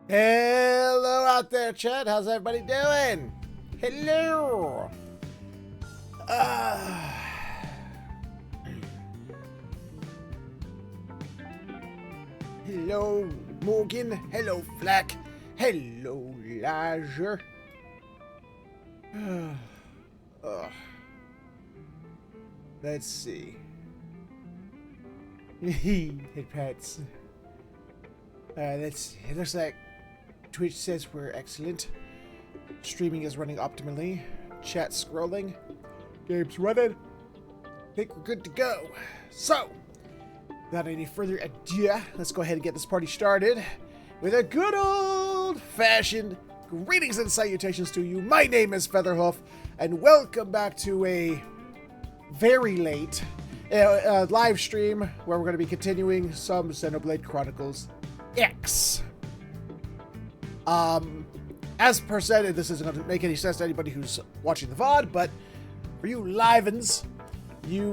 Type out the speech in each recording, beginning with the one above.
Hello out there, chat. How's everybody doing? Hello. Uh, hello, Morgan. Hello, Flack. Hello, Lager. Let's see. Hey, pets. Let's see. It looks like Twitch says we're excellent. Streaming is running optimally. Chat scrolling. Game's running. I think we're good to go. So, without any further ado, let's go ahead and get this party started with a good old-fashioned greetings and salutations to you. My name is Featherhoof, and welcome back to a very late live stream where we're going to be continuing some Xenoblade Chronicles X. As per said, this isn't going to make any sense to anybody who's watching the VoD, but for you livens, you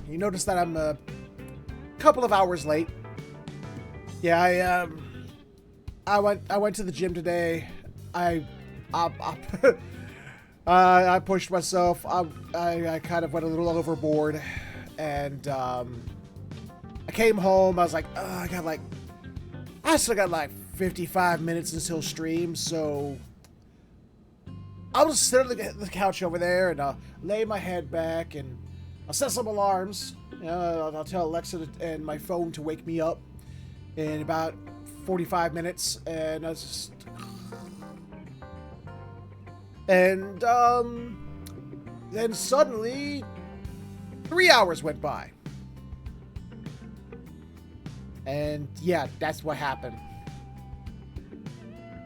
notice that I'm a couple of hours late. Yeah, I went to the gym today. I pushed myself. I kind of went a little overboard, and I came home. I was like, I still got like 55 minutes until stream, so I'll just sit on the couch over there and I'll lay my head back and I'll set some alarms. I'll tell Alexa and my phone to wake me up in about 45 minutes, and I just... And, then suddenly, 3 hours went by. And, yeah, that's what happened.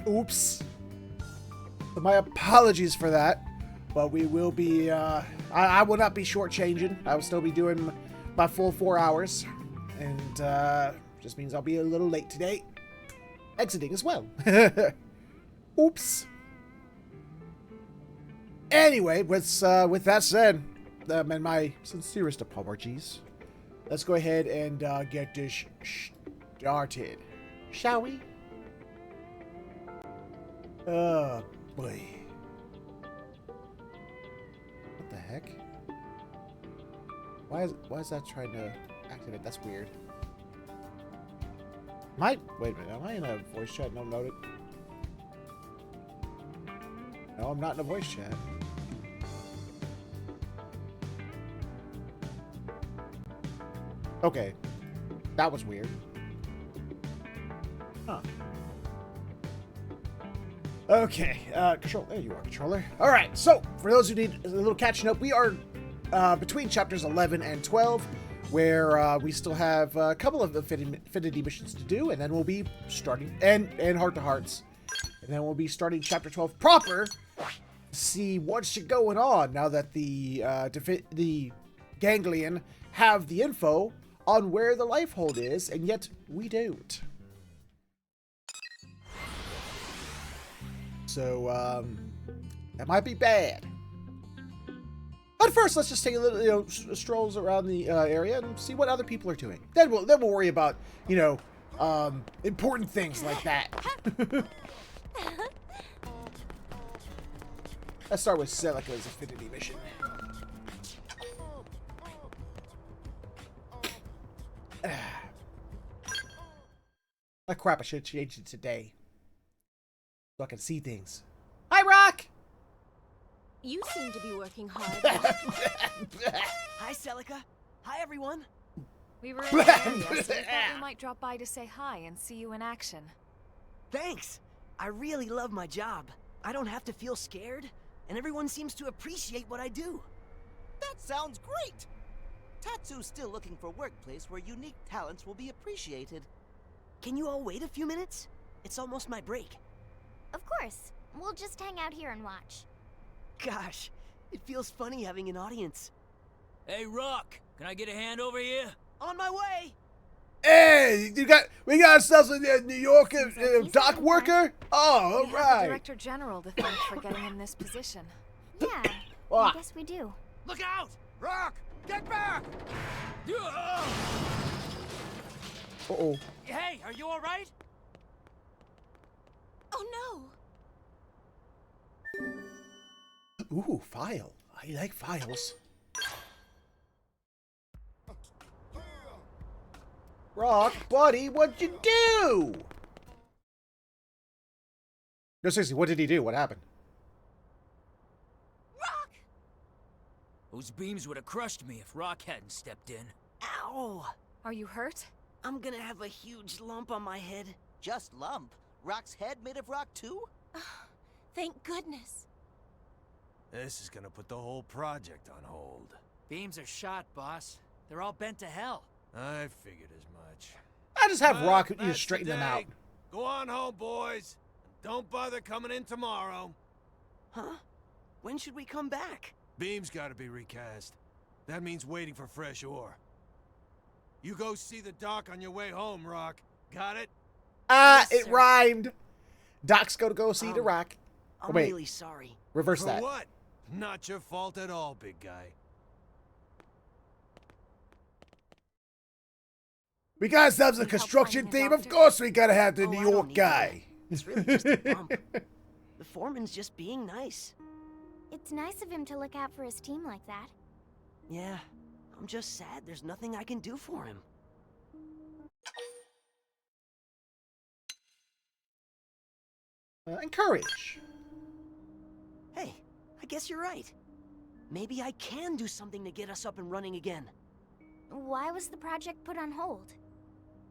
Oops. So my apologies for that, but we will be, I will not be shortchanging. I will still be doing my full 4 hours, and, just means I'll be a little late today. Exiting as well. Oops. Anyway, with that said, and my sincerest apologies, let's go ahead and get this started, shall we? Oh boy. What the heck? Why is that trying to activate? That's weird. Wait a minute, am I in a voice chat? No, noted. No, I'm not in a voice chat. Okay. That was weird. Huh. Okay, control. There you are, controller. All right, so for those who need a little catching up, we are between chapters 11 and 12, where we still have a couple of affinity missions to do, and then we'll be starting and heart to hearts, and then we'll be starting chapter 12 proper. To see what's going on now that the Ganglion have the info on where the Lifehold is, and yet we don't. So, that might be bad. But first, let's just take a little, strolls around the area and see what other people are doing. Then we'll worry about, important things like that. Let's start with Celica's affinity mission. Ah, crap! I should have changed it today, so I can see things. Hi, Rock! You seem to be working hard. Hi, Celica. Hi, everyone. We were in the area, so we thought we might drop by to say hi and see you in action. Thanks. I really love my job. I don't have to feel scared, and everyone seems to appreciate what I do. That sounds great! Tatsu's still looking for a workplace where unique talents will be appreciated. Can you all wait a few minutes? It's almost my break. Of course. We'll just hang out here and watch. Gosh, it feels funny having an audience. Hey, Rock, can I get a hand over here? On my way! Hey, we got ourselves a New York dock having worker. Oh, all We have the right. Director General to thank for getting him this position. Yeah, Ah. I guess we do. Look out! Rock! Get back! Uh-oh. Hey, are you all right? Ooh, file. I like files. Rock, buddy, what'd you do? No, seriously, what did he do? What happened? Rock! Those beams would have crushed me if Rock hadn't stepped in. Ow! Are you hurt? I'm gonna have a huge lump on my head. Just lump. Rock's head made of rock too? Thank goodness. This is gonna put the whole project on hold. Beams are shot, boss. They're all bent to hell. I figured as much. I just have Well, Rock that's straighten them out. today. Go on home, boys. Don't bother coming in tomorrow. Huh? When should we come back? Beam's gotta be recast. That means waiting for fresh ore. You go see the doc on your way home, Rock. Got it? Ah, Yes, it sir. rhymed. Doc's go see the Rock. I'm wait. really sorry. Reverse For that. what? Not your fault at all, big guy. We gotta have the Need help construction finding a theme. Of doctor? course we gotta have the Oh, New I don't York need guy. It's really just a bump. The foreman's just being nice. It's nice of him to look out for his team like that. Yeah, I'm just sad there's nothing I can do for him. Encourage. Hey, I guess you're right. Maybe I can do something to get us up and running again. Why was the project put on hold?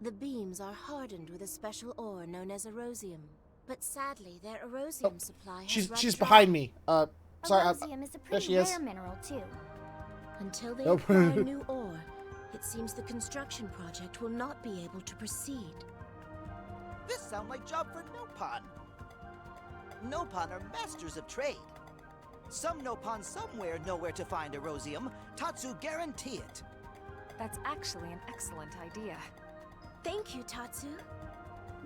The beams are hardened with a special ore known as erosium. But sadly, their erosium supply has run She's dry. behind me. Sorry. Erosium is a there pretty she is. rare mineral, too. Until they Nope. acquire new ore, it seems the construction project will not be able to proceed. This sounds like job for Nopon. Nopon are masters of trade. Some Nopon somewhere know where to find erosium. Tatsu guarantee it. That's actually an excellent idea. Thank you, Tatsu.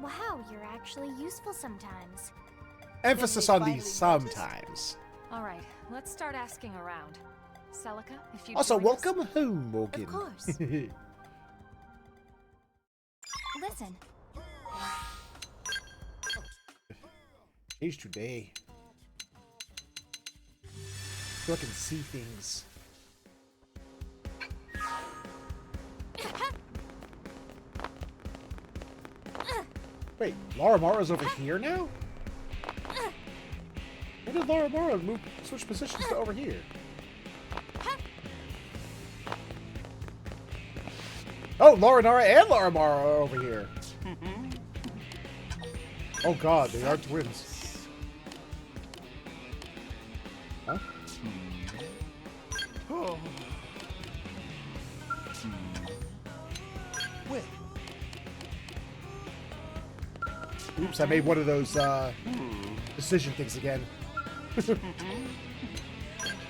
Wow, you're actually useful sometimes. Emphasis Then on we these finally noticed? sometimes. All right, let's start asking around. Celica, if you Also, join us- welcome home, Morgan. Of course. Listen, Age today. So I can see things. Wait, Laura Mara's over here now? When did Laura Mara switch positions to over here? Oh, Laura Nara and Laura Mara are over here. Oh god, they are twins. Huh? Wait, Oops, I made one of those decision things again.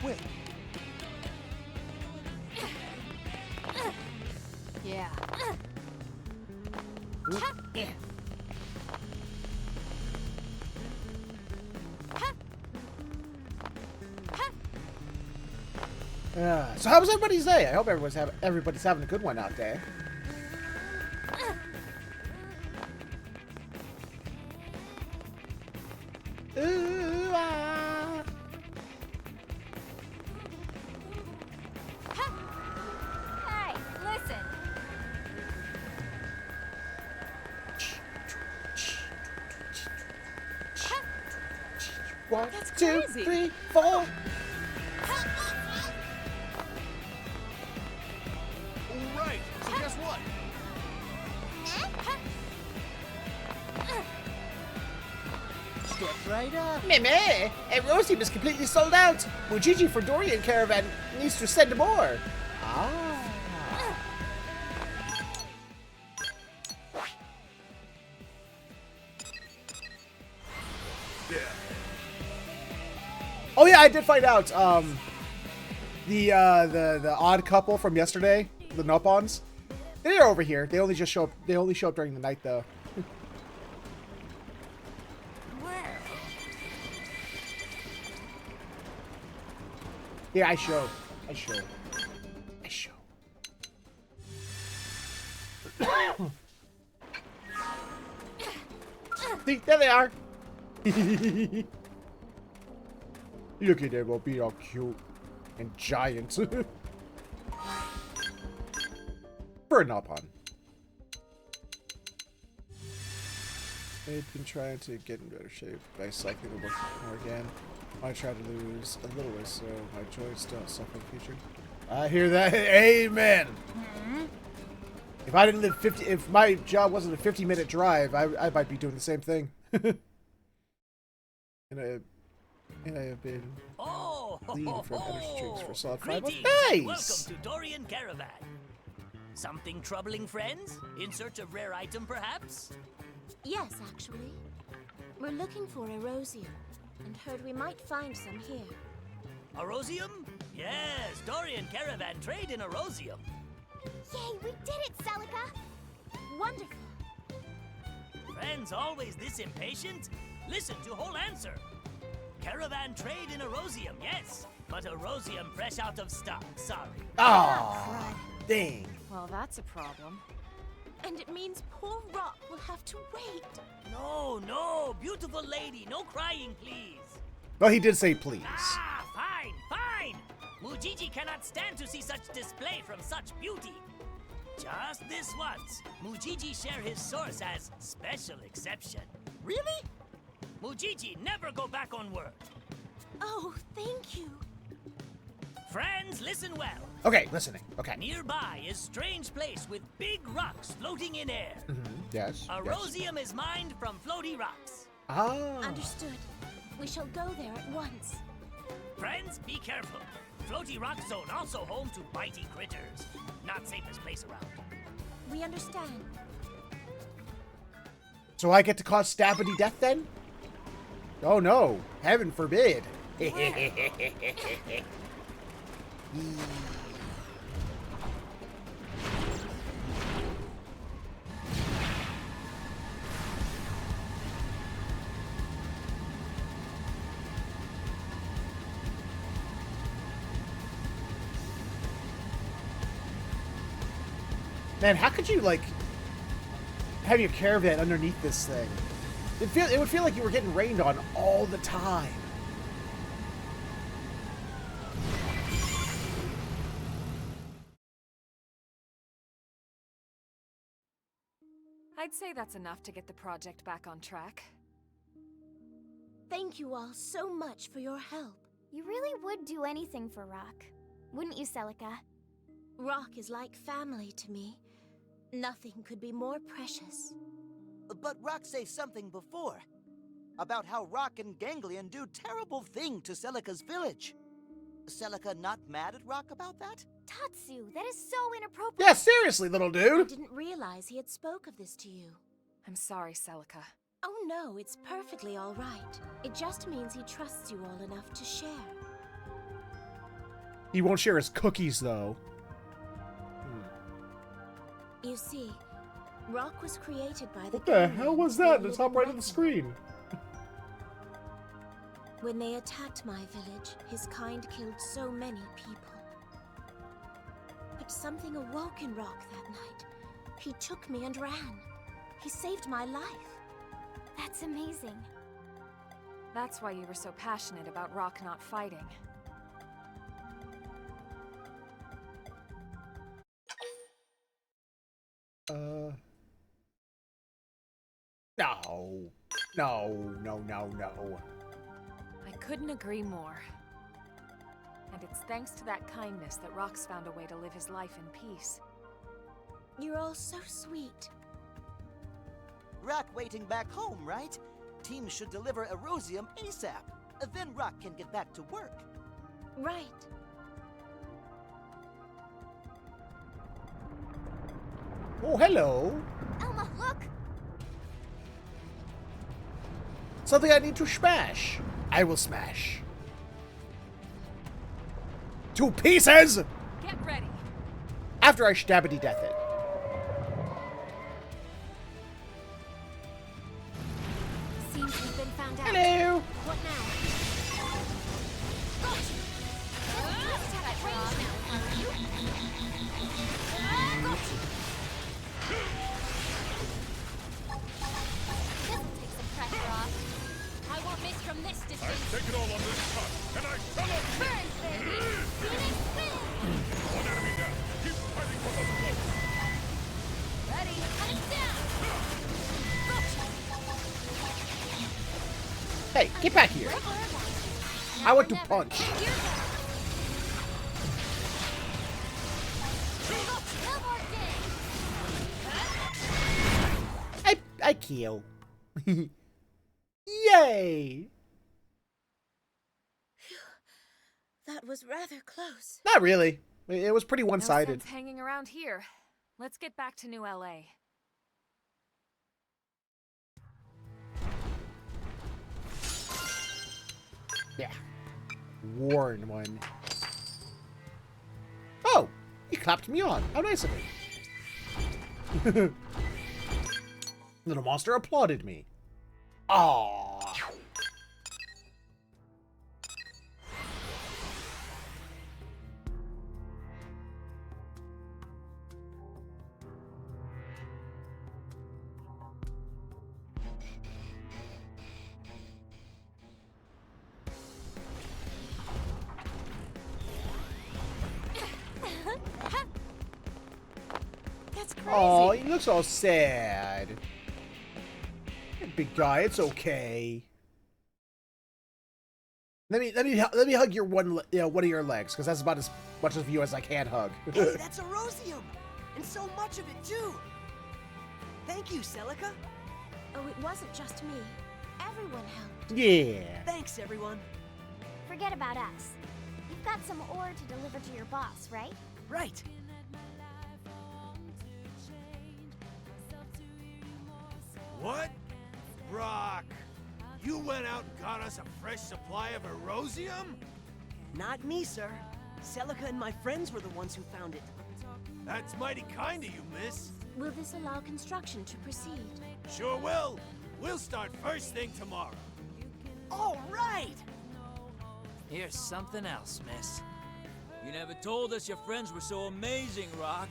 wait. Yeah. So how was everybody's day? I hope everybody's having a good one out there. Ooh, ah. hey, listen. One, That's two, crazy. 3, 4. Right. So guess what? Step right up. Meme, Erosium is completely sold out. Mujiji for Dorian Caravan needs to send more. Ah. Yeah. Oh yeah, I did find out. The odd couple from yesterday, the Nopons, they're over here. They only just show up. They only show up during the night, though. Yeah, I show. I show. I show. See, there they are. Look at them all being all cute and giant. For a Nopon. I've been trying to get in better shape by cycling the work more again. I try to lose a little weight so my joints don't suffer in the future. I hear that. Amen. If I didn't live 50, if my job wasn't a 50-minute drive, I might be doing the same thing. and I have been leading from energy drinks for a solid 5 months. Nice. Welcome to Dorian Caravan. Something troubling, friends? In search of rare item, perhaps? Yes, actually. We're looking for Erosium, and heard we might find some here. Erosium? Yes, Dorian Caravan trade in Erosium. Yay, we did it, Celica! Wonderful. Friends always this impatient? Listen to whole answer. Caravan trade in Erosium, yes. But Erosium fresh out of stock, sorry. Ah, dang. Well, that's a problem. And it means poor Rock will have to wait. No, no, beautiful lady, no crying, please. Well, he did say please. Ah, fine, fine. Mujiji cannot stand to see such display from such beauty. Just this once, Mujiji share his source as special exception. Really? Mujiji never go back on word. Oh, thank you. Friends, listen well. Okay, listening. Okay. Nearby is strange place with big rocks floating in air. Yes. Erosium is mined from floaty rocks. Ah. Understood. We shall go there at once. Friends, be careful. Floaty rock zone also home to bitey critters. Not safest place around. We understand. So I get to cause Stabity death then? Oh no, heaven forbid. Man, how could you, like, have your caravan underneath this thing? It would feel like you were getting rained on all the time. I'd say that's enough to get the project back on track. Thank you all so much for your help. You really would do anything for Rock, wouldn't you, Celica? Rock is like family to me. Nothing could be more precious. But Rock said something before. About how Rock and Ganglion do terrible thing to Celica's village. Celica not mad at Rock about that? Tatsu, that is so inappropriate. Yeah, seriously, little I dude. didn't realize he had spoke of this to you. I'm sorry, Celica. Oh no, it's perfectly all right. It just means he trusts you all enough to share. He won't share his cookies, though. You see, Rock was created by the What the hell was that in the top right of the screen? When they attacked my village, his kind killed so many people. But something awoke in Rock that night. He took me and ran. He saved my life. That's amazing. That's why you were so passionate about Rock not fighting. No. No. I couldn't agree more. And it's thanks to that kindness that Rock's found a way to live his life in peace. You're all so sweet. Rock waiting back home, right? Team should deliver Erosium ASAP. Then Rock can get back to work. Right. Oh, hello. Elma, look! Something I need to smash. I will smash. To pieces! Get ready! After I Stabity death it. Seems we've been found out. Hello! What now? This'll take some pressure off. I won't miss from this I've distance. taken all on this cut, and I shall not quit! Burn, baby. Phoenix win. One enemy down. Keep fighting for those close. Ready. Hunting down. Hey, get back here. I want to punch. Here goes. No more games. I kill. Yay! That was rather close. Not really. It was pretty one-sided. No sense hanging around here. Let's get back to New LA. Yeah. Worn one. Oh! He clapped me on. How nice of him. Little monster applauded me. Aww. That's crazy. Oh, he looks all sad. Big guy, it's okay. Let me hug your one of your legs, because that's about as much of you as I can hug. Hey, that's Erosium! And so much of it, too! Thank you, Celica. Oh, it wasn't just me. Everyone helped. Yeah. Thanks, everyone. Forget about us. You've got some ore to deliver to your boss, right? Right. What? Rock! You went out and got us a fresh supply of Erosium? Not me, sir. Celica and my friends were the ones who found it. That's mighty kind of you, miss. Will this allow construction to proceed? Sure will. We'll start first thing tomorrow. All right! Here's something else, miss. You never told us your friends were so amazing, Rock.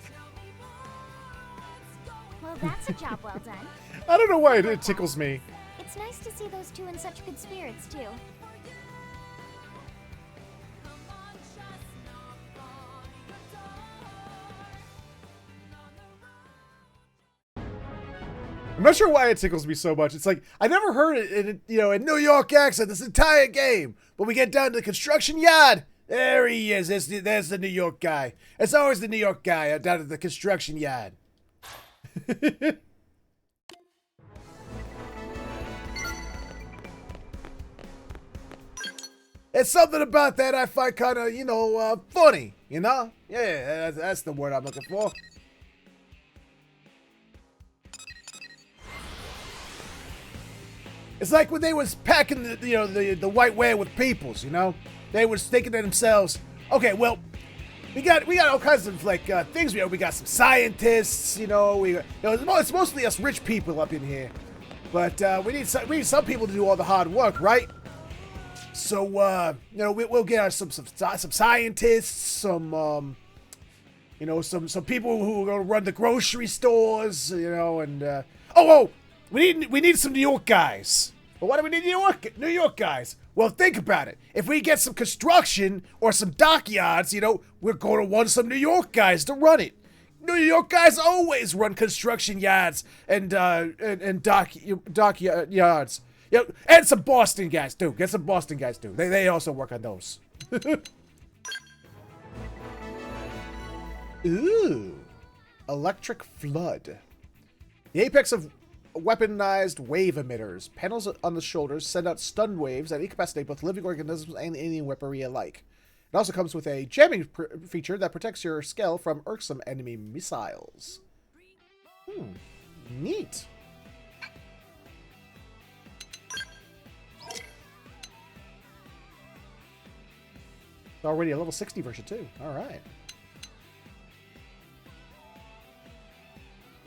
Well, that's a job well done. I don't know why it tickles me. It's nice to see those two in such good spirits, too. I'm not sure why it tickles me so much. It's like, I never heard it in New York accent this entire game. But we get down to the construction yard. There he is. There's the New York guy. It's always the New York guy down at the construction yard. It's something about that I find kind of, funny, you know? Yeah, that's the word I'm looking for. It's like when they was packing the white whale with peoples, you know? They was thinking to themselves, okay, well, we got all kinds of things. We got some scientists, it's mostly us rich people up in here, but we need some people to do all the hard work, right? So we'll get some scientists, some people who are gonna run the grocery stores, and we need some New York guys. But why do we need New York guys? Well, think about it. If we get some construction or some dockyards, we're going to want some New York guys to run it. New York guys always run construction yards and dockyards. And some Boston guys too. Get some Boston guys too. They also work on those. Ooh, electric flood. The apex of weaponized wave emitters. Panels on the shoulders send out stun waves that incapacitate both living organisms and alien weaponry alike. It also comes with a jamming feature that protects your skull from irksome enemy missiles. Neat. Already a level 60 version too. All right.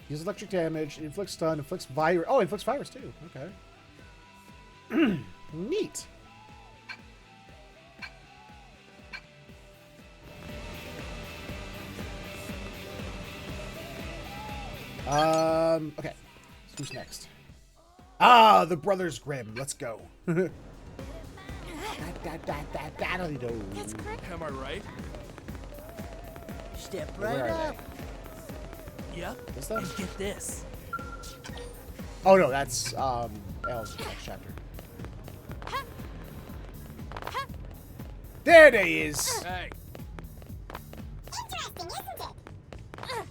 Use electric damage, inflicts stun, inflicts virus. Oh, inflicts virus too. Okay. Neat. Okay. Who's next? Ah, the Brothers Grimm. Let's go. That's correct. Am I right? Step Where right are up. Yep. Is that? And get this. Oh no, that's L's next chapter. There they is. Hey. Interesting, isn't it?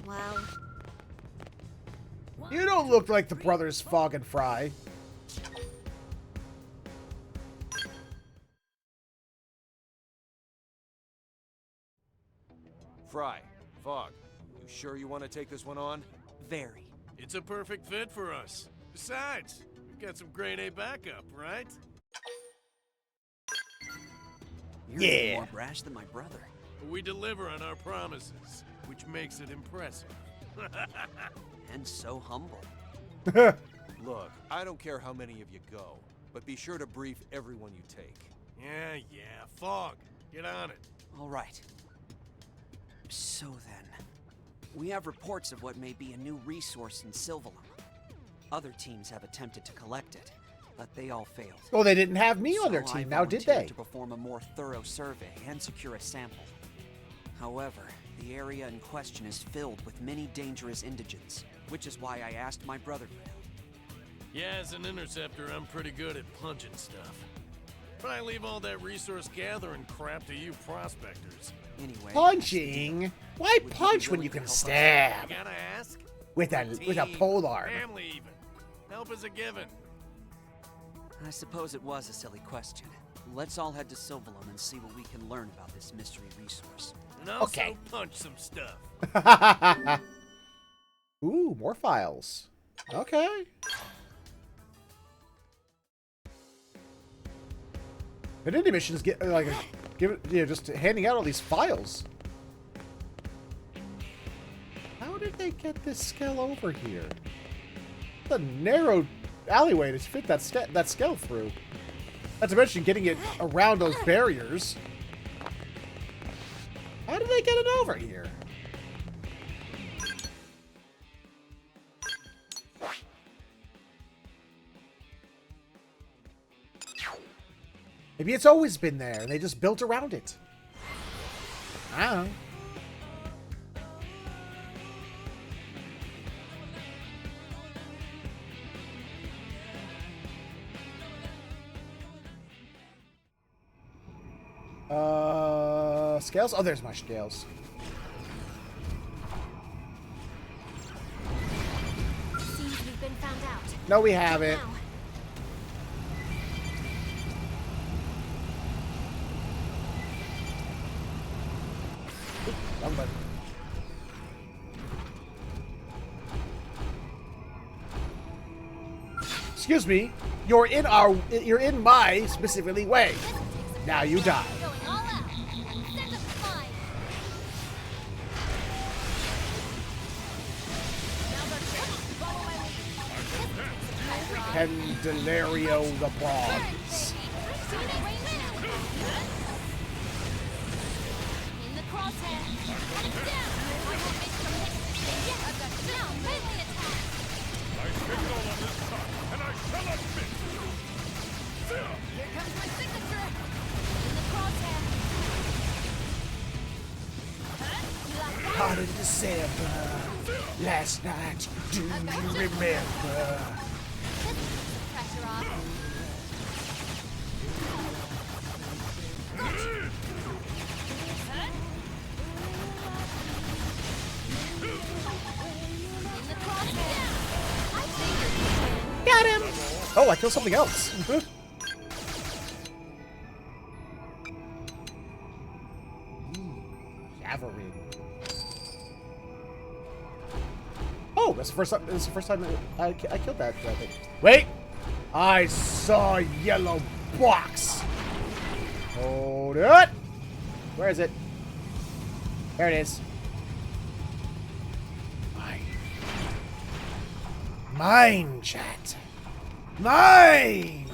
Wow. You don't look like the brothers Fog and Fry. Fry, Fog, you sure you want to take this one on? Very. It's a perfect fit for us. Besides, we've got some grade A backup, right? You're Yeah. even more brash than my brother. We deliver on our promises, which makes it impressive. And so humble. Look, I don't care how many of you go, but be sure to brief everyone you take. Yeah, Fog, get on it. All right. So then, we have reports of what may be a new resource in Sylvalum. Other teams have attempted to collect it, but they all failed. Oh, they didn't have me on their So I team, now did volunteered they? to perform a more thorough survey and secure a sample. However, the area in question is filled with many dangerous indigents, which is why I asked my brother for help. Yeah, as an interceptor, I'm pretty good at punching stuff. But I leave all that resource gathering crap to you prospectors. Anyway, Punching? Why Would you be punch when willing you to can help us? stab? I gotta ask. With a Team, polearm. Family even. Help is a given. I suppose it was a silly question. Let's all head to Sylvalum and see what we can learn about this mystery resource. And also Okay. punch some stuff. Ooh, more files. Okay. Identity missions get like give it, you know, just handing out all these files. How did they get this scale over here? It's a narrow alleyway to fit that scale through. Not to mention getting it around those barriers. How did they get it over here? Maybe it's always been there and they just built around it. I don't know. Scales? Oh, there's my scales. Seems we've been found out. No, we haven't. Now, Wrong button. Excuse me. You're in my specifically way. Now you die. Going all out. Send them flying. Candelario the Bronze. In the crosshair. Down. I will make some hits. Yeah, I've got down. Melee attack. I take it all on this top, and I shall not miss. Here comes my signature. In the crosshair. Hot in December. Last night, do you remember? Pressure off. In the crosshair. I figured. Got him! Oh, I killed something else. Javelin. Oh, that's the first time. This is the first time I killed that thing. Wait, I saw a yellow box. Hold it. Where is it? There it is. Mine. Mine, chat. Mine.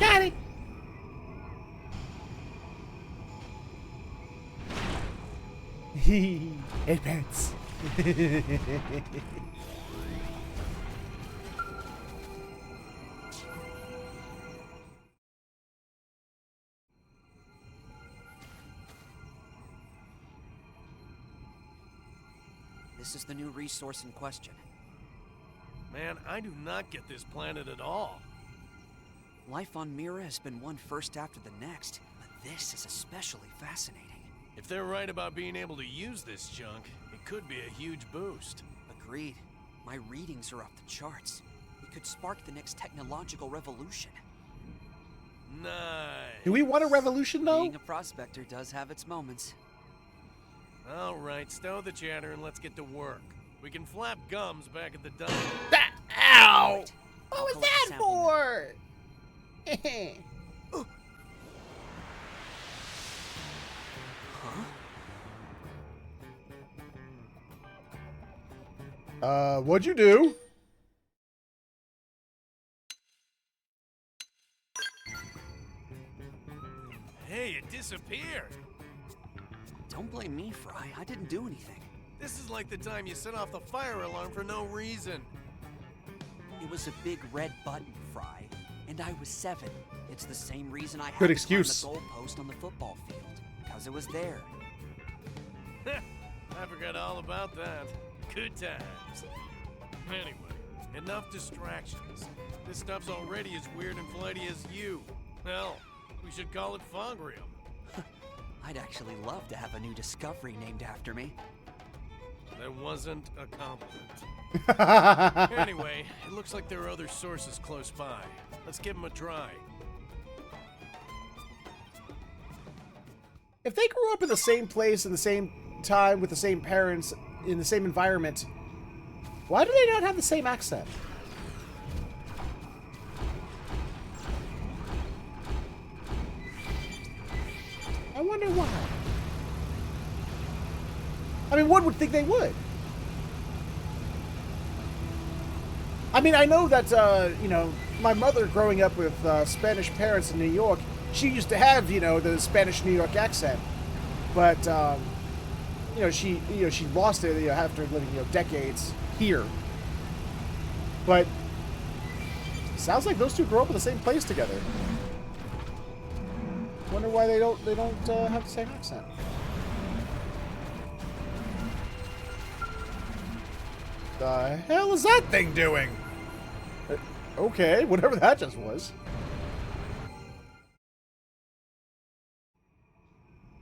Got it. Advance. This is the new resource in question. Man, I do not get this planet at all. Life on Mira has been one first after the next, but this is especially fascinating. If they're right about being able to use this junk, it could be a huge boost. Agreed. My readings are off the charts. It could spark the next technological revolution. Nice. Do we want a revolution, though? Being a prospector does have its moments. All right, stow the chatter and let's get to work. We can flap gums back at the dump. Ow! Right. What I'll was collect that sample for? What'd you do? Hey, it disappeared. Don't blame me, Fry. I didn't do anything. This is like the time you set off the fire alarm for no reason. It was a big red button, Fry, and I was 7. It's the same reason I had Good to excuse. climb the goalpost on the football field, because it was there. I forgot all about that. Good times. Anyway, enough distractions. This stuff's already as weird and flighty as you. Hell, we should call it Fogrium. I'd actually love to have a new discovery named after me. That wasn't a compliment. Anyway, it looks like there are other sources close by. Let's give them a try. If they grew up in the same place in the same time with the same parents in the same environment, why do they not have the same accent? I wonder why. I mean, one would think they would. I mean, I know that, you know, my mother growing up with Spanish parents in New York, she used to have, you know, the Spanish New York accent. But, you know, she lost it, you know, after living, you know, decades here. But sounds like those two grew up in the same place together. Wonder why they don't have the same accent. The hell is that thing doing? Okay, whatever that just was.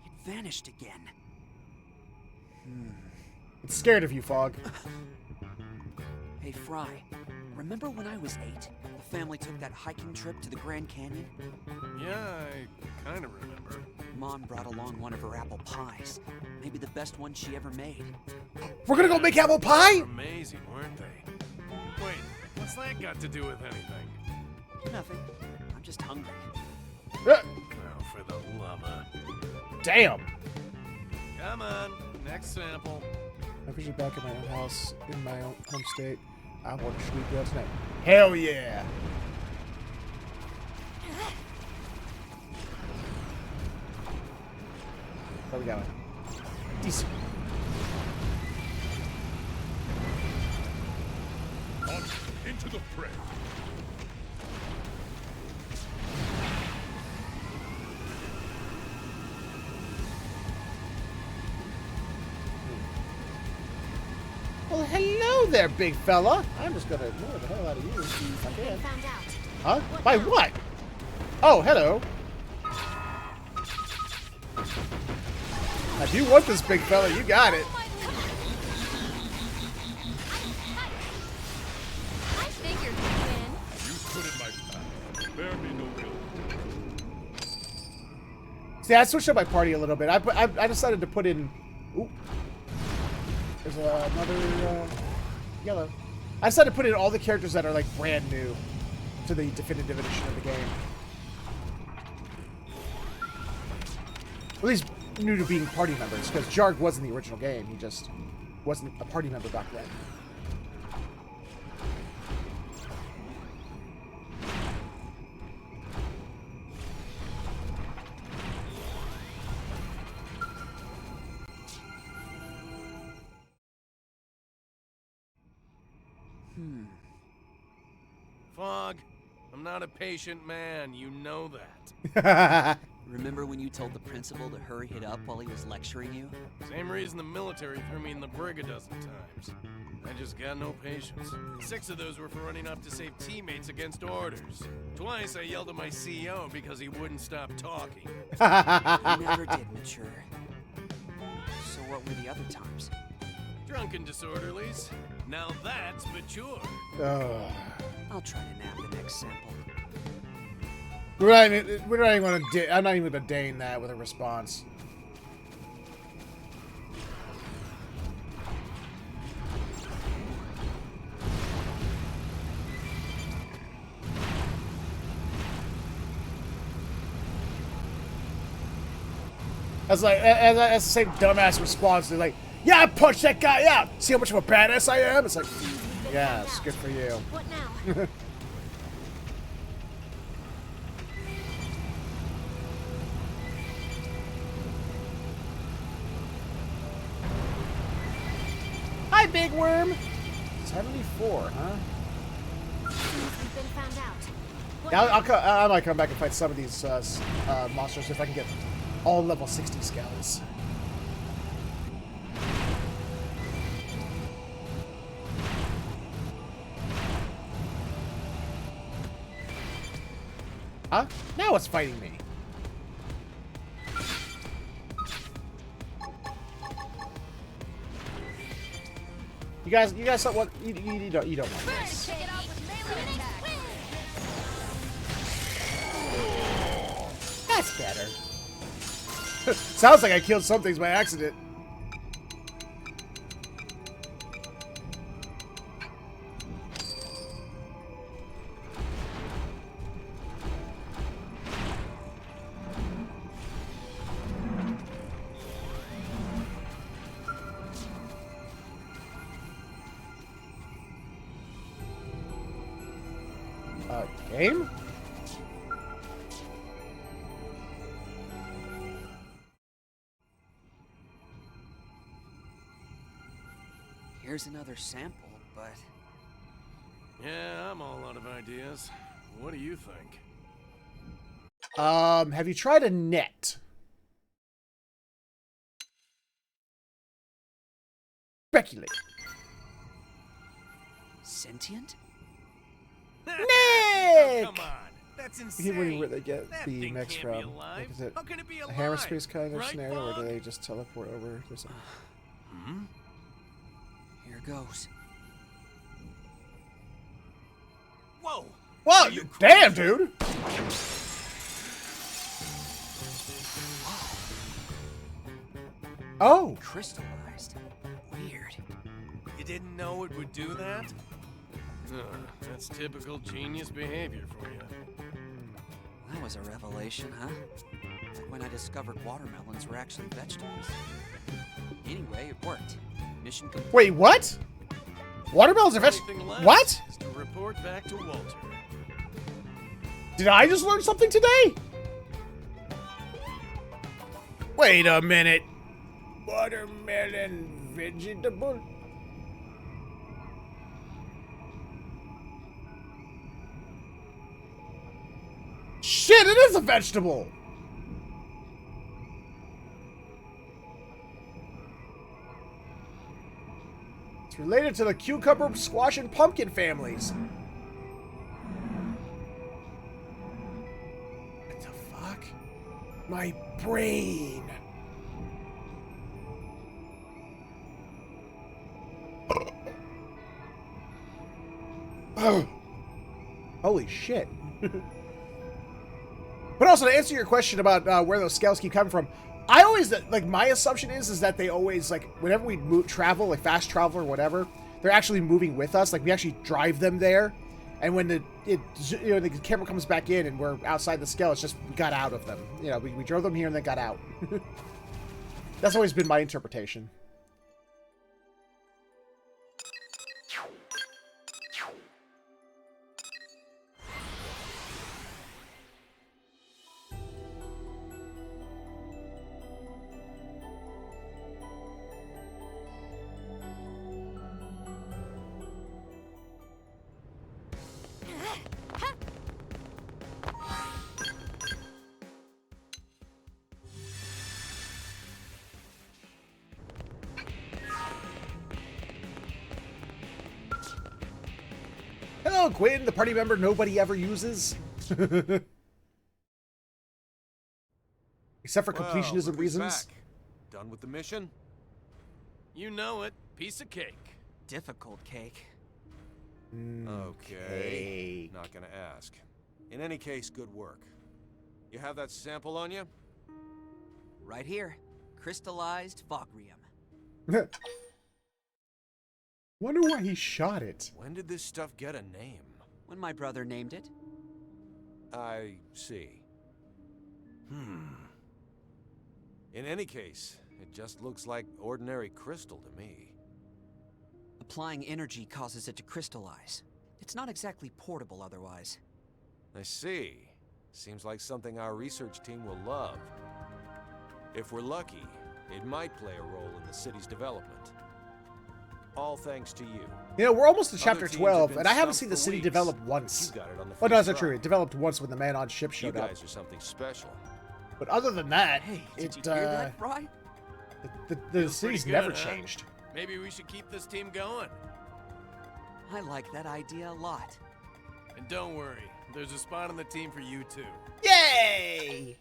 It vanished again. It's scared of you, Fog. Hey, Fry, remember when I was 8? The family took that hiking trip to the Grand Canyon? Yeah, I kind of remember. Mom brought along one of her apple pies. Maybe the best one she ever made. We're gonna go make apple pie? Amazing, weren't they? Wait, what's that got to do with anything? Nothing. I'm just hungry. Oh, for the love of... Damn. Come on, next sample. I'm usually back in my own house, in my own home state. I want to sleep there tonight. Hell yeah! Where we going? Decent. On into the fray. Well, hello there, big fella. I'm just gonna ignore the hell out of you if I can. Found out. Huh? By what? Oh, hello. I do want this big fella. You got it. I figured you'd win. You stood in my path. Bear me no ill. See, I switched up my party a little bit. I decided to put in... Ooh. There's another yellow. I decided to put in all the characters that are like brand new to the definitive edition of the game. At least new to being party members, because Jarg was in the original game. He just wasn't a party member back then. Fog, I'm not a patient man, you know that. Remember when you told the principal to hurry it up while he was lecturing you? Same reason the military threw me in the brig a dozen times. I just got no patience. 6 of those were for running up to save teammates against orders. Twice I yelled at my CEO because he wouldn't stop talking. You never did mature. So what were the other times? Drunken disorderlies. Now that's mature. I'll try to nab the next sample. We're not even going to. I'm not even going to deign that with a response. That's like that's the same dumbass response. They're like, "Yeah, I punched that guy out. See how much of a badass I am?" It's like, yeah, it's good for you. What now? Hi, big worm. 74, huh? We've been found out. What Yeah, now? I might come back and fight some of these monsters if I can get all level 60 skells. Huh? Now it's fighting me. You guys, what? You don't want this. Take it off with melee attack. That's better. Sounds like I killed some things by accident. Game? Here's another sample, but... Yeah, I'm all out of ideas. What do you think? Have you tried a net? Speculate. Sentient? Nick! Oh, come on. That's insane. Where they get That the thing mechs can't be from. alive. Like, is it How can it be a alive? hammer space kind of Right, scenario, or Fog? do they just teleport over? There's Here goes. Whoa! Whoa! You Damn, dude! Oh! Crystallized. Weird. You didn't know it would do that? That's typical genius behavior for you. That was a revelation, huh? Like when I discovered watermelons were actually vegetables. Anyway, it worked. Mission complete. Wait, what? Watermelons are Only vegetables? thing left What? is to report back to Walter. Did I just learn something today? Wait a minute. Watermelon vegetable? Shit, it is a vegetable! It's related to the cucumber, squash, and pumpkin families. What the fuck? My brain. Holy shit. But also, to answer your question about where those scales keep coming from, I always, like, my assumption is that they always, like, whenever we travel, like fast travel or whatever, they're actually moving with us. Like, we actually drive them there. And when the camera comes back in and we're outside the scale, it's just we got out of them. You know, we drove them here and then got out. That's always been my interpretation. Oh, Quinn, the party member nobody ever uses. Except for completionism look who's reasons. back. Done with the mission? You know it. Piece of cake. Difficult cake. Okay. Not gonna ask. In any case, good work. You have that sample on you? Right here. Crystallized Fogrium. Wonder why he shot it. When did this stuff get a name? When my brother named it. I see. In any case, it just looks like ordinary crystal to me. Applying energy causes it to crystallize. It's not exactly portable otherwise. I see. Seems like something our research team will love. If we're lucky, it might play a role in the city's development. All thanks to you. You know, we're almost to Other chapter teams have 12, been and I haven't stumped seen the for city weeks. develop once. You got it on the Well, no, that's first not true. try. It developed once when the man on ship You showed up. guys are something special. But other than that, Hey, did you hear that, Fry? the Feels city's pretty never good, huh? changed. Maybe we should keep this team going. I like that idea a lot. And don't worry, there's a spot on the team for you too. Yay!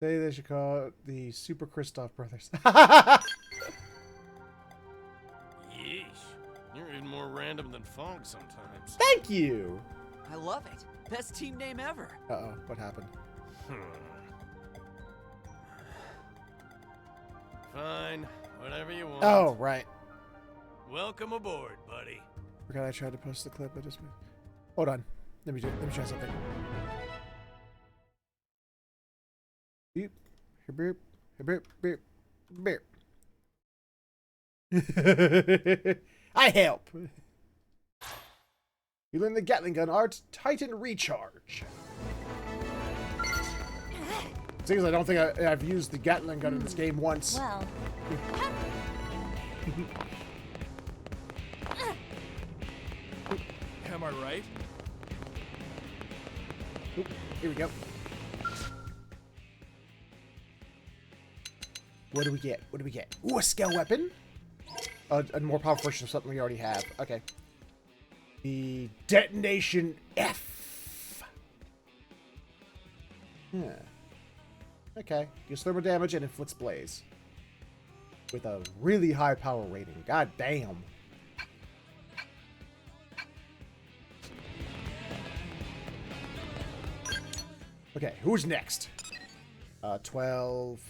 They should call it the Super Kristoff Brothers. Yeesh. You're even more random than Fong sometimes. Thank you! I love it. Best team name ever. Uh-oh, what happened? Fine, whatever you want. Oh, right. Welcome aboard, buddy. Forgot I tried to post the clip. I just... Hold on. Let me try something. Beep. Beep. Beep. Beep. Beep. I help. You learn the Gatling gun art, Titan Recharge. Seems I don't think I've used the Gatling gun in this game once. Well. Am I right? Oop, here we go. What do we get? What do we get? Ooh, a scale weapon. A more powerful version of something we already have. Okay. The Detonation F. Okay. Deals thermal damage and inflicts blaze. With a really high power rating. God damn. Okay, who's next? 12.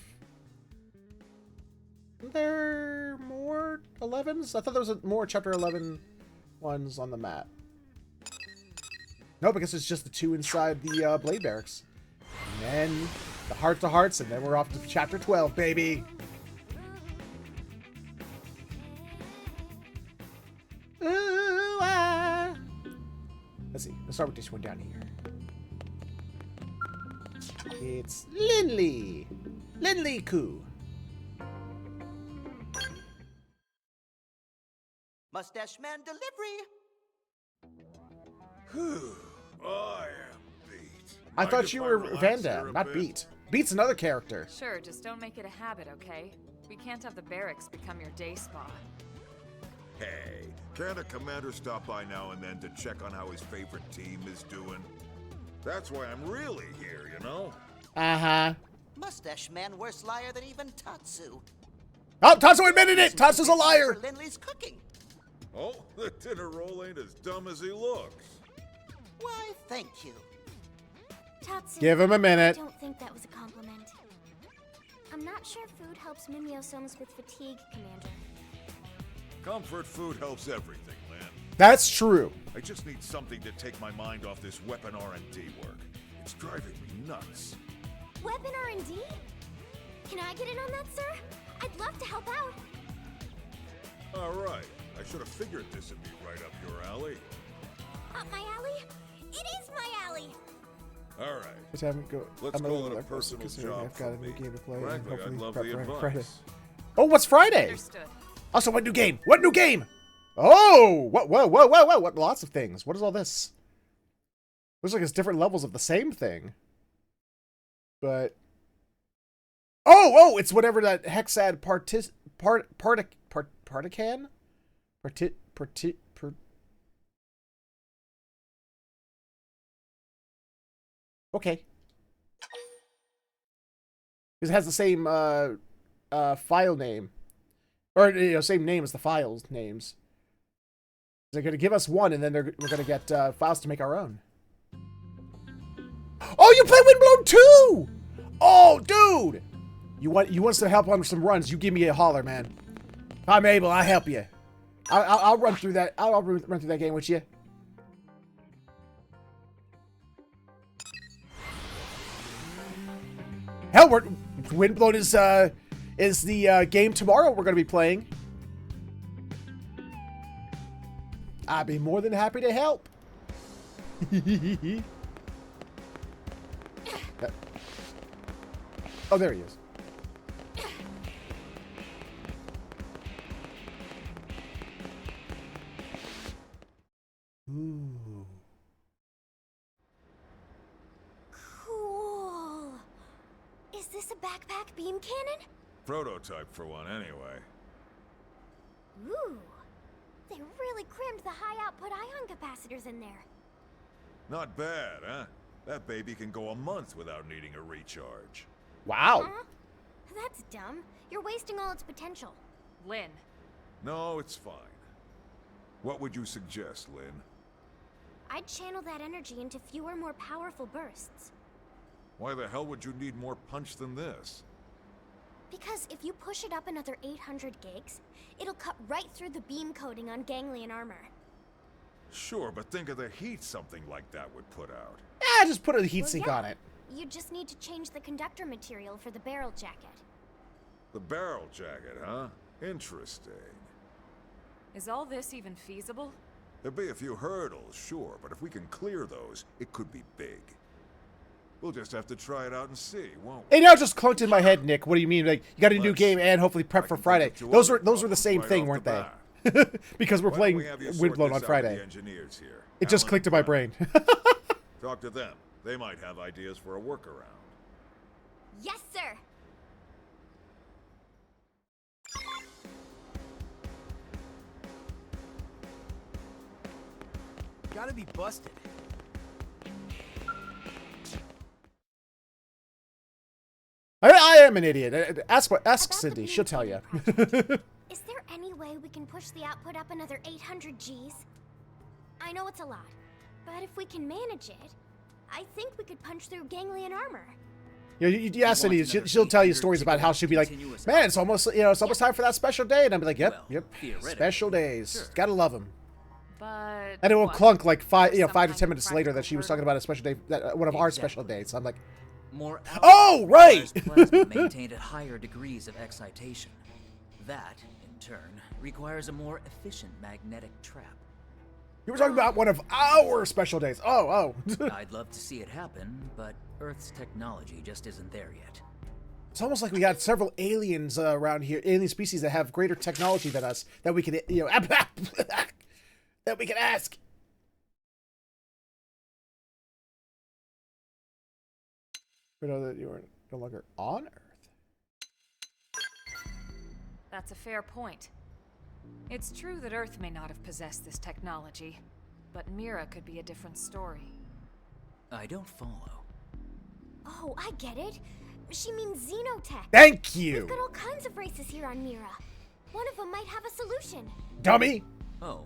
Are there more 11s? I thought there was more chapter 11 ones on the map. No, because it's just the two inside the Blade Barracks. And then the Heart to Hearts, and then we're off to chapter 12, baby. Ooh, ah. Let's see. Let's start with this one down here. It's Linley. Linley Koo. Mustache Man delivery. I am beat. I Mind thought if you I were relax Van here Damme, a not bit? Beat. Beat's another character. Sure, just don't make it a habit, okay? We can't have the barracks become your day spa. Hey, can't a commander stop by now and then to check on how his favorite team is doing? That's why I'm really here, you know? Uh-huh. Mustache Man worse liar than even Tatsu. Oh, Tatsu admitted it! Tatsu's a liar! For Lindley's cooking. Oh, the dinner roll ain't as dumb as he looks. Why, thank you. Tatsu, Give him a minute. I don't think that was a compliment. I'm not sure food helps Mimio-sums with fatigue, Commander. Comfort food helps everything, man. That's true. I just need something to take my mind off this weapon R&D work. It's driving me nuts. Weapon R&D? Can I get in on that, sir? I'd love to help out. All right. I should have figured this would be right up your alley. Up my alley? It is my alley! All right. Just have him go. Let's I'm call it a like, personal considering job I've got a for new me. game to play. And Frankly, hopefully I'd love prep the for advice. Friday. Oh, what's Friday? Understood. Also, what new game? What new game? Oh, what? Whoa, whoa, whoa, whoa! What? Lots of things. What is all this? Looks like it's different levels of the same thing. But oh, it's whatever that Hexad partican Okay. Because it has the same file name. Or, same name as the files names. They're going to give us one, and then we're going to get files to make our own. Oh, you play Windblown too! Oh, dude! You want us to help on some runs, you give me a holler, man. I'm able, I'll help you. I'll run through that. I'll run through that game with you. Hell, Windblown is the game tomorrow we're going to be playing. I'd be more than happy to help. Oh, there he is. Ooh. Cool. Is this a backpack beam cannon? Prototype for one, anyway. Ooh. They really crammed the high output ion capacitors in there. Not bad, huh? That baby can go a month without needing a recharge. Wow. Huh? That's dumb. You're wasting all its potential. Lynn. No, it's fine. What would you suggest, Lynn? I'd channel that energy into fewer, more powerful bursts. Why the hell would you need more punch than this? Because if you push it up another 800 gigs, it'll cut right through the beam coating on ganglion armor. Sure, but think of the heat something like that would put out. Just put a heatsink on it. You just need to change the conductor material for the barrel jacket. The barrel jacket, huh? Interesting. Is all this even feasible? There'll be a few hurdles, sure, but if we can clear those, it could be big. We'll just have to try it out and see, won't we? It now just clunked in my head, Nick. What do you mean? Like, you got a new game and hopefully prep for Friday. Those were the same thing, weren't they? Because we're playing Windblown on Friday. It just clicked in my brain. Talk to them. They might have ideas for a workaround. Yes, sir. Gotta be busted. I am an idiot. Ask Cindy. She'll tell you. Is there any way we can push the output up another 800 Gs? I know it's a lot, but if we can manage it, I think we could punch through ganglion armor. You ask Cindy. She'll tell you stories about how she'll be like, man, it's almost time for that special day, and I'll be like, yep, special days. Sure. Gotta love them. But and it will clunk like 5 to 10 minutes later that she was talking about a special day, one of our special days. So I'm like, more oh, right! Plasma maintained at higher degrees of excitation. That, in turn, requires a more efficient magnetic trap. You were talking about one of our special days. Oh. I'd love to see it happen, but Earth's technology just isn't there yet. It's almost like we got several aliens around here, alien species that have greater technology than us, that we can, that we can ask. We know that you are no longer on Earth. That's a fair point. It's true that Earth may not have possessed this technology, but Mira could be a different story. I don't follow. Oh, I get it. She means xenotech. Thank you! We've got all kinds of races here on Mira. One of them might have a solution. Dummy! Oh,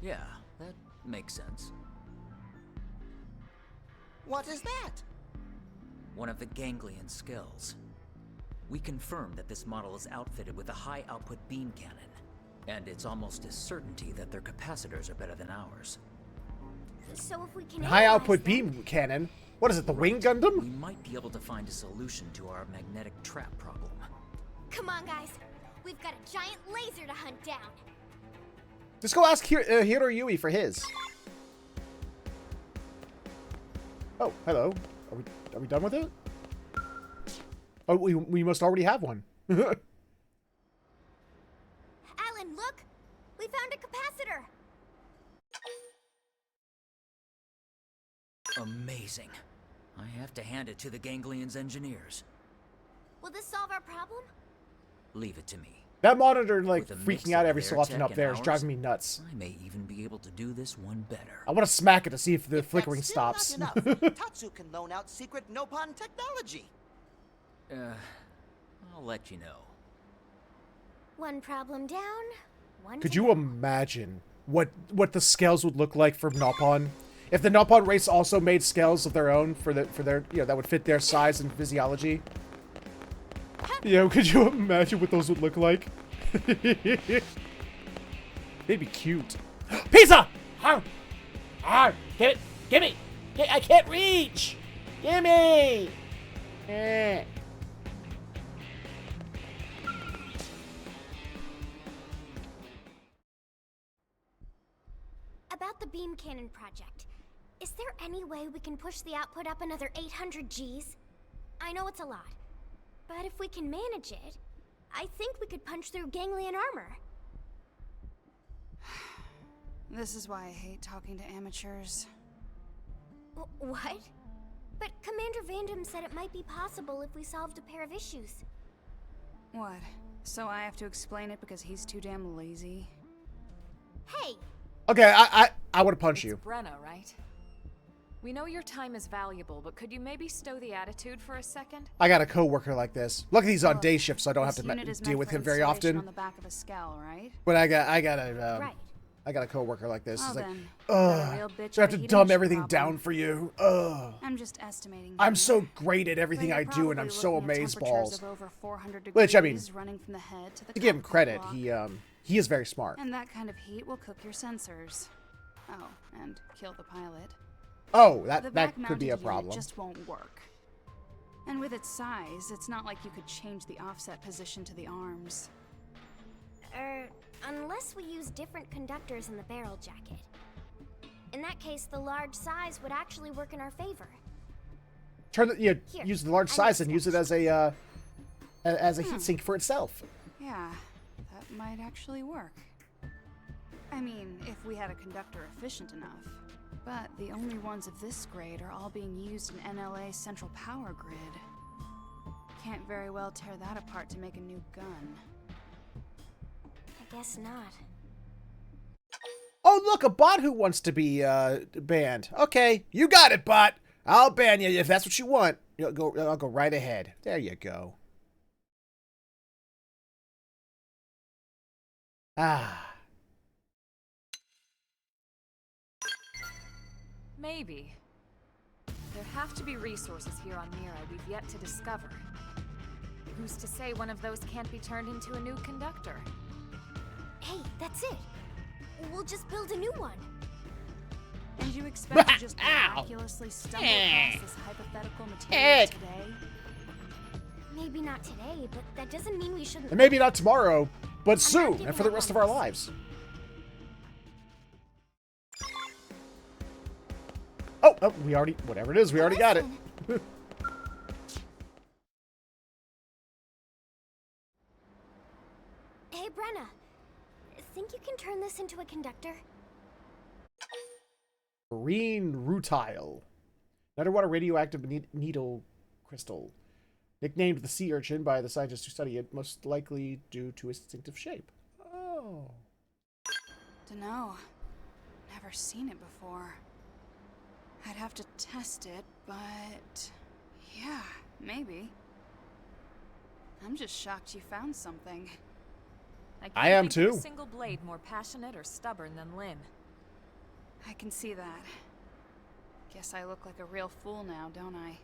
yeah, that makes sense. What is that? One of the ganglion skills. We confirmed that this model is outfitted with a high-output beam cannon, and it's almost a certainty that their capacitors are better than ours. So if we can high-output beam cannon? What is it, the Wing Gundam? We might be able to find a solution to our magnetic trap problem. Come on, guys. We've got a giant laser to hunt down. Just go ask Hiroyui for his. Oh, hello. Are we done with it? Oh, we must already have one. Alan, look! We found a capacitor! Amazing. I have to hand it to the Ganglion's engineers. Will this solve our problem? Leave it to me. That monitor, like, With a freaking mix out of every their so often tech up and there is ours, driving me nuts. I may even be able to do this one better. I want to smack it to see if the If flickering that's still stops. not enough, Tatsu can loan out secret Nopon technology. I'll let you know. One problem down, one Could to you go. imagine what the scales would look like for Nopon? If the Nopon race also made scales of their own for their that would fit their size and physiology. Could you imagine what those would look like? They'd be cute. Pizza! Get it! Give me! I can't reach! Gimme! About the beam cannon project. Is there any way we can push the output up another 800 Gs? I know it's a lot, but if we can manage it, I think we could punch through ganglion armor. This is why I hate talking to amateurs. What? But Commander Vandam said it might be possible if we solved a pair of issues. What? So I have to explain it because he's too damn lazy? Hey! Okay, I want to punch you. It's Brenna, right? We know your time is valuable, but could you maybe stow the attitude for a second? I got a coworker like this. Luckily he's on day shift, so I don't have This to unit is deal meant with for him very installation often. On the back of a skull, right? But I got Right. a coworker like this. Well He's like, then, got a real bitch so I have of a to heat dumb emission everything problem. down for you. Ugh. I'm just estimating. I'm here. so great at But everything you're I do, and I'm probably so looking at amazeballs. temperatures of over 400 Which, I mean, degrees running from the head to the To give him cockpit credit, block. he is very smart. And that kind of heat will cook your sensors. Oh, and kill the pilot. Oh, The that could back-mounted be a unit problem. just won't work. And with its size, it's not like you could change the offset position to the arms. Unless we use different conductors in the barrel jacket. In that case, the large size would actually work in our favor. Here, use the large I size made and use it as a heatsink for itself. Yeah, that might actually work. I mean, if we had a conductor efficient enough. But the only ones of this grade are all being used in NLA's central power grid. Can't very well tear that apart to make a new gun. I guess not. Oh, look, a bot who wants to be banned. Okay, you got it, bot. I'll ban you if that's what you want. I'll go right ahead. There you go. Ah. Maybe. There have to be resources here on Mira we've yet to discover. Who's to say one of those can't be turned into a new conductor? Hey, that's it. We'll just build a new one. And you expect to just miraculously stumble across this hypothetical material today? Maybe not today, but that doesn't mean we shouldn't. And maybe not tomorrow, but I'm not soon, giving and for the up rest on of our this. lives. Oh, we already, whatever it is, we already got it. Hey, Brenna. Think you can turn this into a conductor? Marine rutile. Underwater radioactive needle crystal. Nicknamed the sea urchin by the scientists who study it, most likely due to its distinctive shape. Oh. Dunno. Never seen it before. I'd have to test it, but yeah, maybe. I'm just shocked you found something. I am think of too. a single blade more passionate or stubborn than Lynn. I can see that. Guess I look like a real fool now, don't I?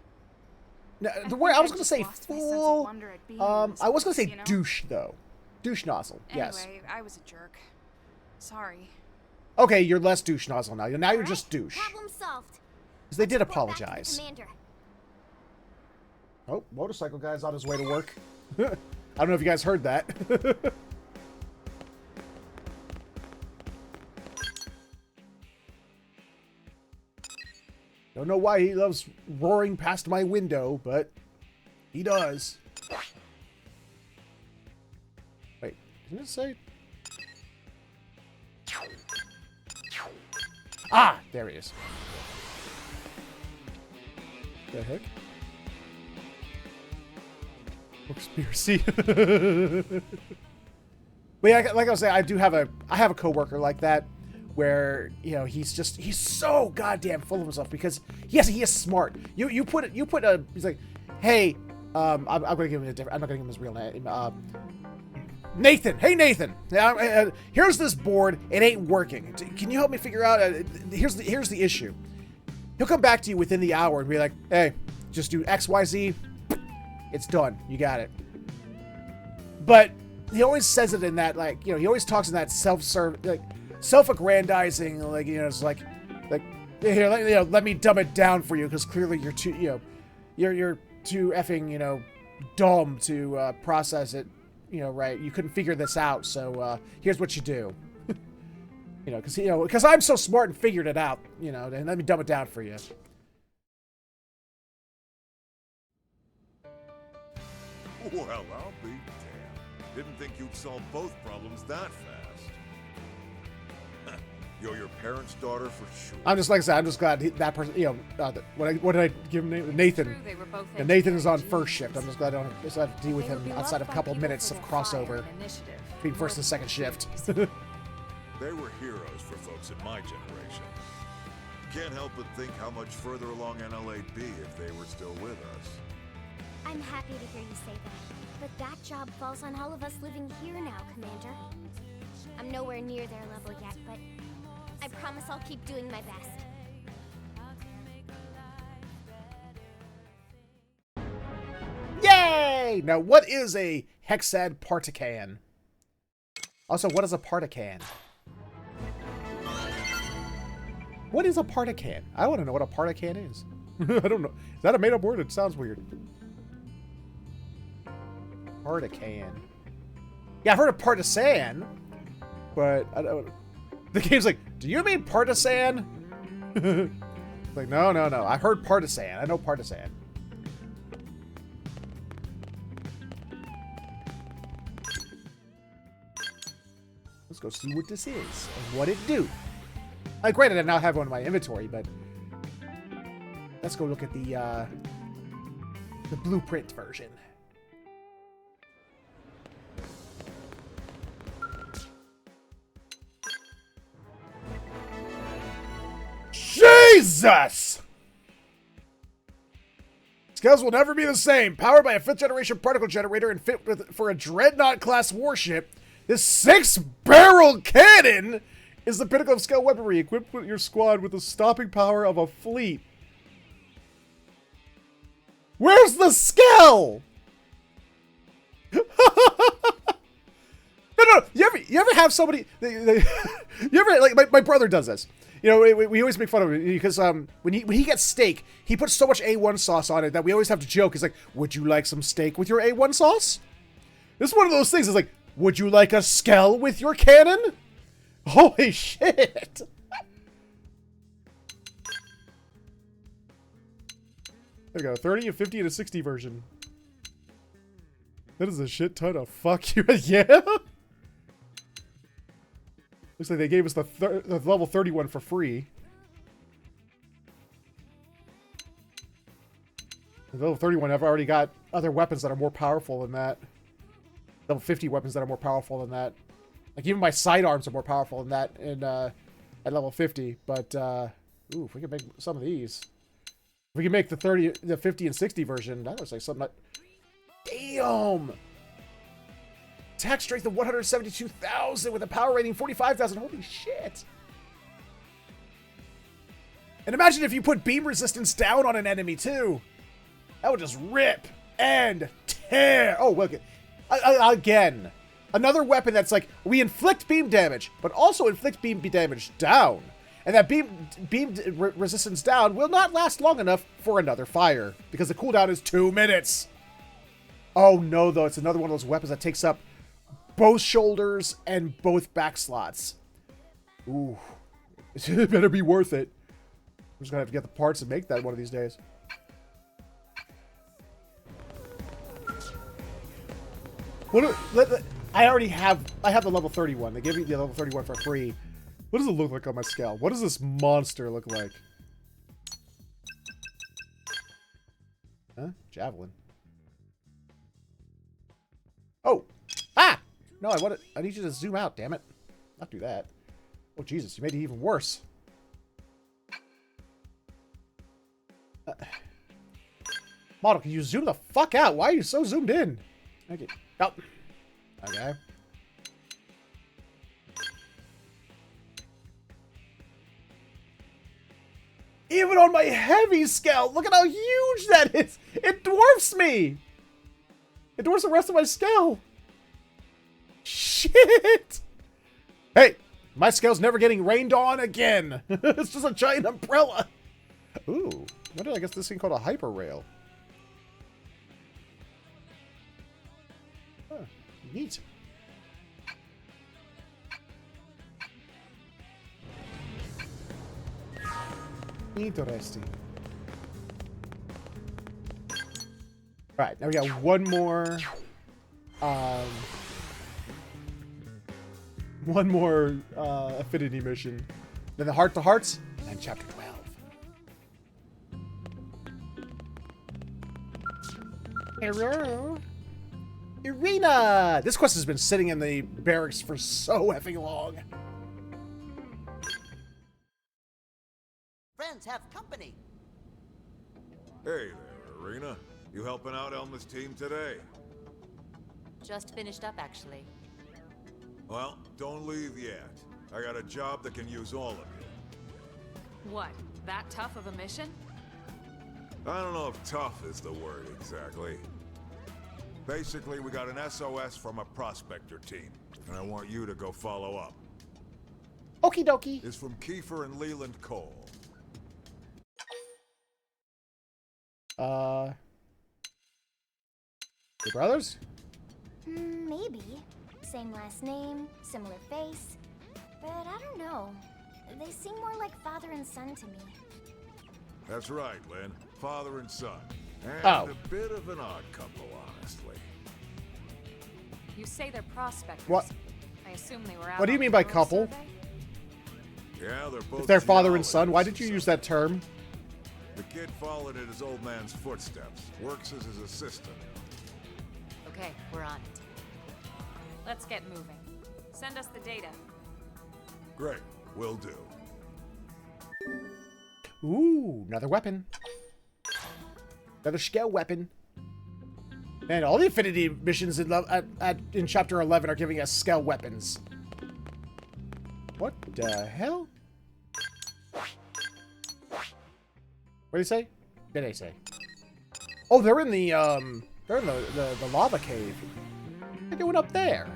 No, I the way think I was I gonna just say lost my sense of fool. wonder at being in I this was gonna say place, you know? douche though. Douche nozzle. Yes. Anyway, I was a jerk. Sorry. Okay, you're less douche nozzle now. Now you're Alright, just douche. Problem solved. Because they did Report back to the apologize. commander. Oh, motorcycle guy's on his way to work. I don't know if you guys heard that. Don't know why he loves roaring past my window, but he does. Wait, didn't it say? Ah, there he is. The heck? Conspiracy. But yeah, like I was saying, I have a coworker like that, where he's so goddamn full of himself because he is smart. He's like, hey, I'm gonna give him I'm not gonna give him his real name. Nathan. Hey Nathan, here's this board. It ain't working. Can you help me figure out? Here's the issue. He'll come back to you within the hour and be like, hey, just do X, Y, Z. It's done. You got it. But he always says it in that, like, he always talks in that self-aggrandizing, like, it's like, here, let me dumb it down for you, because clearly you're too, you're too effing, dumb to process it, right? You couldn't figure this out, so here's what you do. Because I'm so smart and figured it out, and let me dumb it down for you. Well, I'll be damned. Didn't think you'd solve both problems that fast. You're your parents' daughter for sure. I'm just, like I said, I'm just glad that person, what did I give him name? Nathan. And Nathan is on first shift. I'm just glad I don't have to deal with him outside of a couple minutes of crossover between first and second shift. They were heroes for folks in my generation. Can't help but think how much further along NLA'd be if they were still with us. I'm happy to hear you say that, but that job falls on all of us living here now, Commander. I'm nowhere near their level yet, but I promise I'll keep doing my best. Yay! Now, what is a hexad partican? Also, what is a partican? What is a partican? I want to know what a partican is. I don't know. Is that a made-up word? It sounds weird. Partican. Yeah, I've heard of partisan, but I don't. The game's like, do you mean partisan? Like, no. I heard partisan. I know partisan. Let's go see what this is and what it do. Granted, I now have one in my inventory, but let's go look at the blueprint version. Jesus! Scales will never be the same. Powered by a 5th generation particle generator and fit for a Dreadnought class warship, this 6-barrel cannon is the pinnacle of scale weaponry, equipped with your squad with the stopping power of a fleet. Where's the skill? No. You ever have somebody? You ever, like, my brother does this. We always make fun of him because when he gets steak, he puts so much A1 sauce on it that we always have to joke. He's like, "Would you like some steak with your A1 sauce?" This is one of those things. It's like, "Would you like a skell with your cannon?" Holy shit! I got a 30, a 50, and a 60 version. That is a shit ton of fuck you. Yeah. Looks like they gave us the level 31 for free. The level 31, I've already got other weapons that are more powerful than that. Level 50 weapons that are more powerful than that. Like, even my sidearms are more powerful than that in, at level 50. But, ooh, if we can make some of these. If we can make the 50 and 60 version, that looks like something that... Damn! Attack strength of 172,000 with a power rating 45,000. Holy shit. And imagine if you put beam resistance down on an enemy too. That would just rip and tear. Oh, look. Again. Another weapon that's like, we inflict beam damage, but also inflict beam damage down. And that beam resistance down will not last long enough for another fire. Because the cooldown is 2 minutes. Oh no, though. It's another one of those weapons that takes up both shoulders and both back slots. Ooh. It better be worth it. I'm just gonna have to get the parts and make that one of these days. I have the level 31. They gave me the level 31 for free. What does it look like on my scale? What does this monster look like? Huh? Javelin. Oh! Ah! No, I need you to zoom out, damn it. Not do that. Oh, Jesus, you made it even worse. Model, can you zoom the fuck out? Why are you so zoomed in? Okay. Oh. Okay. Even on my heavy scale, look at how huge that is. It dwarfs me. It dwarfs the rest of my scale. Shit. Hey, my scale's never getting rained on again. It's just a giant umbrella. Ooh, what did I guess this thing called a hyper rail? Huh, neat. Interesting. Right, now we got one more affinity mission. Then the heart to hearts, and then chapter 12. Hello? Irina! This quest has been sitting in the barracks for so effing long. Friends have company. Hey there, Irina. You helping out Elma's team today? Just finished up, actually. Well, don't leave yet. I got a job that can use all of you. What? That tough of a mission? I don't know if tough is the word exactly. Basically, we got an SOS from a prospector team, and I want you to go follow up. Okie dokie. It's from Kiefer and Leland Cole. Your brothers? Maybe. Same last name, similar face. But I don't know. They seem more like father and son to me. That's right, Lynn. Father and son. And Oh. a bit of an odd couple, honestly. You say they're prospectors. What? I assume they were out. What do you on mean the by Pearl couple? survey? Yeah, they're both If they're father and son, why geologists did you and use that term? The kid followed in his old man's footsteps. Works as his assistant. Okay, we're on it. Let's get moving. Send us the data. Great. Will do. Ooh, another weapon. Another scale weapon. Man, all the affinity missions in Chapter 11 are giving us scale weapons. What the hell? What did he say? What did they say? Oh, they're in the lava cave. They're going up there.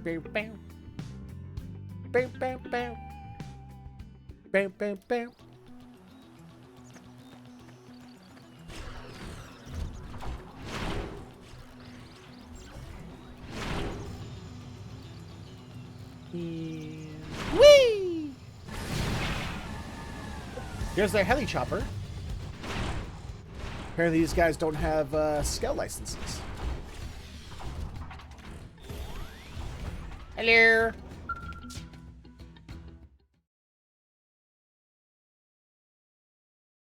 Bam, bam, bam, bam, bam, bam, bam, bam. Whee! Here's their heli chopper. Apparently these guys don't have scale licenses. Hello.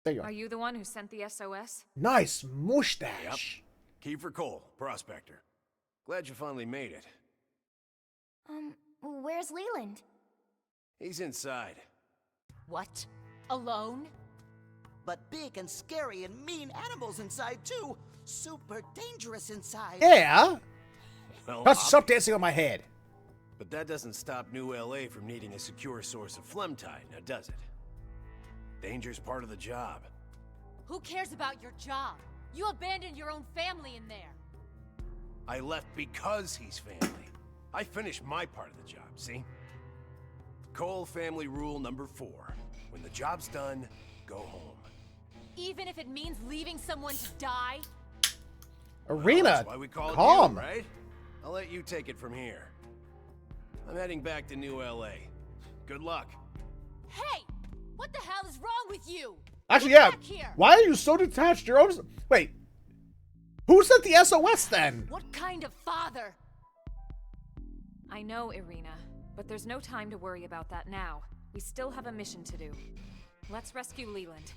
There you are. Are you the one who sent the SOS? Nice mustache. Kiefer Cole, prospector. Glad you finally made it. Where's Leland? He's inside. What? Alone? But big and scary and mean animals inside, too. Super dangerous inside. Yeah. Well, Stop dancing on my head. but that doesn't stop New LA from needing a secure source of phlegm tide, now does it? Danger's part of the job. Who cares about your job? You abandoned your own family in there. I left because he's family. I finished my part of the job, see? Cole family rule number 4. When the job's done, go home. Even if it means leaving someone to die? Irina, Well, that's why we call it calm. you, right? I'll let you take it from here. I'm heading back to New LA. Good luck. Hey! What the hell is wrong with you? Actually, Get yeah. back here. Why are you so detached? Your own. Wait. Who sent the SOS then? What kind of father? I know, Irina, but there's no time to worry about that now. We still have a mission to do. Let's rescue Leland.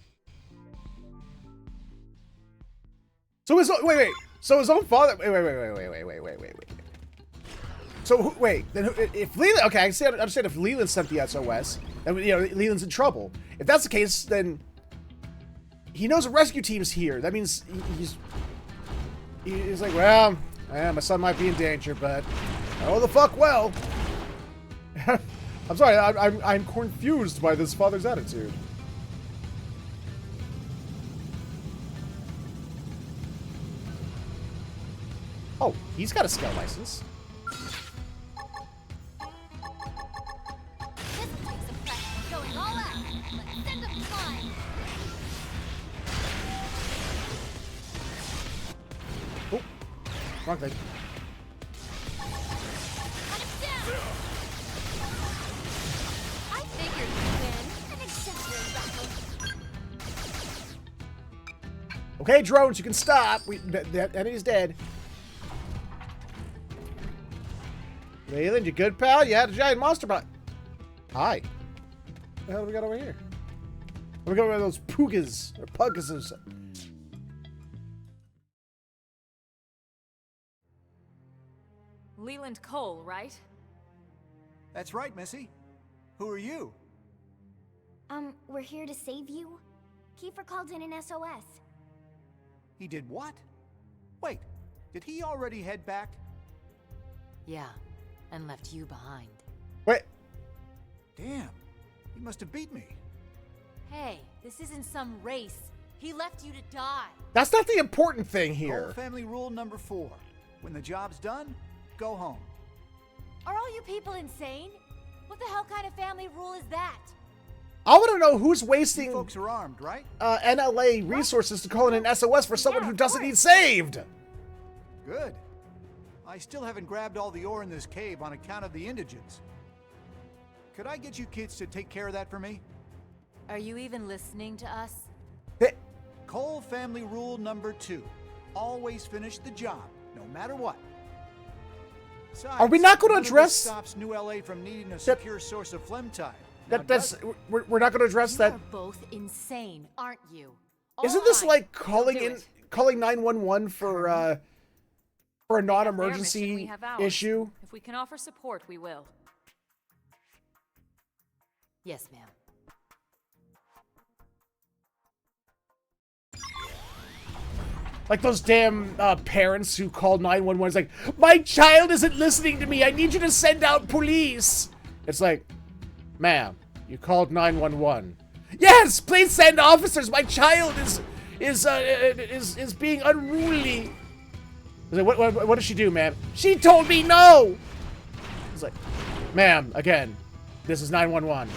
So is wait. So his own father. Wait. So wait, then if Leland, okay, I understand if Leland sent the SOS, then Leland's in trouble. If that's the case, then he knows a rescue team's here. That means he's like, well, yeah, my son might be in danger, but oh the fuck well. I'm sorry, I'm confused by this father's attitude. Oh, he's got a scout license. Going all out. Let's send them flying. Oh, wrong thing. Cut him down. I figured you'd win. An exemplary battle. Okay, drones, you can stop. That enemy's dead. Leland, you good, pal? You had a giant monster bot. Hi. What the hell do we got over here? We got one of those pugas or pugases. Leland Cole, right? That's right, Missy. Who are you? We're here to save you. Kiefer called in an SOS. He did what? Wait, did he already head back? Yeah, and left you behind. Wait. Damn, he must have beat me. Hey, this isn't some race. He left you to die. That's not the important thing here. Old family rule number 4. When the job's done, go home. Are all you people insane? What the hell kind of family rule is that? I want to know who's wasting You folks are armed, right? NLA resources to call in an SOS for someone who doesn't need saved. Good. I still haven't grabbed all the ore in this cave on account of the indigents. Could I get you kids to take care of that for me? Are you even listening to us? Cole family rule number 2. Always finish the job, no matter what. Besides, Are we not going to none of this address stops New LA from needing a secure source of phlegm time. we're not going to address that? You're both insane, aren't you? Isn't this like calling 911 for a non-emergency issue? If we can offer support, we will. Yes, ma'am. Like those damn parents who called 911. It's like, my child isn't listening to me. I need you to send out police. It's like, ma'am, you called 911. Yes, please send officers. My child is being unruly. Like, what did she do, ma'am? She told me no. It's like, ma'am, again, this is 911.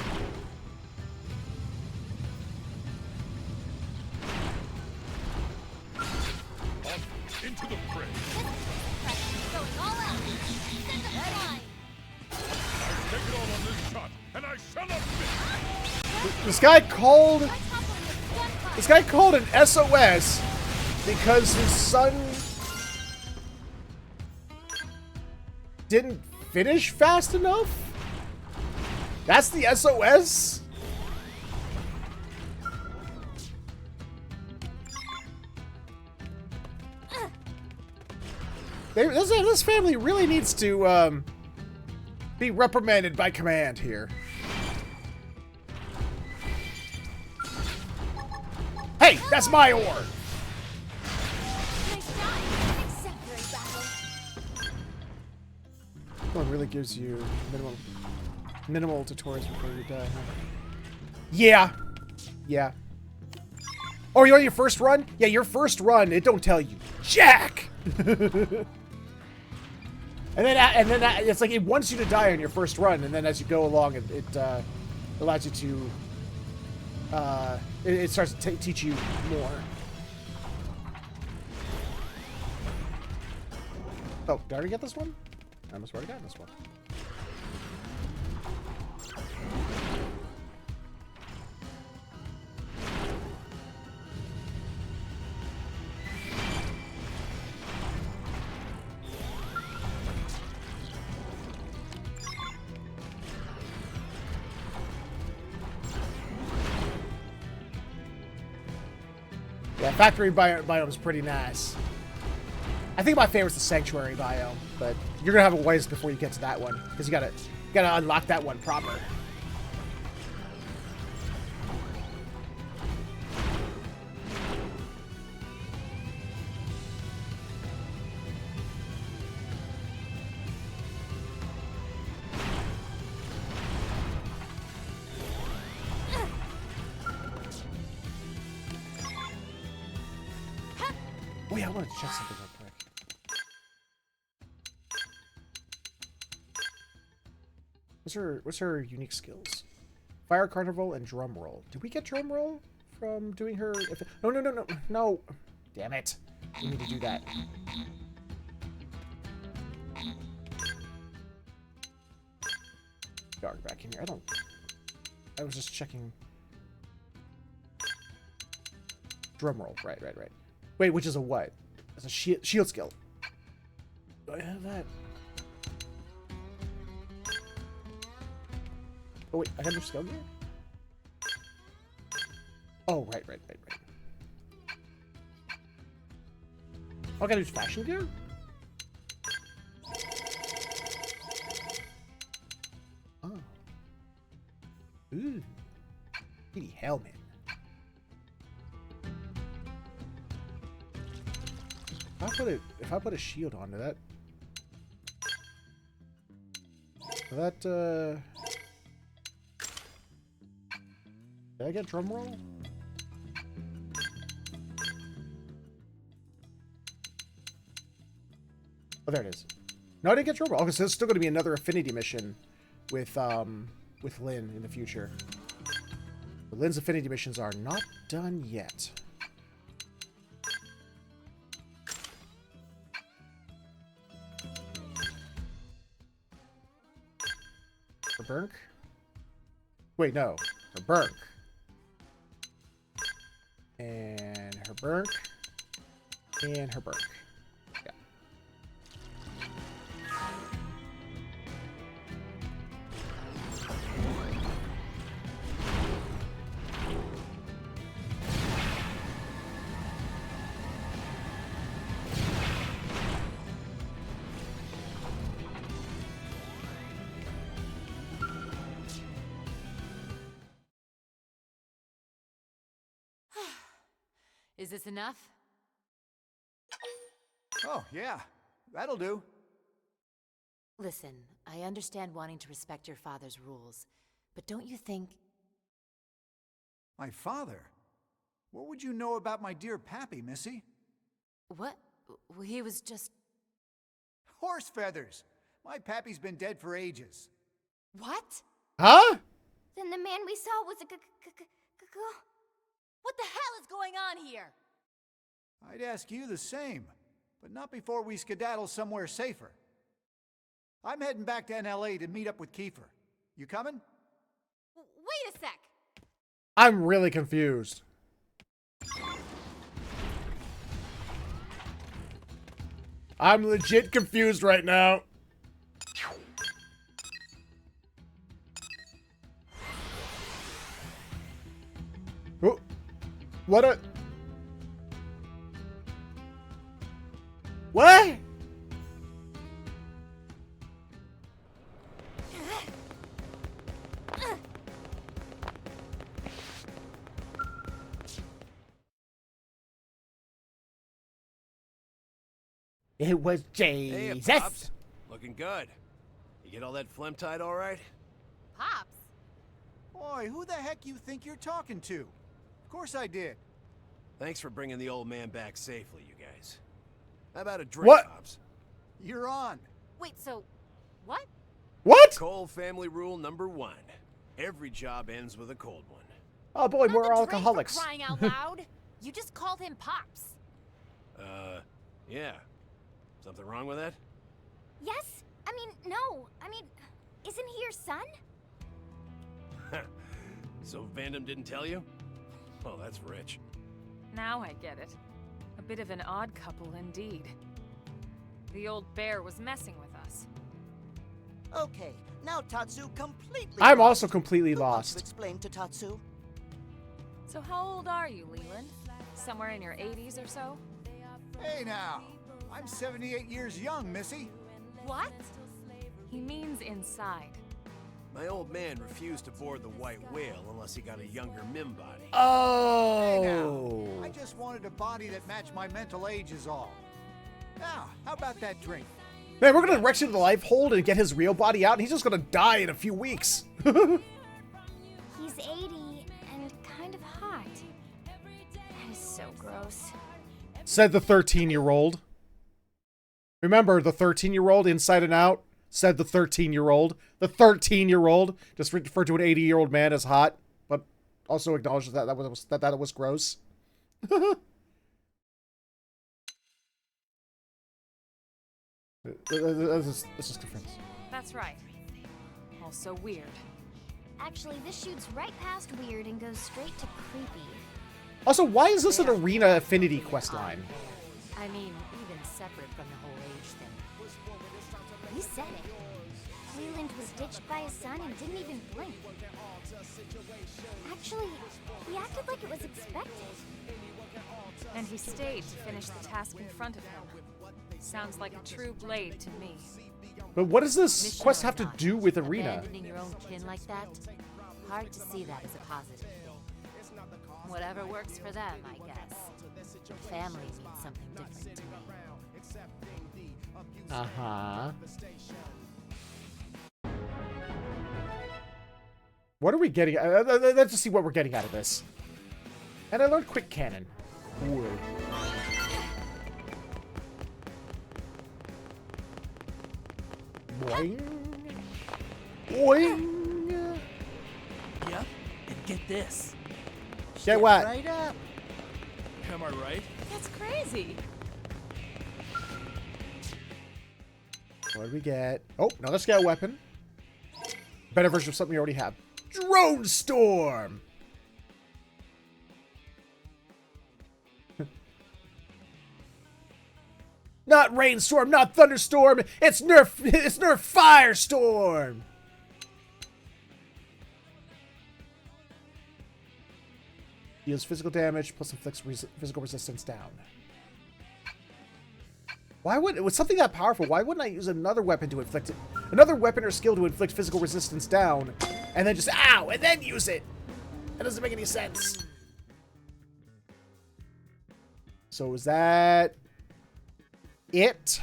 Into the fray. Going all out. Send them flying. I take it all on this shot, and I shall not miss. This guy called an SOS because his son didn't finish fast enough? That's the SOS? This family really needs to be reprimanded by command here. Hey, that's my ore. One really gives you minimal tutorials before you die, huh? Yeah. Oh, you're on your first run? Yeah, your first run, it don't tell you jack. and then it's like it wants you to die on your first run, and then as you go along, it allows you to it starts to teach you more. Oh, did I already get this one? I must have already gotten this one. Yeah, factory biome is pretty nice. I think my favorite's the Sanctuary biome, but you're gonna have a ways before you get to that one, because you gotta unlock that one proper. Oh yeah, I wanted to check something real quick. What's her unique skills? Fire Carnival and Drum Roll. Did we get Drum Roll from doing her? No! Damn it! We need to do that. Dark back in here. I was just checking. Drum Roll. Right. Wait, which is a what? It's a shield skill. Do I have that? Oh wait, I have no skill gear? Oh, right. Oh, I gotta use fashion gear? Oh. Ooh. Kitty helmet. If I put a shield onto that, did I get drum roll? Oh, there it is. No, I didn't get drum roll. Okay, so there's still going to be another affinity mission with Lynn in the future. But Lynn's affinity missions are not done yet. Her Burk? Wait, no. Her Burk. And her Burk. And her Burk. Yeah. Is this enough? Oh, yeah. That'll do. Listen, I understand wanting to respect your father's rules, but don't you think... My father? What would you know about my dear Pappy, Missy? What? He was just... Horse feathers! My Pappy's been dead for ages. What? Huh? Then the man we saw was a What the hell is going on here? I'd ask you the same, but not before we skedaddle somewhere safer. I'm heading back to NLA to meet up with Kiefer. You coming? Wait a sec! I'm really confused. I'm legit confused right now. Oh, what a... What? It was Jesus. Hey, Pops. Looking good. You get all that phlegm tied all right? Pops? Boy, who the heck you think you're talking to? Of course I did. Thanks for bringing the old man back safely, you guys. How about a drink, What? Pops? You're on. Wait, so... what? What? Cole family rule number 1. Every job ends with a cold one. Oh boy, Not we're the all drink, alcoholics. for crying out loud! You just called him Pops. Yeah. Something wrong with that? Yes? I mean, no. I mean, isn't he your son? So Vandom didn't tell you? Well, that's rich. Now I get it. A bit of an odd couple indeed. The old bear was messing with us. Okay, now Tatsu completely I'm lost. also completely Who wants to lost. explain to Tatsu? So how old are you, Leland? Somewhere in your 80s or so? Hey now. I'm 78 years young, Missy. What? He means inside. My old man refused to board the White Whale unless he got a younger Mimbody. Hey now, Oh. I just wanted a body that matched my mental age is all. Now, how about that drink? Man, we're gonna direct him to the Lifehold and get his real body out, and he's just gonna die in a few weeks. He's 80 and kind of hot. That is so gross. Said the 13-year-old. Remember, the 13-year-old Inside and Out? Said the 13-year-old. The 13-year-old just referred to an 80-year-old man as hot, but also acknowledged that that was gross. This is different. That's right. Also weird. Actually, this shoots right past weird and goes straight to creepy. Also, why is this an arena affinity quest line? I mean, even separate from the whole age thing. He said it. Leland was ditched by his son and didn't even blink. Actually, he acted like it was expected. And he stayed to finish the task in front of him. Sounds like a true blade to me. But what does this Mission quest or have to not, do with arena? Abandoning your own kin like that? Hard to see that as a positive. Whatever works for them, I guess. Family means something different to me. Uh-huh. What are we getting? Let's just see what we're getting out of this. And I learned quick cannon. Cool. Boing. Boing. Yep, and get this. Get what? Right up. Am I right? That's crazy. What do we get? Oh, now let's get a weapon. Better version of something we already have. Drone Storm! Not Rainstorm, not Thunderstorm, it's Nerf Firestorm! Deals physical damage plus inflicts physical resistance down. Why would, with something that powerful, why wouldn't I use another weapon to inflict it? Another weapon or skill to inflict physical resistance down, and then just, ow, and then use it? That doesn't make any sense. So is that it?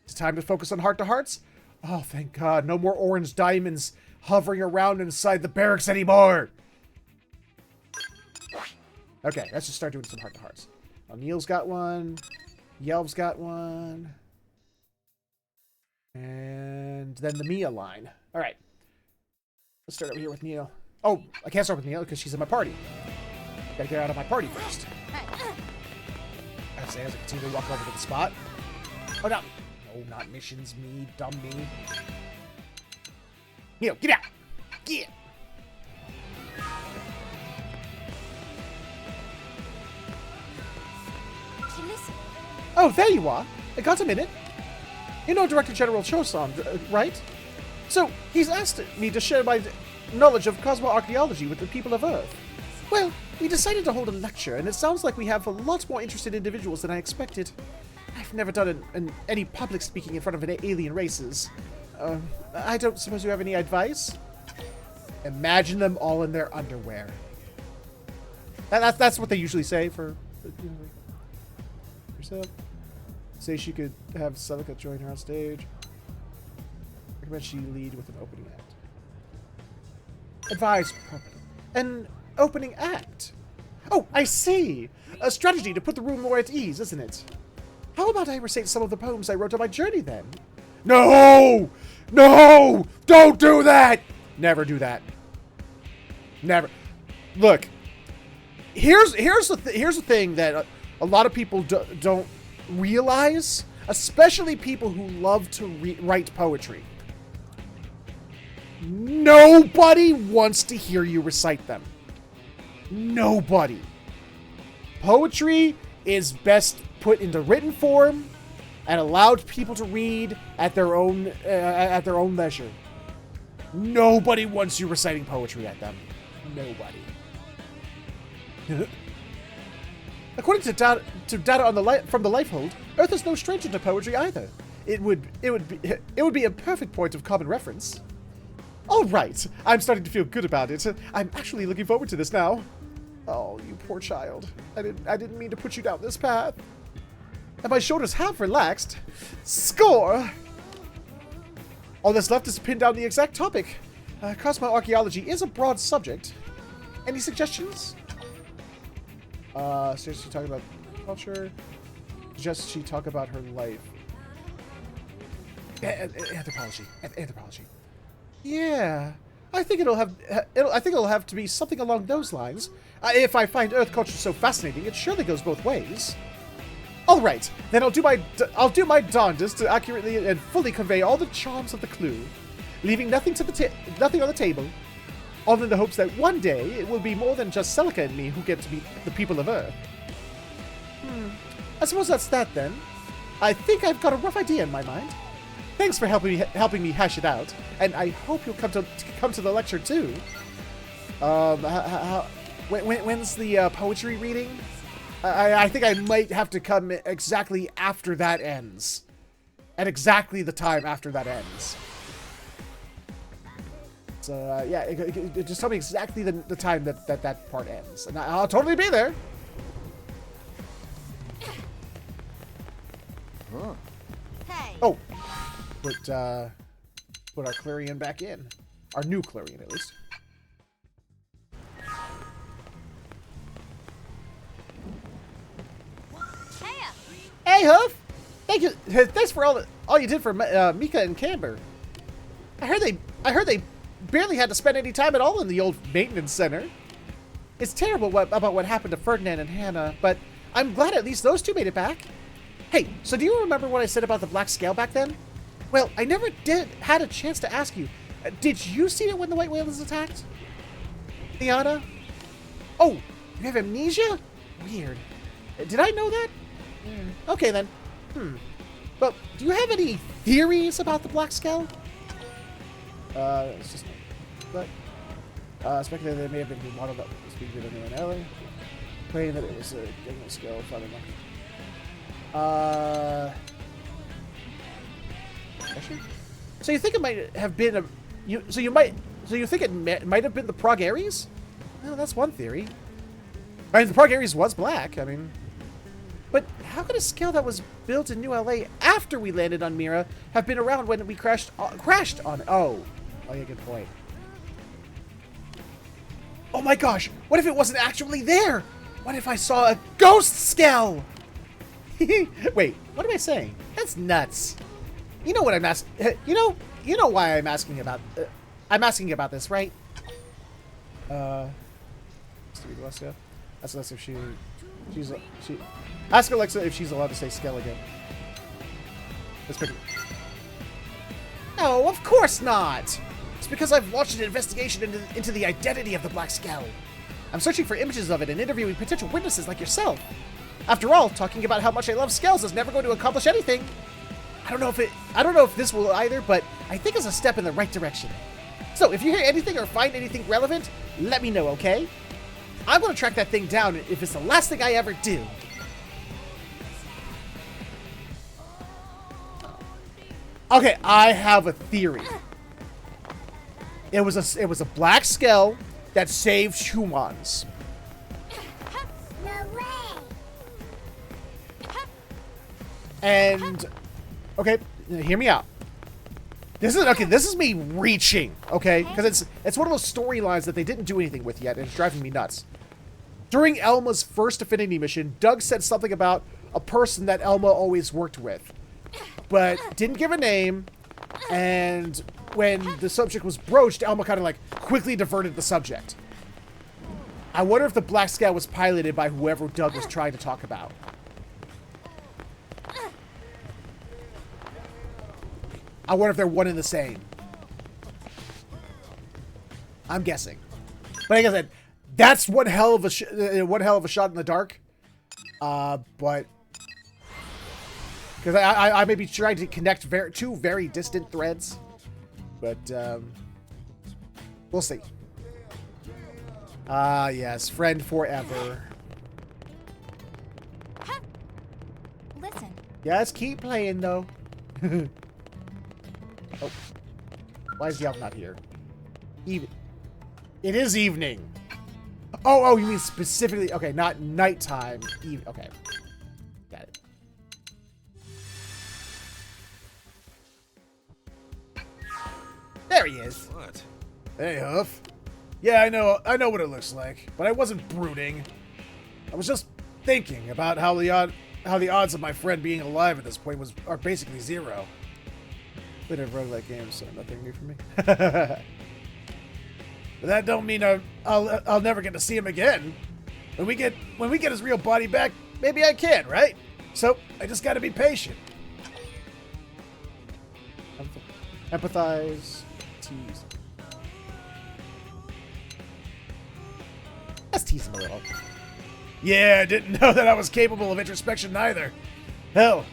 It's time to focus on heart-to-hearts? Oh, thank God. No more orange diamonds hovering around inside the barracks anymore. Okay, let's just start doing some heart-to-hearts. Neil's got one. Yelv's got one. And then the Mia line. All right. Let's start over here with Neil. Oh, I can't start with Neil because she's in my party. Gotta get out of my party first. As I continue to walk over to the spot. Oh, no. No, not missions. Me. Dumb me. Neil, get out. Get. Listen. Oh, there you are. I got a minute. You know Director General Choson, right? So, he's asked me to share my knowledge of cosmoarchaeology with the people of Earth. Well, we decided to hold a lecture, and it sounds like we have a lot more interested individuals than I expected. I've never done any public speaking in front of alien races. I don't suppose you have any advice? Imagine them all in their underwear. That's what they usually say for... yourself. Say she could have Celica join her on stage. Recommend she lead with an opening act. Advise properly. An opening act? Oh, I see! A strategy to put the room more at ease, isn't it? How about I recite some of the poems I wrote on my journey then? No! No! Don't do that! Never do that. Never. Look. Here's the thing that a lot of people don't realize, especially people who love to write poetry. Nobody wants to hear you recite them. Nobody. Poetry is best put into written form and allowed people to read at their own leisure. Nobody wants you reciting poetry at them. Nobody. According to data on from the Lifehold, Earth is no stranger to poetry either. It would be a perfect point of common reference. All right, I'm starting to feel good about it. I'm actually looking forward to this now. Oh, you poor child. I didn't mean to put you down this path. And my shoulders have relaxed. Score! All that's left is to pin down the exact topic. Cosmoarchaeology is a broad subject. Any suggestions? Seriously, talk about culture. Just she talk about her life. Anthropology. Anthropology. Yeah, I think it'll have to be something along those lines. If I find Earth culture so fascinating, it surely goes both ways. All right, then I'll do my darndest to accurately and fully convey all the charms of the clue, leaving nothing on the table, all in the hopes that one day it will be more than just Celica and me who get to meet the people of Earth. I suppose that's that then. I think I've got a rough idea in my mind. Thanks for helping me hash it out, and I hope you'll come to the lecture too. When's the poetry reading? I think I might have to come exactly after that ends, at exactly the time after that ends. So yeah, just tell me exactly the time that part ends, and I'll totally be there. Huh. Hey. Oh. Put our Clarion back in. Our new Clarion, at least. Hey, Hoof! Thank you. Thanks for all you did for Mika and Camber. I heard they barely had to spend any time at all in the old maintenance center. It's terrible about what happened to Ferdinand and Hannah, but I'm glad at least those two made it back. Hey, so do you remember what I said about the Black Scale back then? Well, I never had a chance to ask you. Did you see it when the White Whale was attacked? Liana? Oh, you have amnesia? Weird. Did I know that? Okay, then. Well, do you have any theories about the Black Scale? It's just... But... speculated that it may have been remodeled up to speak with an alley. Claiming that it was a Gangly Scale. So you think it might have been a... So you think it might have been the Prague Ares? Well, that's one theory. I mean, the Prague Ares was black, I mean... But how could a scale that was built in New LA after we landed on Mira have been around when we crashed on... Oh, yeah, good point. Oh my gosh, what if it wasn't actually there? What if I saw a ghost scale? Wait, what am I saying? That's nuts. You know what I'm asking... You know why I'm asking about... I'm asking about this, right? Alexa. Ask Alexa if she's... Ask Alexa if she's allowed to say scale again. Let's pick it. No, of course not! It's because I've launched an investigation into the identity of the Black Scale. I'm searching for images of it and interviewing potential witnesses like yourself. After all, talking about how much I love scales is never going to accomplish anything. I don't know if this will either, but I think it's a step in the right direction. So, if you hear anything or find anything relevant, let me know, okay? I'm going to track that thing down if it's the last thing I ever do. Okay, I have a theory. It was a black scale that saved humans. No way. And okay, hear me out. This is me reaching, okay? Because it's one of those storylines that they didn't do anything with yet, and it's driving me nuts. During Elma's first Affinity mission, Doug said something about a person that Elma always worked with, but didn't give a name. And when the subject was broached, Elma kind of like quickly diverted the subject. I wonder if the Black Scale was piloted by whoever Doug was trying to talk about. I wonder if they're one and the same. I'm guessing. But like I said, that's one hell of a shot in the dark. But because I may be trying to connect two very distant threads, but we'll see. Yes, friend forever. Yeah, let's keep playing, though. Oh. Why is the elf not here? Even. It is evening. Oh, you mean specifically... Okay, not nighttime. Okay. Got it. There he is. What? Hey, Huff. Yeah, I know what it looks like, but I wasn't brooding. I was just thinking about how the odds of my friend being alive at this point are basically zero. Bit of roguelike games, so nothing new for me. But that don't mean I'll never get to see him again. When we get his real body back, maybe I can, right? So I just got to be patient. Empathize. Tease. Let's tease him a little. Yeah, I didn't know that I was capable of introspection either. Hell,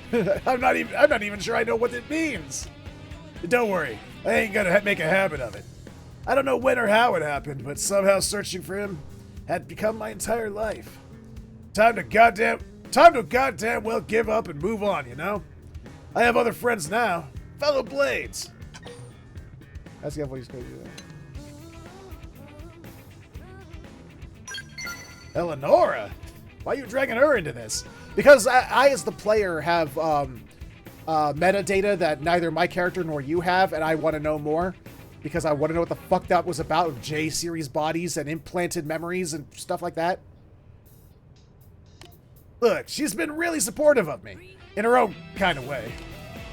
I'm not even sure I know what it means. But don't worry, I ain't gonna make a habit of it. I don't know when or how it happened, but somehow searching for him had become my entire life. Time to goddamn well give up and move on, you know? I have other friends now. Fellow Blades. That's what he's gonna do. Eleonora? Why are you dragging her into this? Because I as the player, have metadata that neither my character nor you have, and I want to know more. Because I want to know what the fuck that was about with J-series bodies and implanted memories and stuff like that. Look, she's been really supportive of me. In her own kind of way.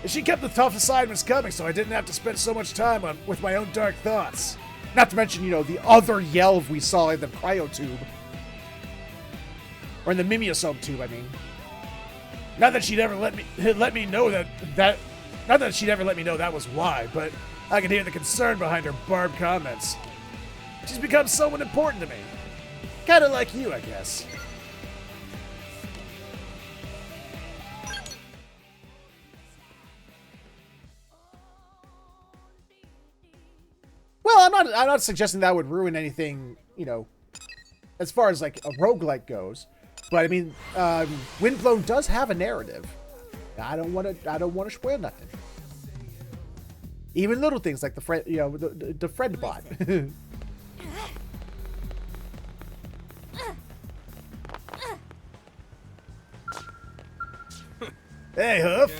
And she kept the tough assignments coming so I didn't have to spend so much time with my own dark thoughts. Not to mention, you know, the other Yelv we saw in the cryotube. Or in the mimeosome tube, I mean. Not that she'd ever let me know that not that she'd ever let me know that was why, but I could hear the concern behind her barbed comments. She's become someone important to me. Kinda like you, I guess. Well, I'm not suggesting that would ruin anything, you know, as far as like a roguelike goes. But I mean, Windblown does have a narrative. I don't want to spoil nothing. Even little things like the friend, you know, the friend bot. Hey, Huff.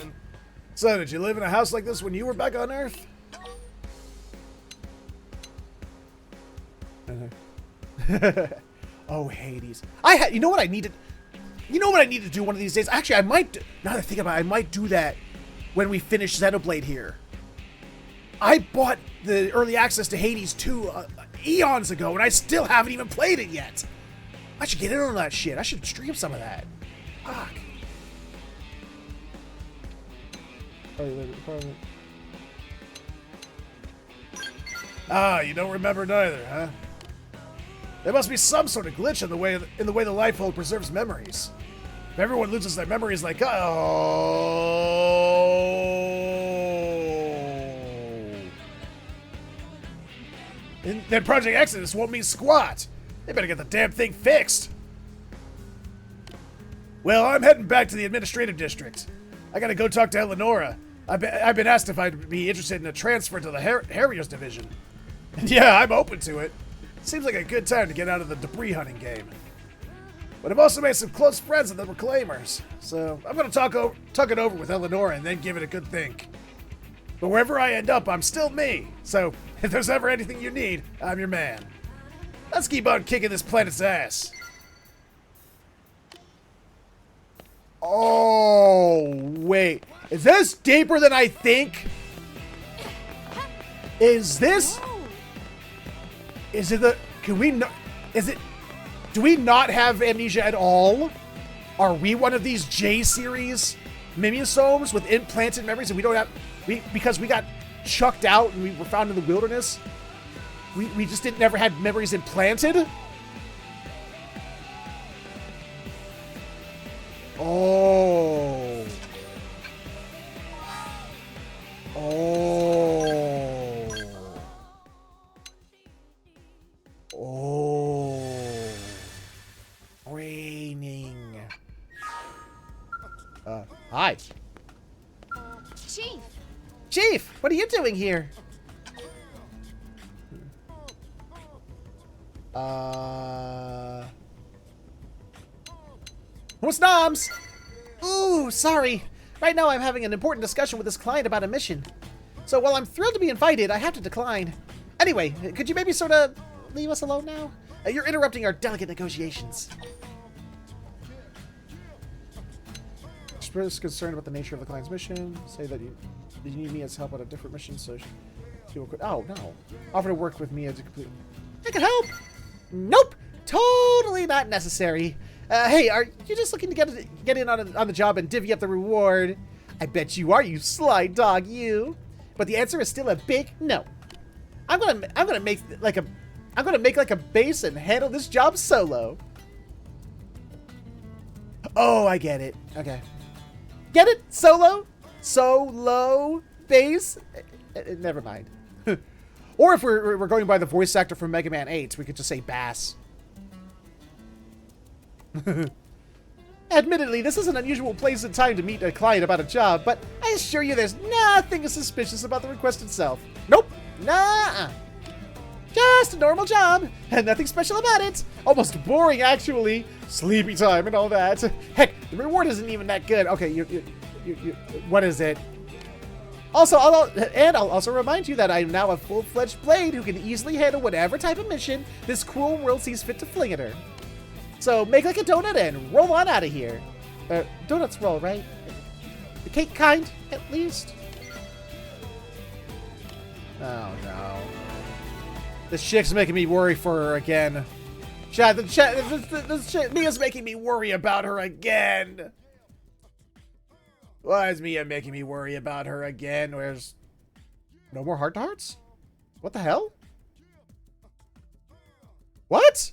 So, did you live in a house like this when you were back on Earth? Oh, Hades. You know what I need to do one of these days? Actually, I might, now that I think about it, I might do that when we finish Xenoblade here. I bought the early access to Hades 2 eons ago, and I still haven't even played it yet. I should get in on that shit. I should stream some of that. Fuck. Ah, you don't remember neither, huh? There must be some sort of glitch in the way the Lifehold preserves memories. If everyone loses their memories like, then Project Exodus won't mean squat. They better get the damn thing fixed. Well, I'm heading back to the administrative district. I gotta go talk to Eleonora. I've been asked if I'd be interested in a transfer to the Harriers division. And yeah, I'm open to it. Seems like a good time to get out of the debris hunting game. But I've also made some close friends of the Reclaimers, so I'm gonna talk it over with Eleonora and then give it a good think. But wherever I end up, I'm still me. So if there's ever anything you need, I'm your man. Let's keep on kicking this planet's ass. Oh, wait. Is this deeper than I think? Is this... Is it the... Can we not... Is it... Do we not have amnesia at all? Are we one of these J-series mimeosomes with implanted memories and we don't have... Because we got chucked out and we were found in the wilderness? We just never had memories implanted? Oh. Oh. Oh. Raining. Hi. Chief! Chief, what are you doing here? Who's noms? Ooh, sorry. Right now I'm having an important discussion with this client about a mission. So while I'm thrilled to be invited, I have to decline. Anyway, could you maybe sort of leave us alone now? You're interrupting our delicate negotiations. Express concerned about the nature of the client's mission. Say that you need me as help on a different mission, so she will quit. Oh, no. Offer to work with me as a complete... I can help! Nope! Totally not necessary. Hey, are you just looking to get in on the job and divvy up the reward? I bet you are, you sly dog, you. But the answer is still a big no. I'm gonna make like a base and handle this job solo. Oh, I get it. Okay. Get it? Solo? Solo base? Never mind. Or if we're going by the voice actor from Mega Man 8, we could just say Bass. Admittedly, this is an unusual place and time to meet a client about a job, but I assure you there's nothing suspicious about the request itself. Nope. Nah. Just a normal job, and nothing special about it. Almost boring, actually. Sleepy time and all that. Heck, the reward isn't even that good. Okay, you what is it? Also, I'll also remind you that I'm now a full-fledged blade who can easily handle whatever type of mission this cruel world sees fit to fling at her. So make like a donut and roll on out of here. Donuts roll, right? The cake kind, at least. Oh no. This chick's making me worry for her again. Mia's making me worry about her again. Why is Mia making me worry about her again? Where's... No more heart-to-hearts? What the hell? What?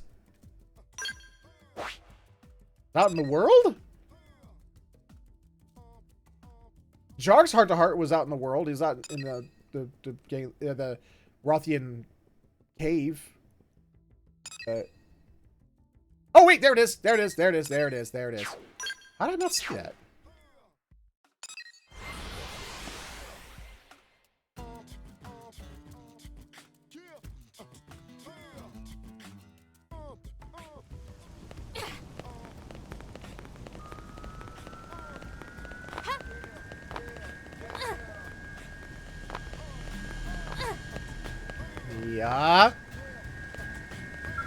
Out in the world? Jarg's heart-to-heart was out in the world. He's out in the Rothian cave. Oh wait, there it is. There it is. There it is. There it is. There it is. How did I not see that? Yeah.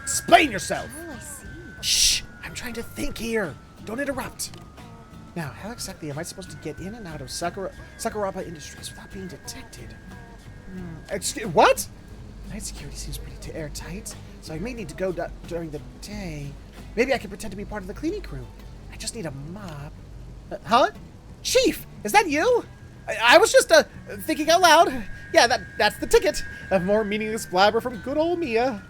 Explain yourself. Oh, I see. Shh. I'm trying to think here. Don't interrupt. Now, how exactly am I supposed to get in and out of Sakuraba Industries without being detected? What? Night security seems pretty airtight, so I may need to go during the day. Maybe I can pretend to be part of the cleaning crew. I just need a mop. Huh? Chief, is that you? I was just thinking out loud. Yeah, that's the ticket. A more meaningless blabber from good old Mia.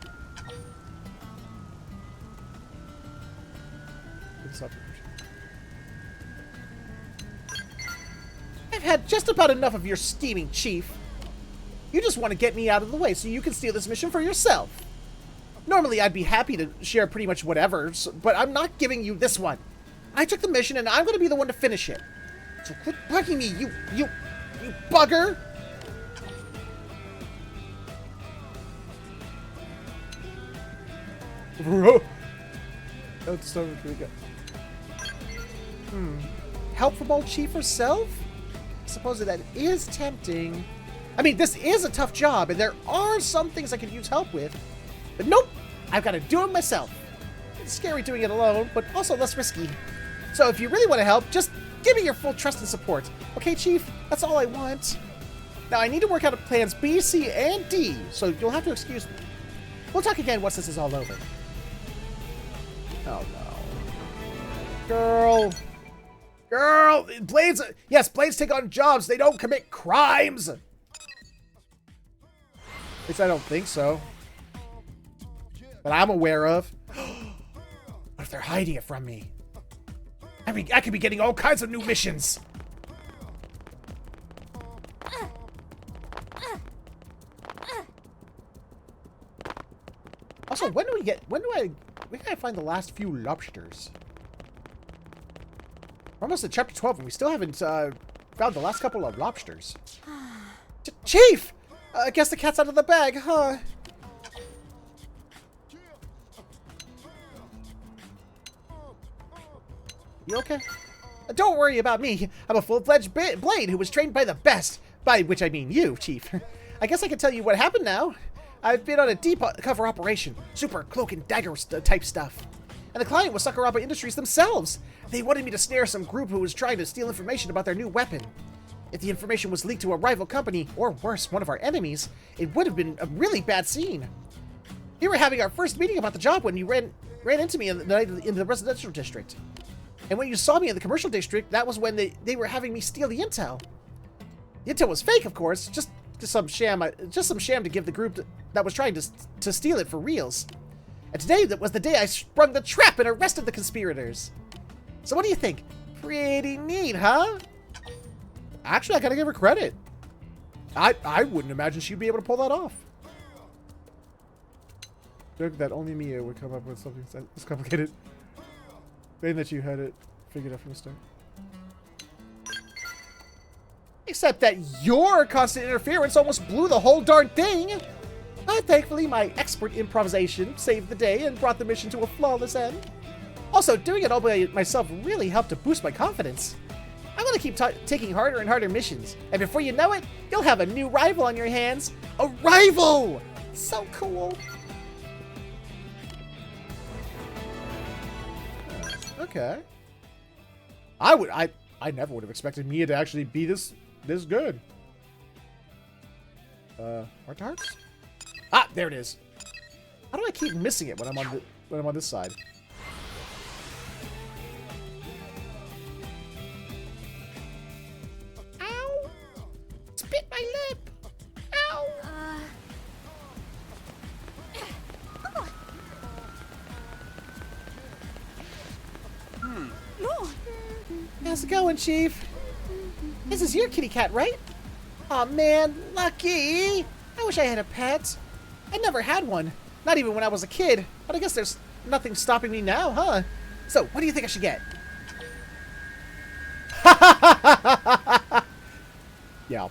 I've had just about enough of your scheming, Chief. You just want to get me out of the way so you can steal this mission for yourself. Normally, I'd be happy to share pretty much whatever, but I'm not giving you this one. I took the mission, and I'm going to be the one to finish it. So quit bugging me, you bugger! That's so pretty good. Help from old Chief herself? I suppose that is tempting. I mean, this is a tough job, and there are some things I could use help with. But nope! I've got to do it myself. It's scary doing it alone, but also less risky. So if you really want to help, just give me your full trust and support. Okay, Chief? That's all I want. Now, I need to work out plans B, C, and D, so you'll have to excuse me. We'll talk again once this is all over. Oh, no. Girl. Girl! Blades... Yes, Blades take on jobs. They don't commit crimes. At least I don't think so. That I'm aware of. What if they're hiding it from me? I mean, I could be getting all kinds of new missions. Also, when can I find the last few lobsters? We're almost at chapter 12 and we still haven't found the last couple of lobsters. Chief! I guess the cat's out of the bag, huh? You okay? Don't worry about me. I'm a full-fledged blade who was trained by the best. By which I mean you, Chief. I guess I can tell you what happened now. I've been on a deep cover operation. Super cloak and dagger type stuff. And the client was Sakuraba Industries themselves. They wanted me to snare some group who was trying to steal information about their new weapon. If the information was leaked to a rival company, or worse, one of our enemies, it would have been a really bad scene. We were having our first meeting about the job when you ran into me in the residential district. And when you saw me in the commercial district, that was when they were having me steal the intel. The intel was fake, of course, just some sham to give the group that was trying to steal it for reals. And today was the day I sprung the trap and arrested the conspirators. So what do you think? Pretty neat, huh? Actually, I gotta give her credit. I wouldn't imagine she'd be able to pull that off. Joke that only Mia would come up with something this complicated. Saying that you had it figured out from the start. Except that your constant interference almost blew the whole darn thing. Thankfully, my expert improvisation saved the day and brought the mission to a flawless end. Also, doing it all by myself really helped to boost my confidence. I'm gonna keep taking harder and harder missions, and before you know it, you'll have a new rival on your hands. A rival! So cool. Okay. I never would have expected Mia to actually be this good. Heart to hearts? Ah, there it is. How do I keep missing it when I'm on this side? Ow! Spit my lip! Ow! How's it going, Chief? This is your kitty cat, right? Aw, man, lucky! I wish I had a pet. I never had one, not even when I was a kid, but I guess there's nothing stopping me now, huh? So, what do you think I should get? Yeah.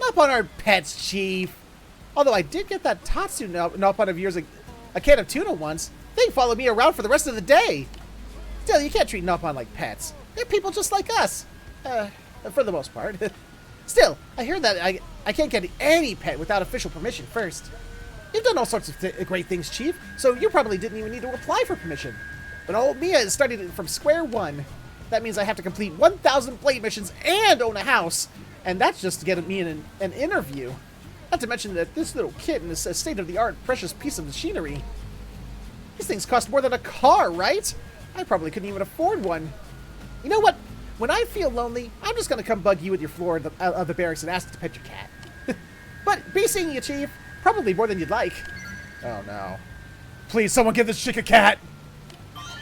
Not on our pets, Chief. Although I did get that Tatsu Nopon of yours a can of tuna once. They followed me around for the rest of the day. Still, you can't treat Nopon like pets. They're people just like us. For the most part. Still, I hear that I can't get any pet without official permission first. You've done all sorts of great things, Chief, so you probably didn't even need to apply for permission. But old Mia is starting from square one. That means I have to complete 1,000 blade missions and own a house. And that's just to get me an interview. Not to mention that this little kitten is a state-of-the-art precious piece of machinery. These things cost more than a car, right? I probably couldn't even afford one. You know what? When I feel lonely, I'm just going to come bug you with your floor of the barracks and ask to pet your cat. But be seeing you, Chief. Probably more than you'd like. Oh, no. Please, someone give this chick a cat! Ow!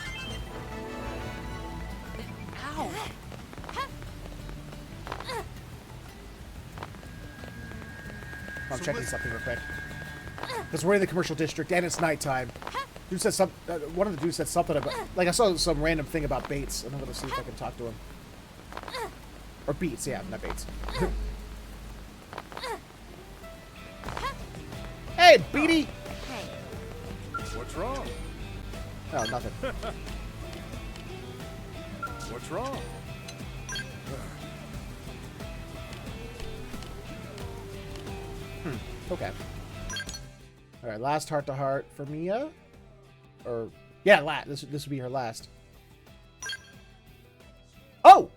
I'm checking something real quick. Because we're in the commercial district and it's nighttime. Dude said one of the dudes said something about, like, I saw some random thing about Bates, and I'm gonna see if I can talk to him. Or Beats, yeah, not Bates. Hey, Beatty! What's wrong? Oh, nothing. What's wrong? Okay. Alright, last heart-to-heart for Mia. Or, yeah, this would be her last. Oh!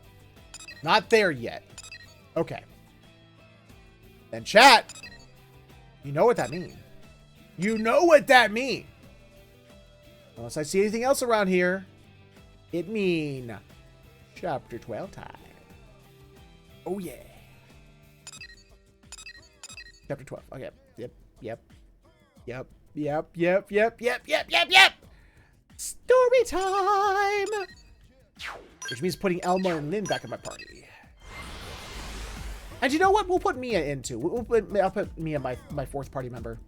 Not there yet. Okay. And chat, you know what that means. You know what that means. Unless I see anything else around here, it mean Chapter 12 time. Oh, yeah. Chapter 12. Okay. Yep. Story time! Which means putting Elmo and Lynn back in my party. And you know what? We'll put Mia in too. I'll put Mia my fourth party member.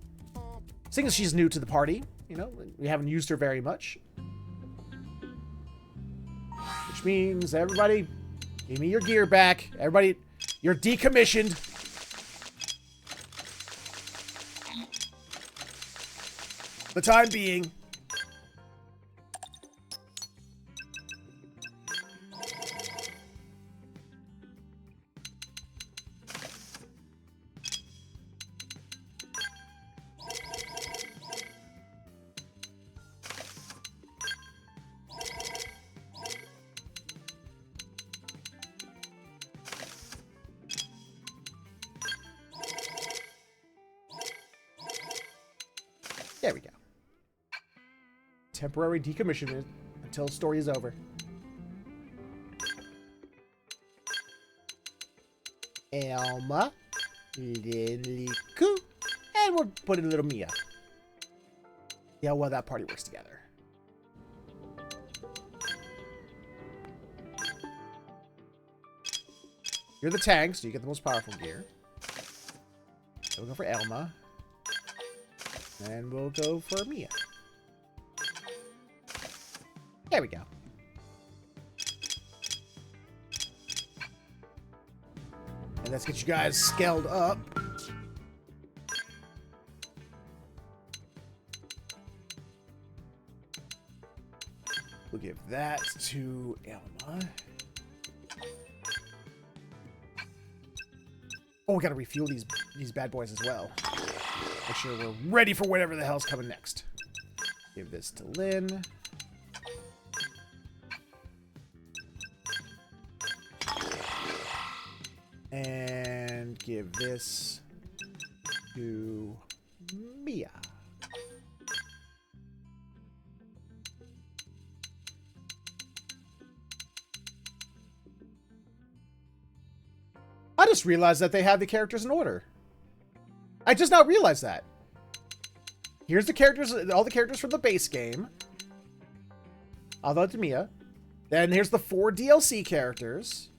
Seeing as she's new to the party, you know, we haven't used her very much. Which means everybody Give me your gear back. Everybody, you're decommissioned. The time being. There we go. Temporary decommissionment until story is over. Elma, Liliku, and we'll put in a little Mia. See how well that party works together. You're the tank, so you get the most powerful gear. So we'll go for Elma. And we'll go for Mia. There we go. And let's get you guys scaled up. We'll give that to Elma. Oh, we gotta refuel these bad boys as well. Make sure we're ready for whatever the hell's coming next. Give this to Lynn. And give this to Mia. I just realized that they have the characters in order. I just now realized that. Here's the characters, all the characters from the base game. I'll go to Mia. Then here's the 4 DLC characters.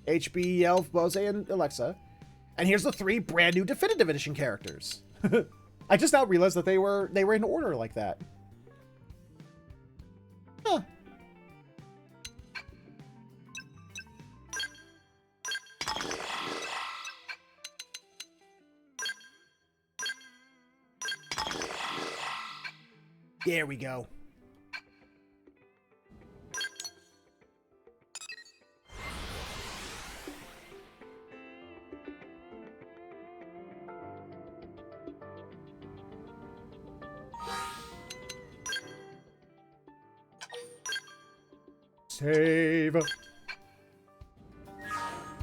HB, Yelf, Bose, and Alexa. And here's the 3 brand new Definitive Edition characters. I just now realized that they were in order like that. Huh. There we go. Save.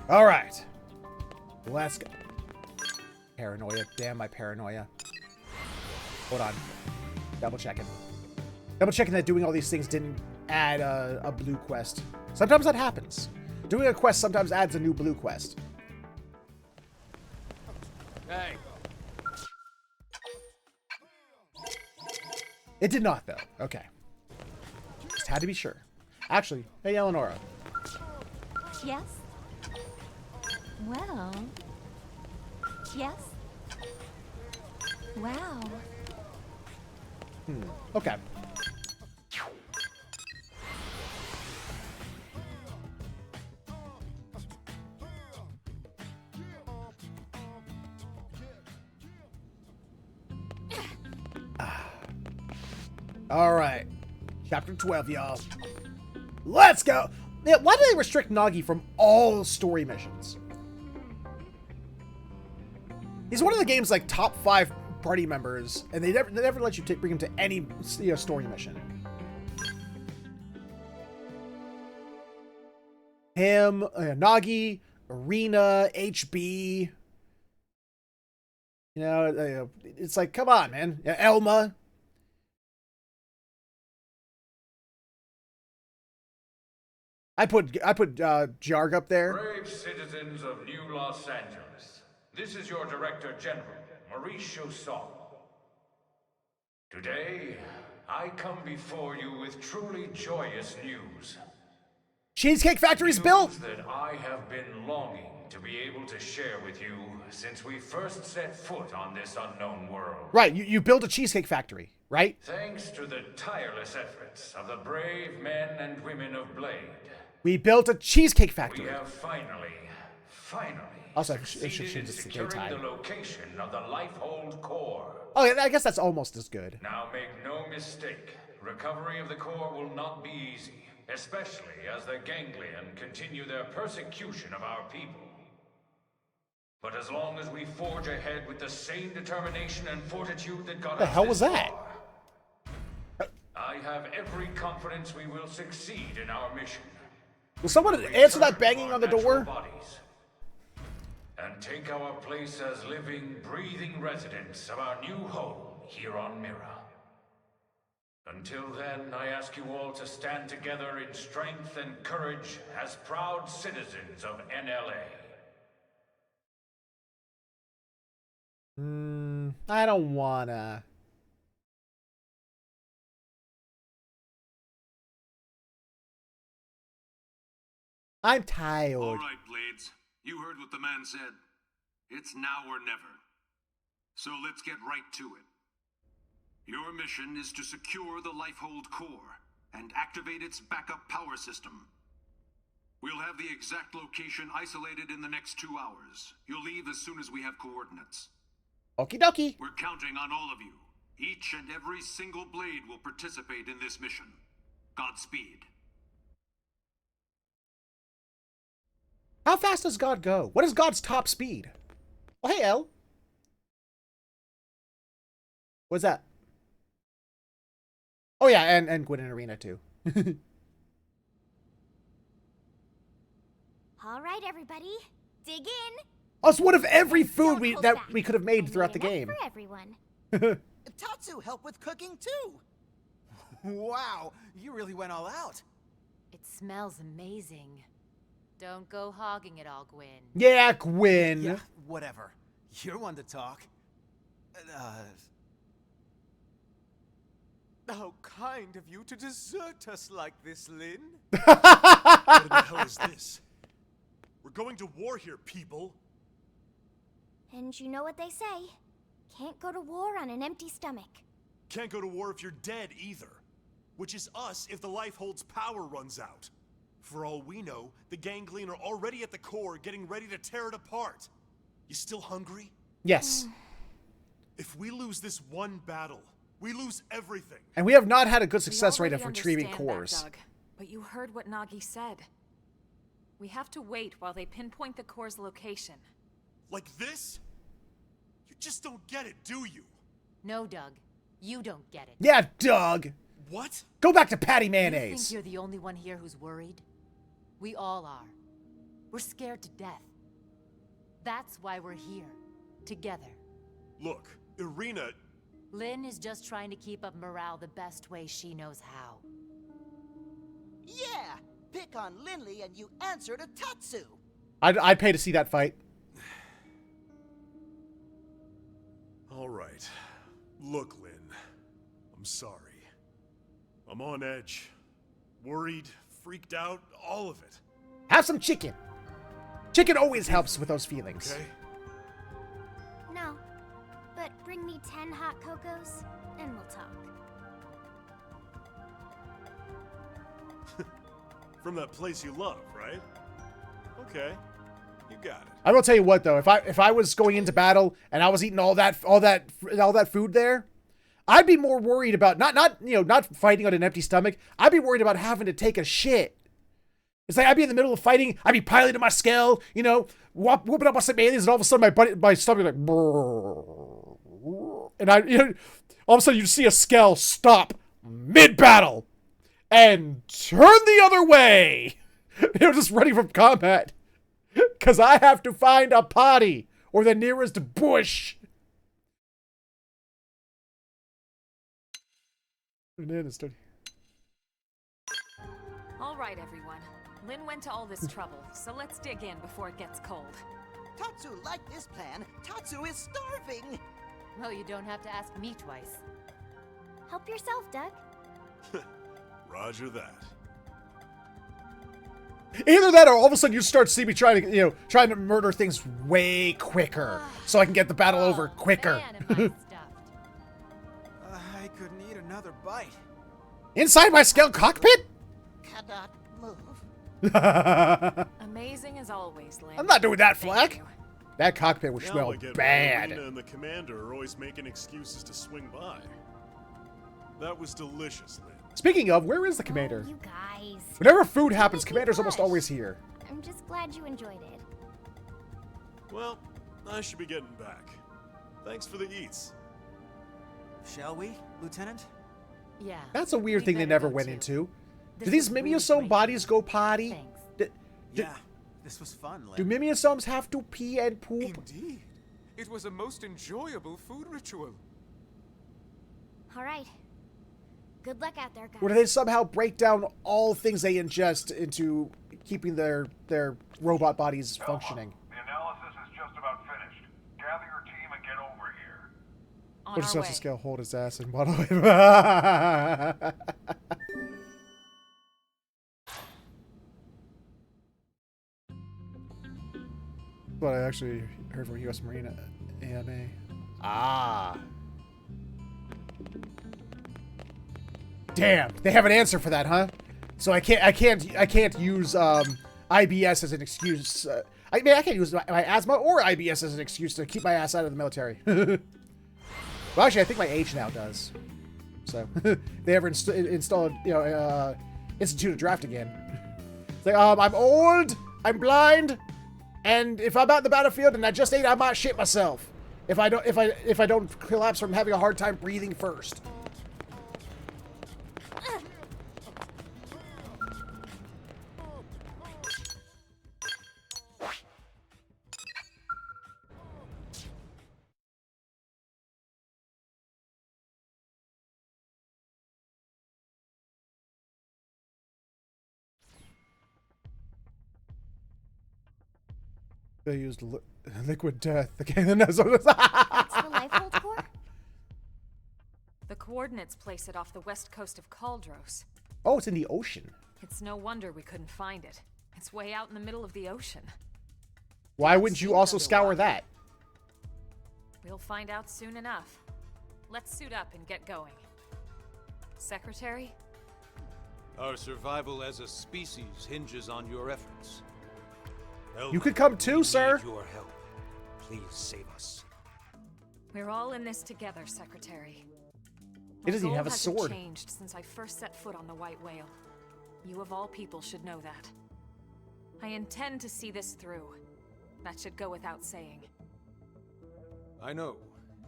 All right. Let's go. Paranoia. Damn my paranoia. Hold on. Double checking. Double checking that doing all these things didn't add a blue quest. Sometimes that happens. Doing a quest sometimes adds a new blue quest. Hey. It did not, though. Okay. Just had to be sure. Actually, hey, Eleonora. Yes? Well... Yes? Wow. Okay. All right. Chapter 12, y'all. Let's go. Yeah, why do they restrict Nagi from all story missions? He's one of the game's like top 5 party members, and they never let you bring him to any story mission. Him, Nagi, Arena, HB. You know, it's like, come on, man. Elma. I put Jarg up there. Brave citizens of New Los Angeles, this is your Director General, Maurice Chausson. Today, I come before you with truly joyous news. Cheesecake Factory's built! That I have been longing to be able to share with you since we first set foot on this unknown world. Right, you built a Cheesecake Factory, right? Thanks to the tireless efforts of the brave men and women of Blade, We built a cheesecake factory. We have finally Also, it succeeded should in just the securing daytime. the location of the Lifehold core. Oh, yeah, I guess that's almost as good. Now make no mistake, recovery of the core will not be easy, especially as the Ganglion continue their persecution of our people. But as long as we forge ahead with the same determination and fortitude that got us The hell was this that? far, I have every confidence we will succeed in our mission. Will someone answer that banging on the door? And take our place as living, breathing residents of our new home here on Mira. Until then, I ask you all to stand together in strength and courage as proud citizens of NLA. I don't wanna. I'm tired. All right, Blades. You heard what the man said. It's now or never. So let's get right to it. Your mission is to secure the Lifehold core and activate its backup power system. We'll have the exact location isolated in the next 2 hours. You'll leave as soon as we have coordinates. Okie dokie. We're counting on all of you. Each and every single Blade will participate in this mission. Godspeed. How fast does God go? What is God's top speed? Oh, hey, El. What's that? Oh, yeah, and Gwyn and Arena, too. All right, everybody. Dig in. Oh, it's one of every food we could have made throughout the game. For everyone. Tatsu helped with cooking too. Wow, you really went all out. It smells amazing. Don't go hogging it all, Gwyn. Yeah, Gwyn. Yeah, whatever. You're one to talk. How kind of you to desert us like this, Lynn. What in the hell is this? We're going to war here, people. And you know what they say. Can't go to war on an empty stomach. Can't go to war if you're dead either. Which is us if the Lifehold's power runs out. For all we know, the Ganglion are already at the core getting ready to tear it apart. You still hungry? Yes. If we lose this one battle, we lose everything. And we have not had a good success rate of retrieving cores. That, Doug, but you heard what Nagi said. We have to wait while they pinpoint the core's location. Like this? You just don't get it, do you? No, Doug. You don't get it. Yeah, Doug. What? Go back to Patty You Mayonnaise. think you're the only one here who's worried? We all are. We're scared to death. That's why we're here. Together. Look, Irina... Lynn is just trying to keep up morale the best way she knows how. Yeah! Pick on Linley and you answer to Tatsu! I'd pay to see that fight. All right. Look, Lynn. I'm sorry. I'm on edge. Worried, freaked out, all of it. Have some chicken. Chicken always helps with those feelings. Okay. No. But bring me 10 hot cocos, and we'll talk. From that place you love, right? Okay. You got it. I will tell you what though, if I was going into battle and I was eating all that food there, I'd be more worried about not fighting on an empty stomach. I'd be worried about having to take a shit. It's like I'd be in the middle of fighting, I'd be piloting my scale, whooping up my mayonnaise, and all of a sudden my stomach like, and all of a sudden you see a scale stop mid-battle and turn the other way. Just running from combat. Because I have to find a potty or the nearest bush. All right, everyone. Lynn went to all this trouble, so let's dig in before it gets cold. Tatsu liked this plan. Tatsu is starving. Well, you don't have to ask me twice. Help yourself, Doug. Roger that. Either that or all of a sudden you start seeing me trying to murder things way quicker so I can get the battle over quicker. I couldn't eat another bite. Inside my scale cockpit? Cannot move. Amazing as always, Lynn. I'm not doing that, Thank Flack. you. That cockpit would Now smell I get why bad. Irina and the commander are always making excuses to swing by. That was delicious, Lynn. Speaking of, where is the commander? You guys. Whenever food happens, Make me commander's almost blush. always here. I'm just glad you enjoyed it. Well, I should be getting back. Thanks for the eats. Shall we, Lieutenant? Yeah. That's a weird we thing they better never go went too. into. This Do these was really Mimiosome great. bodies go potty? Thanks. Yeah, this was fun, Lynn. Do Mimiosomes have to pee and poop? Indeed. It was a most enjoyable food ritual. All right. Good luck out there, guys. Or do they somehow break down all things they ingest into keeping their robot bodies functioning? The analysis is just about finished. Gather your team and get over here. On Or our just way. scale, hold his ass and bottle him. What I actually heard from U.S. Marine AMA. Ah. Damn, they have an answer for that, huh? So I can't use IBS as an excuse. I mean, I can't use my asthma or IBS as an excuse to keep my ass out of the military. Well, actually, I think my age now does. So they ever installed, institute a draft again. It's like, I'm old, I'm blind, and if I'm out in the battlefield and I just ate, I might shit myself. If I don't collapse from having a hard time breathing first. They used liquid death. Okay, the nozzle. It's the Lifehold core? The coordinates place it off the west coast of Caldros. Oh, it's in the ocean. It's no wonder we couldn't find it. It's way out in the middle of the ocean. Why wouldn't you also scour that? We'll find out soon enough. Let's suit up and get going. Secretary? Our survival as a species hinges on your efforts. You could come too, we sir. need your help. Please save us. We're all in this together, Secretary. He doesn't My even have a goal hasn't sword. changed since I first set foot on the White Whale. You of all people should know that. I intend to see this through. That should go without saying. I know.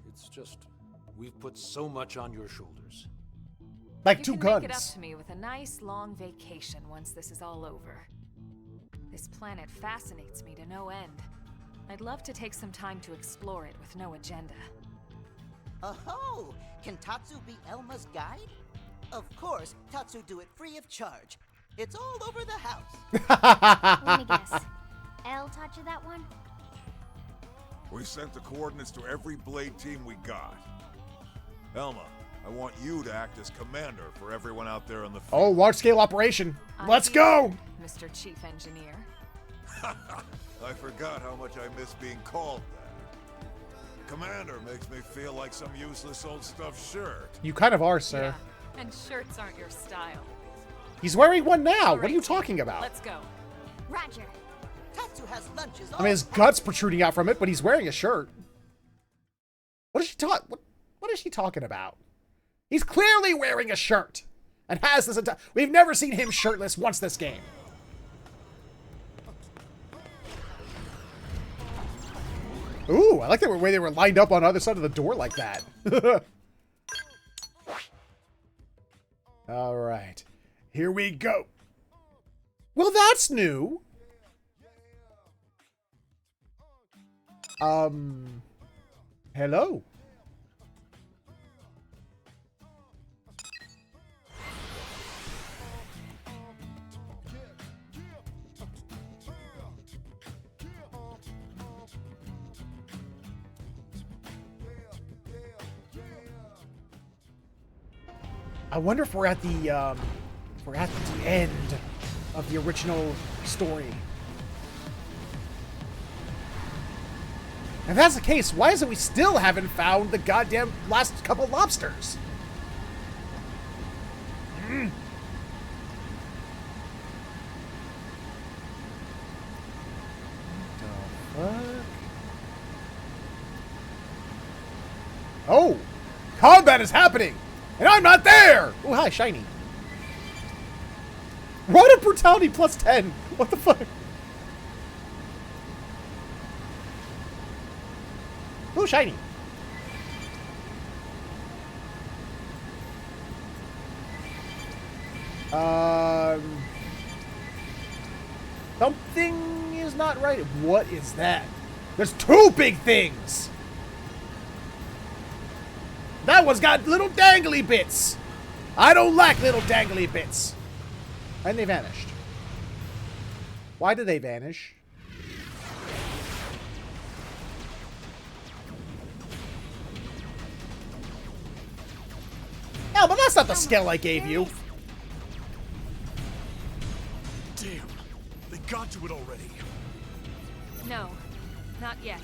It's just we've put so much on your shoulders. Like You two can guns. make it up to me with a nice long vacation once this is all over. This planet fascinates me to no end. I'd love to take some time to explore it with no agenda. Oh, can Tatsu be Elma's guide? Of course, Tatsu do it free of charge. It's all over the house. Let me guess. Elle taught you that one? We sent the coordinates to every Blade team we got. Elma, I want you to act as commander for everyone out there on the field. Oh, large-scale operation. Let's go! Mr. Chief Engineer. I forgot how much I miss being called that. Commander makes me feel like some useless old stuffed shirt. You kind of are, sir. Yeah, and shirts aren't your style. He's wearing one now. What are you talking about? Let's go. Roger. Tatsu has lunches I mean, his guts protruding out from it, but he's wearing a shirt. What is she What is she talking about? He's clearly wearing a shirt, and has this entire. We've never seen him shirtless once this game. Ooh, I like the way they were lined up on the other side of the door like that. All right, here we go. Well, that's new. Hello. I wonder if we're at the end of the original story. If that's the case, why is it we still haven't found the goddamn last couple lobsters? Oh! Combat is happening! And I'm not there! Oh, hi, shiny. Water brutality plus 10! What the fuck? Oh, shiny. Something is not right. What is that? There's two big things! That one's got little dangly bits! I don't like little dangly bits! And they vanished. Why did they vanish? Oh, but that's not the skill I gave you. Damn, they got to it already. No, not yet.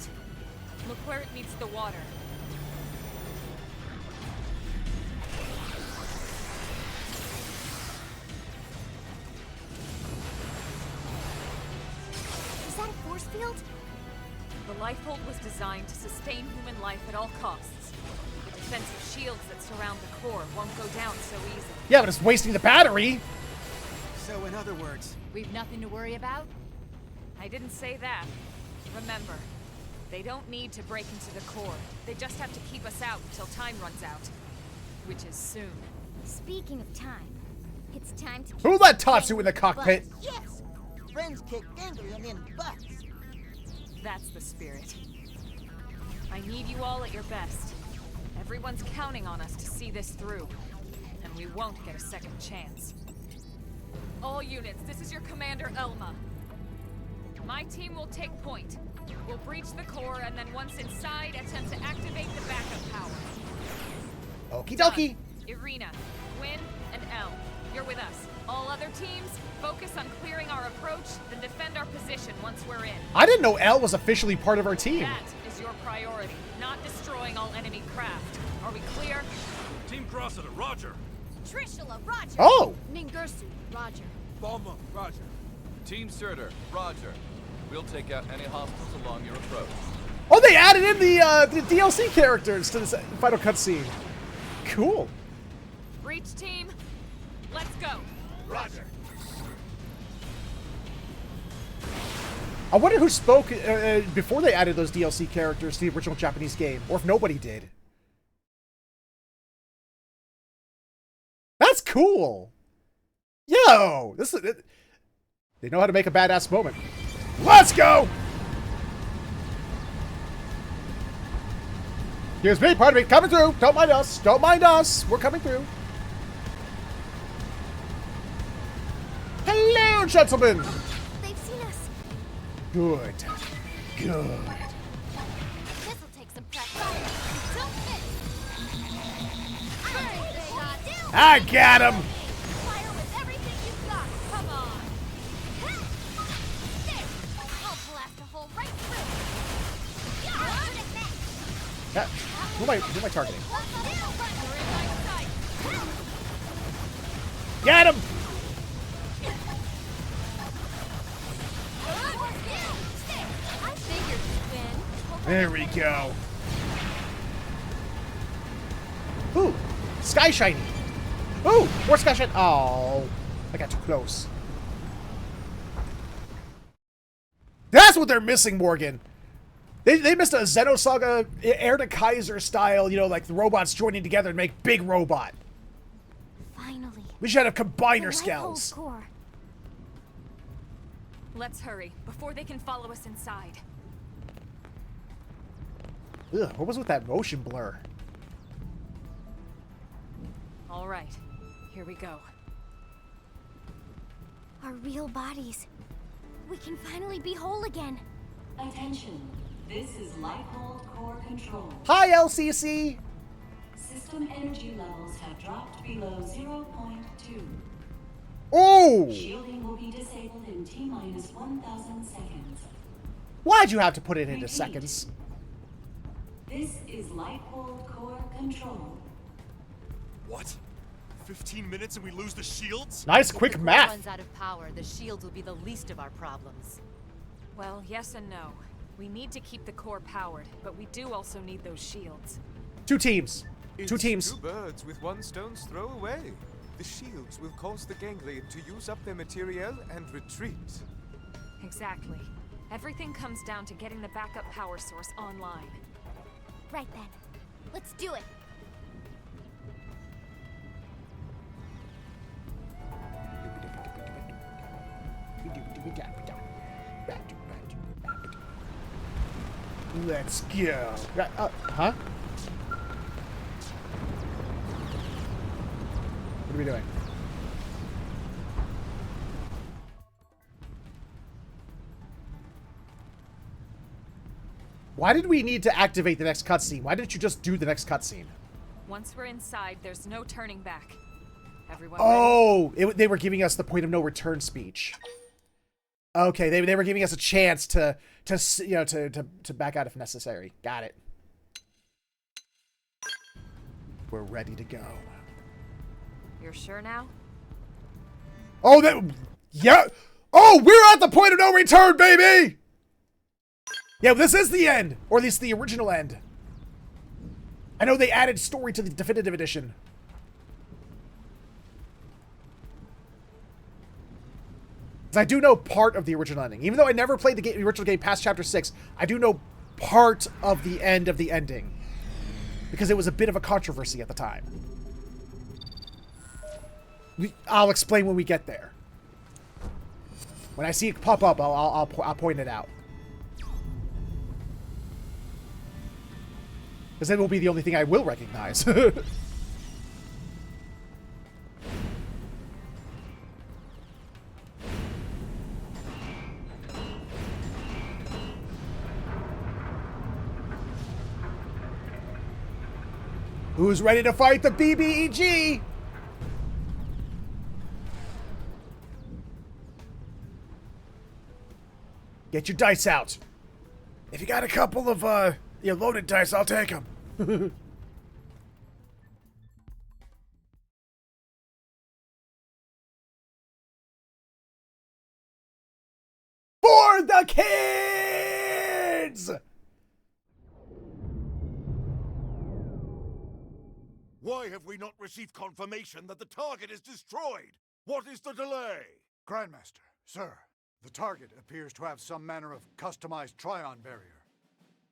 Look where it meets the water. Is that a force field? The Lifehold was designed to sustain human life at all costs. The defensive shields that surround the core won't go down so easily. Yeah, but it's wasting the battery. So in other words, We've nothing to worry about? I didn't say that. Remember, they don't need to break into the core. They just have to keep us out until time runs out. Which is soon. Speaking of time, it's time to... Who let Tatsu in the cockpit? Yes! Friends kick ganglion in butts. That's the spirit. I need you all at your best. Everyone's counting on us to see this through. And we won't get a second chance. All units, this is your commander, Elma. My team will take point. We'll breach the core, and then once inside, attempt to activate the backup power. Okie dokie. Irina, Gwyn, and Elle, you're with us. All other teams, focus on clearing our approach, then defend our position once we're in. I didn't know Elle was officially part of our team. That is your priority, not destroying all enemy craft. Are we clear? Team Cressida, roger. Trishula, roger. Oh! Ningursu, roger. Bomba, roger. Team Surtur, roger. We'll take out any hostiles along your approach. Oh, they added in the DLC characters to this final cutscene. Cool. Breach team, let's go. Roger. I wonder who spoke before they added those DLC characters to the original Japanese game, or if nobody did. That's cool. Yo, this is they know how to make a badass moment. Let's go. Here's me, pardon me, coming through. Don't mind us. Don't mind us. We're coming through. Hello, gentlemen. They've seen us. Good. Good. This'll take some practice. Don't miss. I got him. Fire with everything you've got. Come on. There. I'll blast a hole right through. Who am I targeting? Get him! There we go. Ooh, Sky Shiny. Ooh, more Sky Shiny. Oh, I got too close. That's what they're missing, Morgan. They missed a Xenosaga Air to Kaiser style, you know, like the robots joining together to make big robot. Finally. We should have combiner The skills. Lifehold core. Let's hurry, before they can follow us inside. Ugh, what was with that motion blur? All right, here we go. Our real bodies. We can finally be whole again. Attention. This is Lifehold Core Control. Hi, LCC! System energy levels have dropped below 0.2. Oh! Shielding will be disabled in T-minus 1,000 seconds. Why'd you have to put it into Repeat. seconds? This is Lifehold Core Control. What? 15 minutes and we lose the shields? Nice quick If the math. core runs out of power, the shields will be the least of our problems. Well, yes and no. We need to keep the core powered, but we do also need those shields. Two teams. It's Two teams. 2 birds with 1 stone's throw away. The shields will cause the ganglion to use up their materiel and retreat. Exactly. Everything comes down to getting the backup power source online. Right then. Let's do it. Let's go. Huh? What are we doing? Why did we need to activate the next cutscene? Why didn't you just do the next cutscene? Once we're inside, there's no turning back. Everyone Oh, they were giving us the point of no return speech. Okay, they were giving us a chance to back out if necessary. Got it. We're ready to go. You're sure now? Oh, yeah. Oh, we're at the point of no return, baby. Yeah, this is the end, or at least the original end. I know they added story to the definitive edition. I do know part of the original ending. Even though I never played the original game past Chapter 6, I do know part of the end of the ending. Because it was a bit of a controversy at the time. I'll explain when we get there. When I see it pop up, I'll point it out. Because it will be the only thing I will recognize. Who's ready to fight the BBEG? Get your dice out. If you got a couple of loaded dice, I'll take them. For the kids! Why have we not received confirmation that the target is destroyed? What is the delay? Grandmaster, sir, the target appears to have some manner of customized Trion barrier.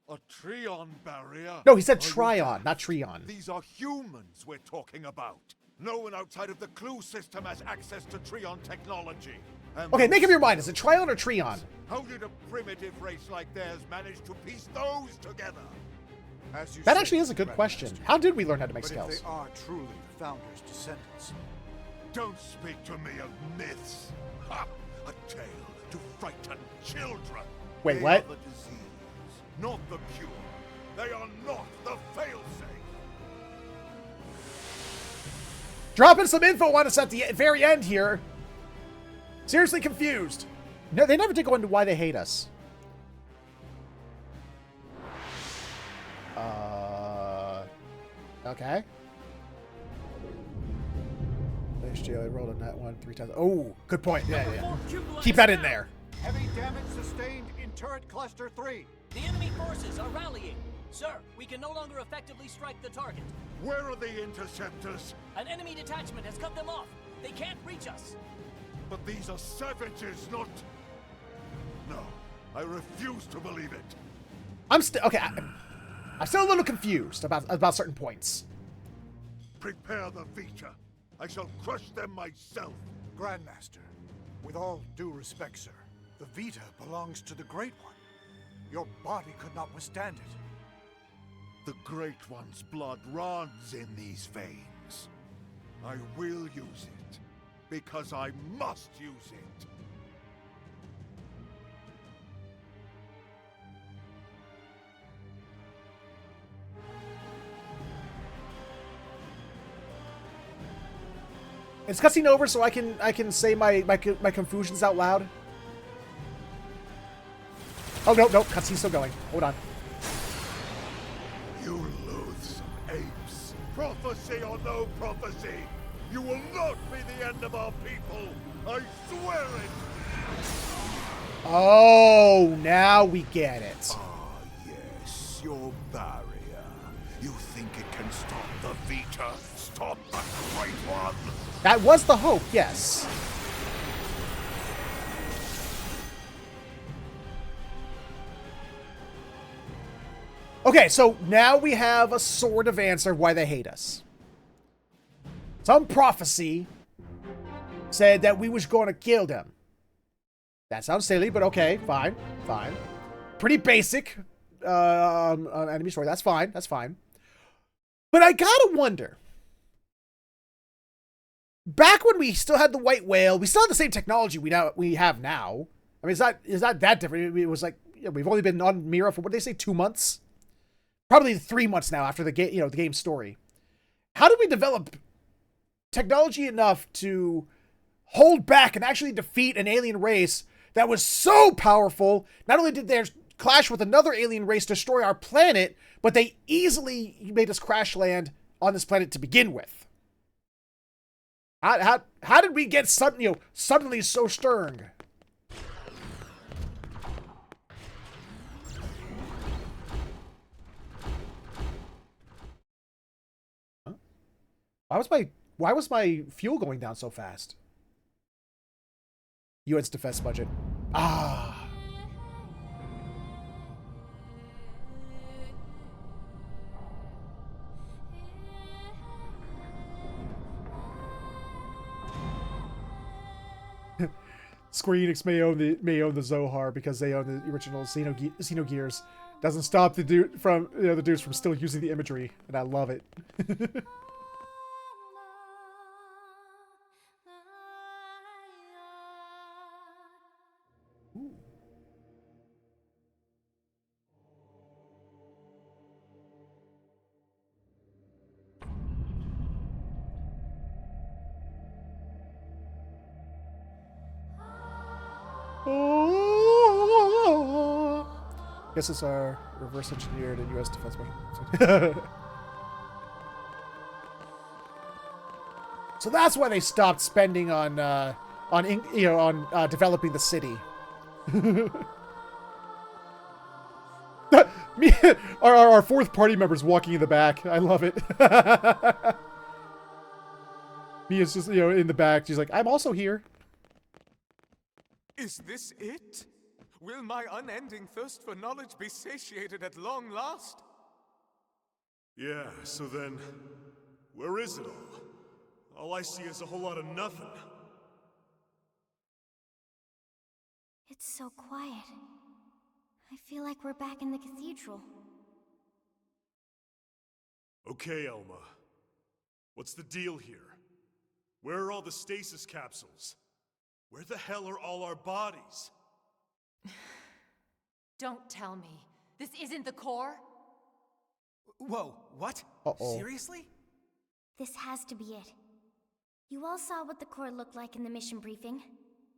A Trion barrier? No, he said Trion, not Trion. These are humans we're talking about. No one outside of the Clue system has access to Trion technology. And Okay, make up your mind. Is it Trion or Trion? How did a primitive race like theirs manage to piece those together? That actually is a good question. How did we learn how to make But spells? if they are truly the Founder's descendants. Don't speak to me of myths. Ha! A tale to frighten children. Wait, what? They are the disease, not the cure. They are not the failsafe. Dropping some info on us at the very end here. Seriously confused. No, they never did go into why they hate us. Okay. Last year I rolled a nat 1 3 times. Oh, good point. Yeah. Keep that in there. Heavy damage sustained in turret cluster 3. The enemy forces are rallying. Sir, we can no longer effectively strike the target. Where are the interceptors? An enemy detachment has cut them off. They can't reach us. But these are savages, not... No, I refuse to believe it. I'm still okay. I'm still a little confused about certain points. Prepare the Vita. I shall crush them myself. Grandmaster, with all due respect, sir, the Vita belongs to the Great One. Your body could not withstand it. The Great One's blood runs in these veins. I will use it, because I must use it. Is cutscene over so I can say my confusions out loud? Oh no, cutscene's still going. Hold on. You loathsome apes. Prophecy or no prophecy, you will not be the end of our people. I swear it. Oh, now we get it. Ah, yes, your barrier. You think it can stop the Vita? Stop the Great One? That was the hope, yes. Okay, so now we have a sort of answer why they hate us. Some prophecy said that we was going to kill them. That sounds silly, but okay, fine, fine. Pretty basic on enemy story. That's fine, that's fine. But I gotta wonder. Back when we still had the white whale, we still had the same technology we have now. I mean, it's not that different. It was like, we've only been on Mira for, what did they say, 2 months? Probably 3 months now after the game, the game story. How did we develop technology enough to hold back and actually defeat an alien race that was so powerful? Not only did theirs clash with another alien race, destroy our planet, but they easily made us crash land on this planet to begin with. How did we get suddenly so stern? Why was my fuel going down so fast? UN's defense budget. Ah. Square Enix may own the Zohar because they own the original Xenogears. Doesn't stop the dudes from still using the imagery, and I love it. Guess it's our reverse engineered and U.S. defense budget. So that's why they stopped spending on developing the city. our fourth party members walking in the back. I love it. Mia's just in the back. She's like, I'm also here. Is this it? Will my unending thirst for knowledge be satiated at long last? Yeah, so then, where is it all? All I see is a whole lot of nothing. It's so quiet. I feel like we're back in the cathedral. Okay, Elma. What's the deal here? Where are all the stasis capsules? Where the hell are all our bodies? Don't tell me. This isn't the core? Whoa, what? Uh-oh. Seriously? This has to be it. You all saw what the core looked like in the mission briefing.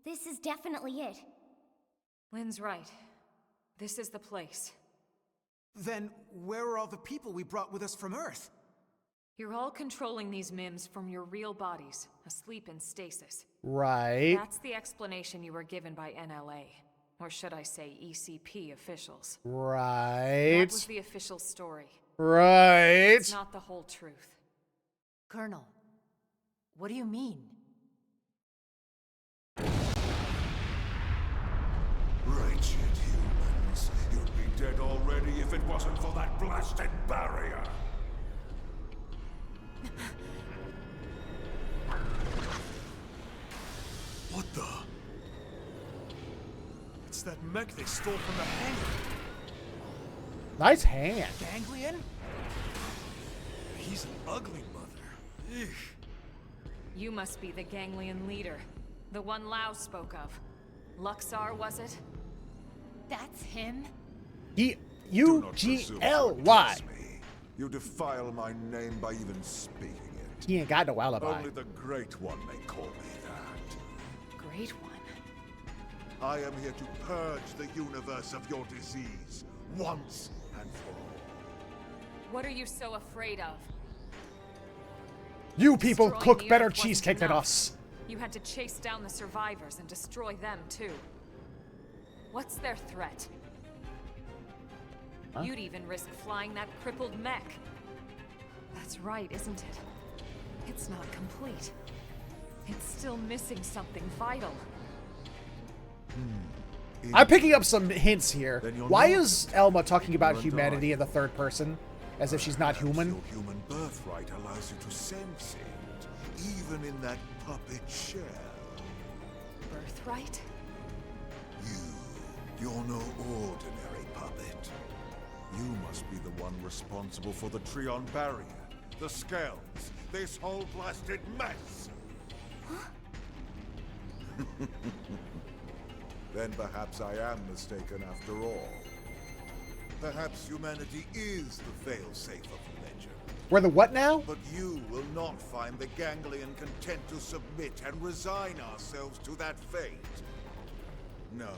This is definitely it. Lynn's right. This is the place. Then where are all the people we brought with us from Earth? You're all controlling these MIMs from your real bodies, asleep in stasis. Right. That's the explanation you were given by NLA. Or should I say ECP officials. Right. That was the official story. Right. It's not the whole truth. Colonel, what do you mean? Wretched humans. You'd be dead already if it wasn't for that blasted barrier. What the? It's that mech they stole from the hangar. Nice hand. Ganglion? He's an ugly mother. Ugh. You must be the Ganglion leader. The one Lau spoke of. Luxar, was it? That's him? UGLY. You defile my name by even speaking it. He ain't got no alibi. Only the Great One may call me that. Great One? I am here to purge the universe of your disease, once and for all. What are you so afraid of? You people Destroying cook the better Earth wasn't cheesecake than enough. us. You had to chase down the survivors and destroy them too. What's their threat? Huh? You'd even risk flying that crippled mech. That's right, isn't it? It's not complete. It's still missing something vital. I'm picking up some hints here. Then you're Why not. is Elma talking about You're humanity in the third person? As if she's not human? Your human birthright allows you to sense it, even in that puppet shell. Birthright? You're no ordinary puppet. You must be the one responsible for the Trion barrier, the scales, this whole blasted mess. Then perhaps I am mistaken after all. Perhaps humanity is the failsafe of the legend. We're the what now? But you will not find the Ganglion content to submit and resign ourselves to that fate. No.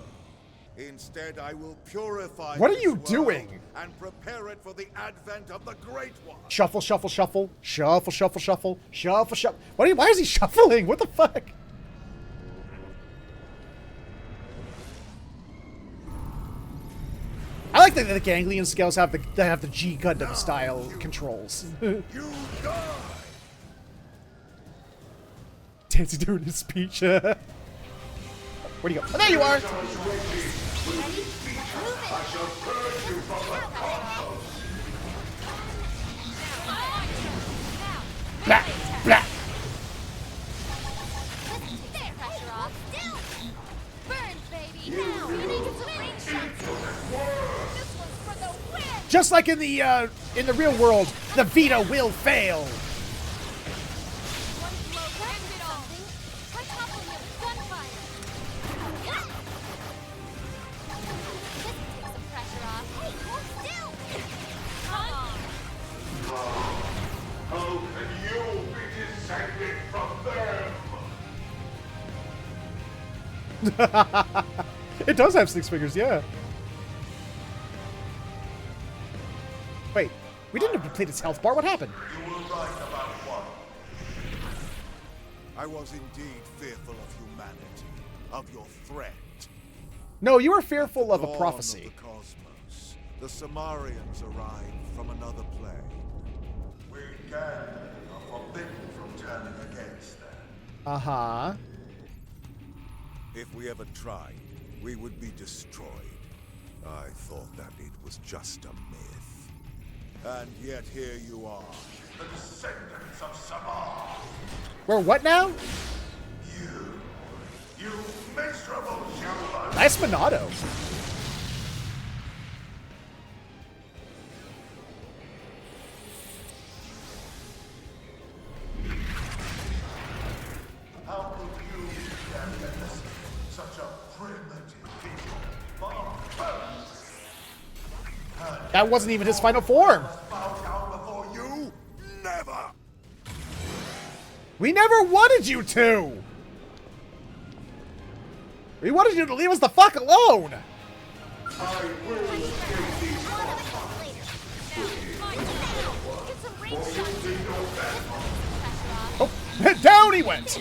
Instead, I will purify What are this you world doing? and prepare it for the advent of the Great One. Shuffle, shuffle, shuffle. Shuffle, shuffle, shuffle. Shuffle, shuffle. Why is he shuffling? What the fuck? I like that the Ganglion scales have the G Gundam style controls. You die! Dancy doing his speech. Where'd he go? Oh, there you are! Blah, blah. Just like in the real world, the Vita will fail. How can you be descended from them? It does have 6 fingers, yeah. Wait, we didn't deplete its health bar. What happened? You were right about one. I was indeed fearful of humanity, of your threat. No, you were fearful of a Dawn prophecy. Of the cosmos, the Samarians arrived from another plane. We again are forbidden from turning against them. Uh-huh. If we ever tried, we would be destroyed. I thought that it was just a myth. And yet here you are, the descendants of Samar. We're what now? You miserable human! Nice Monado. How could you stand against such a primitive people? That wasn't even his final form. Bow down before you? Never! We never wanted you to. We wanted you to leave us the fuck alone. Oh, down he went.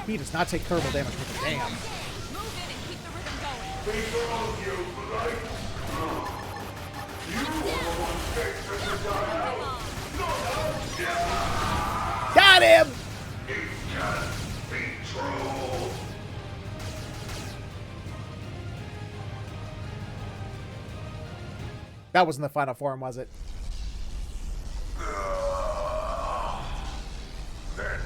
He does not take thermal damage with a damn. Got him! That wasn't the final form, was it? Then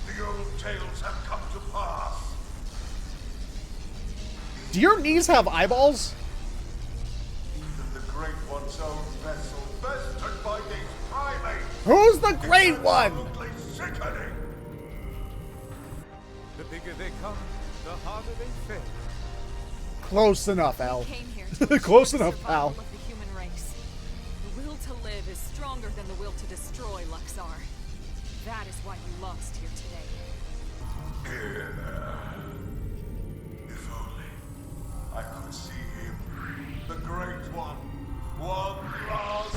the old tales have come to pass. Do your knees have eyeballs? Even the Great One's own vessel, bested by these primates. Who's the Great One? Absolutely sickening. The bigger they come, the harder they fail. Close enough, Al. Came here to Close ensure the enough, Al. survival of the human race. The will to live is stronger than the will to destroy, Luxar. That is why you lost here today. If only I could see him, the Great One, one last.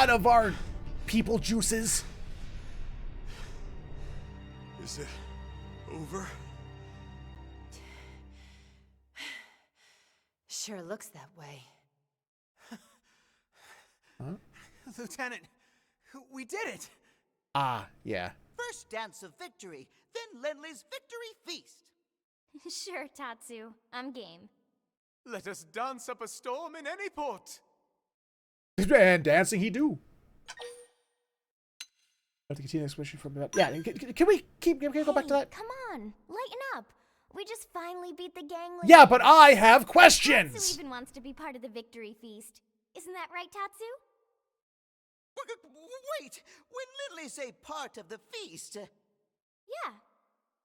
out of our people juices. Is it over? Sure looks that way. Huh? Lieutenant, we did it! Ah, yeah. First dance of victory, then Lenley's victory feast. Sure, Tatsu. I'm game. Let us dance up a storm in any port. And dancing he do. Have to continue the explanation from that. Yeah, can we go back to that? Come on, lighten up. We just finally beat the gang. Yeah, but I have questions. Tatsu even wants to be part of the victory feast. Isn't that right, Tatsu? Wait, when Lindley say part of the feast... Yeah.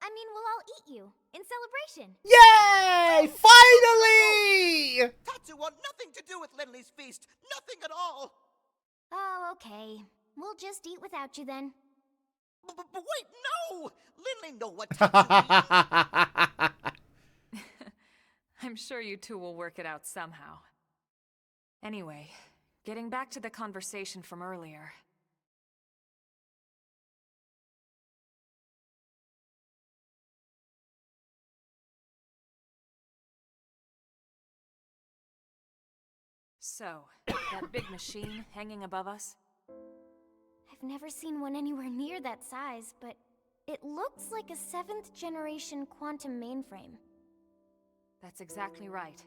I mean, we'll all eat you in celebration. Yay! Finally! Tatsu want nothing to do with Lindley's feast. Nothing at all. Oh, okay. We'll just eat without you then. But wait, no! Lindley know what Tatsu means. I'm sure you two will work it out somehow. Anyway, getting back to the conversation from earlier. So, that big machine hanging above us? I've never seen one anywhere near that size, but it looks like a 7th generation quantum mainframe. That's exactly right.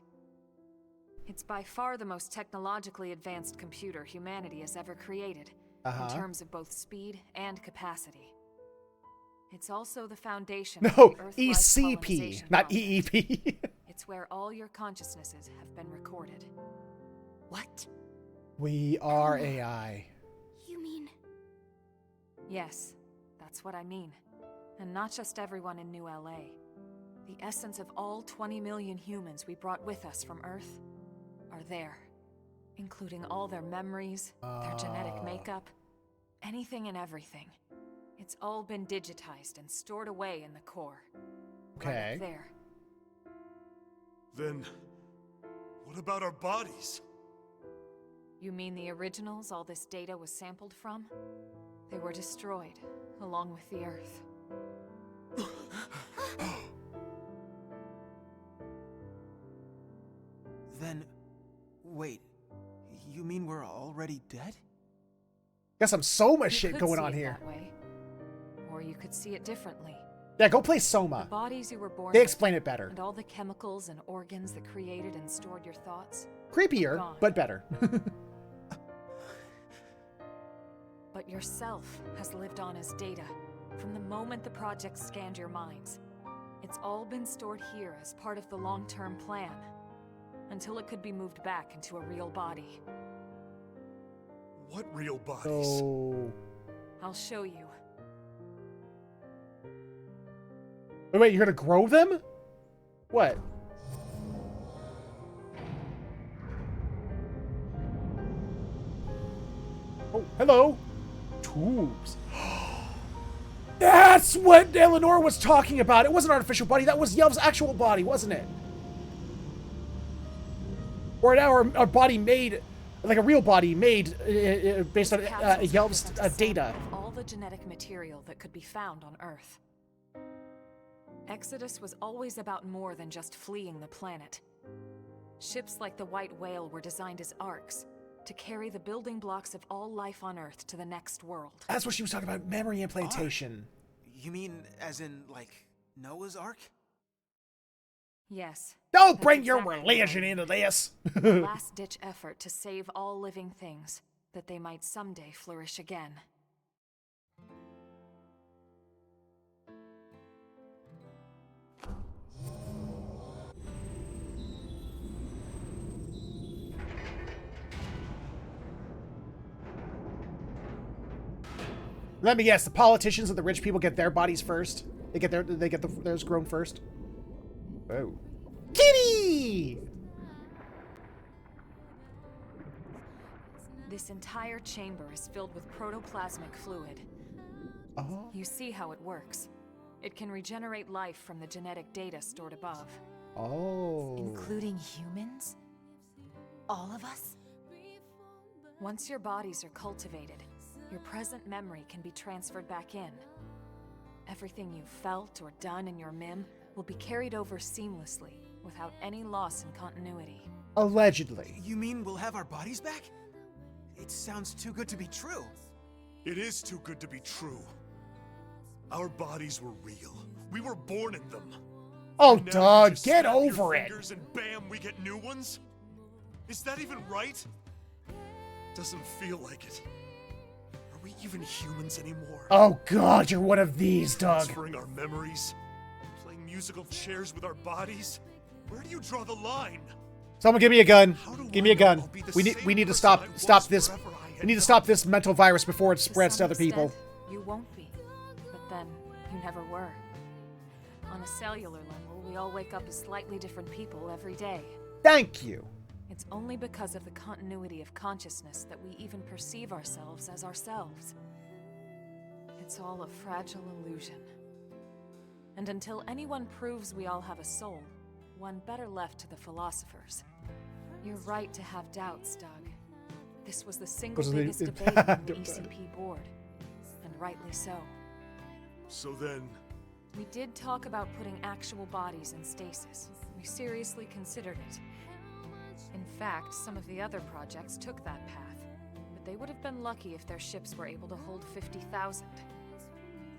It's by far the most technologically advanced computer humanity has ever created, in terms of both speed and capacity. It's also the foundation of No, the Earth ECP, not EEP. It's where all your consciousnesses have been recorded. What? We are AI. You mean... Yes, that's what I mean. And not just everyone in New LA. The essence of all 20 million humans we brought with us from Earth are there. Including all their memories, their genetic makeup, anything and everything. It's all been digitized and stored away in the core. Okay. Right up there. Then, what about our bodies? You mean the originals all this data was sampled from? They were destroyed, along with the Earth. Then, wait, you mean we're already dead? Got some Soma shit could going see on it here. that way. Or you could see it differently. Yeah, go play The Soma. bodies you were born They with, explain it better. And all the chemicals and organs that created and stored your thoughts. Creepier, gone. but better. But yourself has lived on as data from the moment the project scanned your minds. It's all been stored here as part of the long-term plan, until it could be moved back into a real body. What real bodies? Oh. I'll show you. Wait, you're gonna grow them? What? Oh, hello. Tubes. That's what Eleanor was talking about. It wasn't an artificial body. That was Yelv's actual body, wasn't it? Or now our body made, like a real body made based on Yelv's data. All the genetic material that could be found on Earth. Exodus was always about more than just fleeing the planet. Ships like the White Whale were designed as arks, to carry the building blocks of all life on Earth to the next world. That's what she was talking about, memory implantation. You mean as in, like, Noah's Ark? Yes. Don't bring your religion into this! A last-ditch effort to save all living things, that they might someday flourish again. Let me guess, the politicians and the rich people get their bodies first? They get theirs grown first? Oh. Kitty! This entire chamber is filled with protoplasmic fluid. Oh. You see how it works. It can regenerate life from the genetic data stored above. Oh. Including humans? All of us? Once your bodies are cultivated, your present memory can be transferred back in. Everything you've felt or done in your MIM will be carried over seamlessly, without any loss in continuity. Allegedly. You mean we'll have our bodies back? It sounds too good to be true. It is too good to be true. Our bodies were real. We were born in them. Oh, And now Doug, you just get snap your over it. fingers And bam, we get new ones? Is that even right? Doesn't feel like it. Are we even humans anymore? Oh God, you're one of these, Doug. Transferring our memories, playing musical chairs with our bodies. Where do you draw the line? Someone give me a gun. Give me a gun. We need to stop this. We need to stop this mental virus before it spreads to other people. You won't be, but then you never were. On a cellular level, we all wake up as slightly different people every day. Thank you. It's only because of the continuity of consciousness that we even perceive ourselves as ourselves. It's all a fragile illusion. And until anyone proves we all have a soul, one better left to the philosophers. You're right to have doubts, Doug. This was the single biggest debate on the ECP board, and rightly so. So then... We did talk about putting actual bodies in stasis. We seriously considered it. In fact, some of the other projects took that path, but they would have been lucky if their ships were able to hold 50,000.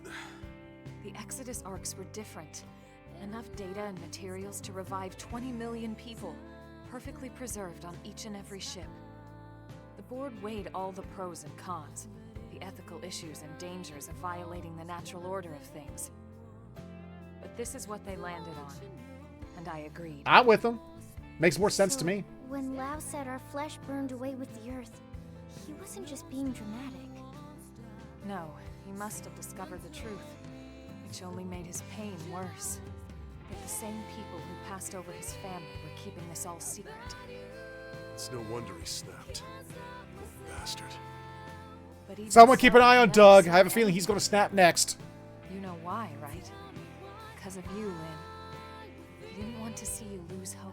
The Exodus arcs were different. Enough data and materials to revive 20 million people, perfectly preserved on each and every ship. The board weighed all the pros and cons, the ethical issues and dangers of violating the natural order of things. But this is what they landed on, and I agreed. I'm with them. Makes more sense to me. When Lao said our flesh burned away with the earth, he wasn't just being dramatic. No, he must have discovered the truth, which only made his pain worse. That the same people who passed over his family were keeping this all secret. It's no wonder he snapped. Bastard. But Someone keep an eye on Doug. I have a feeling he's going to snap next. You know why, right? Because of you, Lynn. He didn't want to see you lose hope.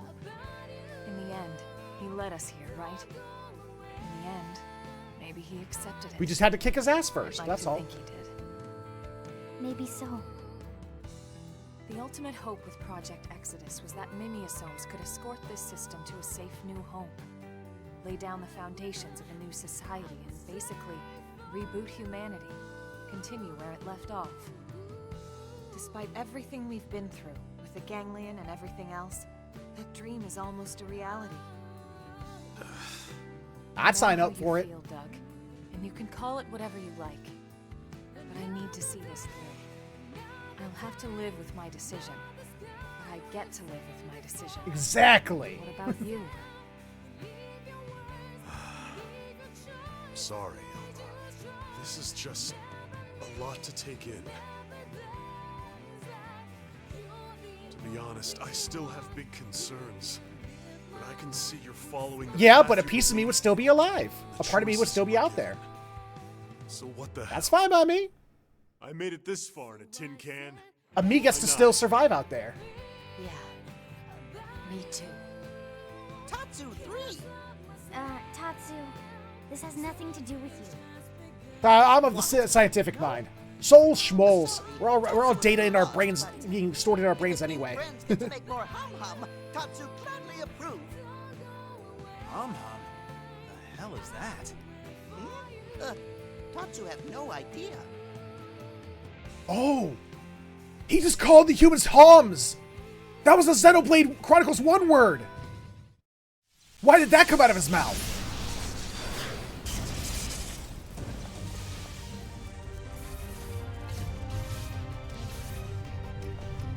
In the end, he led us here, right? In the end, maybe he accepted it. We just had to kick his ass first, I'd like that's to all. think he did. Maybe so. The ultimate hope with Project Exodus was that Mimiosomes could escort this system to a safe new home, lay down the foundations of a new society, and basically reboot humanity, continue where it left off. Despite everything we've been through, with the ganglion and everything else, that dream is almost a reality. I'd sign up for it. Feel, Doug, and you can call it whatever you like, but I need to see this through. I'll have to live with my decision, but I get to live with my decision. Exactly. What about you? Sorry, Elva. This is just a lot to take in. To be honest, I still have big concerns. But I can see you're following the Yeah, path but a you piece of me believe would still be alive. The A part of me would choices still be you out make. there. So what the hell? That's fine by me. I made it this far in a tin can. A me gets to still survive out there. Yeah. Me too. Tatsu 3! Tatsu, this has nothing to do with you. I'm of the scientific mind. Soul schmoles. We're all data in our brains, being stored in our brains anyway. Friends get to make more hum-hum. Tatsu gladly approve. Hum-hum? The hell is that? Tatsu have no idea. Oh! He just called the humans hums! That was the Xenoblade Chronicles 1 word! Why did that come out of his mouth?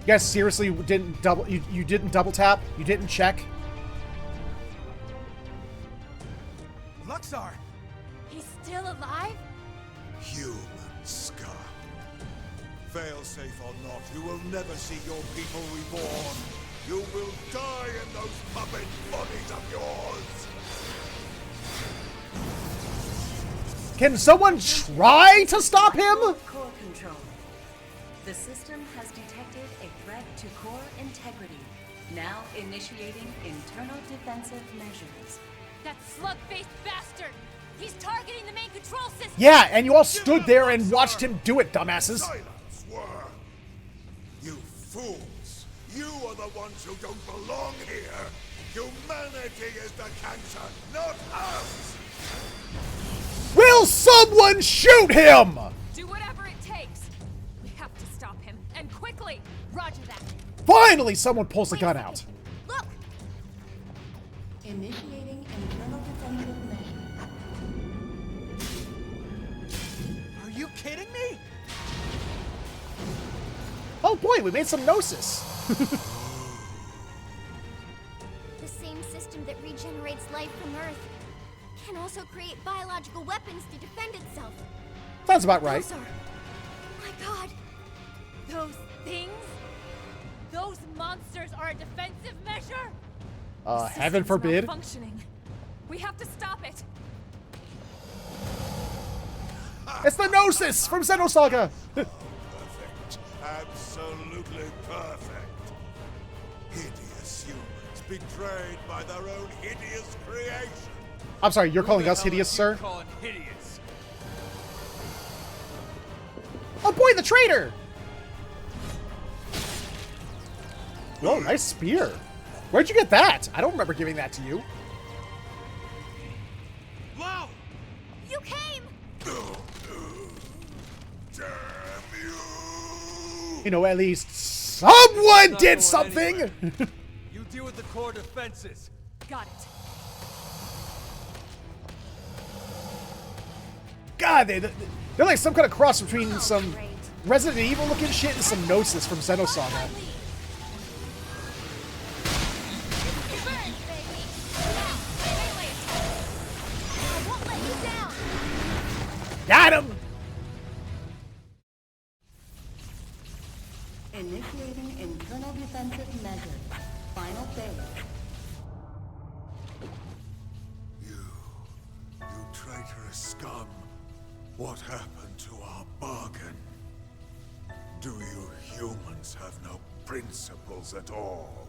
You guys seriously didn't you didn't double tap? You didn't check? Luxar! He's still alive? Human scum. Failsafe or not, you will never see your people reborn. You will die in those puppet bodies of yours. Can someone try to stop him? Core control. The system has detected a threat to core integrity. Now initiating internal defensive measures. That slug-faced bastard! He's targeting the main control system! Yeah, and you all stood there and watched him do it, dumbasses. Silence, worm! You fools! You are the ones who don't belong here! Humanity is the cancer, not us! Will someone shoot him? Do whatever it takes. We have to stop him, and quickly. Roger that. Finally, someone pulls the gun out. Look! Initiating internal defensive measures. Are you kidding me? Oh boy, we made some Gnosis. The same system that regenerates life from Earth can also create biological weapons to defend itself. Sounds about right. Those are... My God. Those things? Those monsters are a defensive measure? Heaven forbid. Functioning. We have to stop it. It's the Gnosis from Xenosaga. Perfect. Absolutely perfect. Hideous humans betrayed by their own hideous creation. I'm sorry, you're calling us hideous, sir? Calling hideous. Oh boy, the traitor! Whoa, nice spear. Where'd you get that? I don't remember giving that to you. Wow! You came! Damn you! You know, at least someone did something! You deal with the core defenses. Got it. God, they're like some kind of cross between some Resident Evil looking shit and some Gnosis from Xenosaga. Got him! Initiating internal defensive measures. Final phase. You traitorous scum. What happened to our bargain? Do you humans have no principles at all?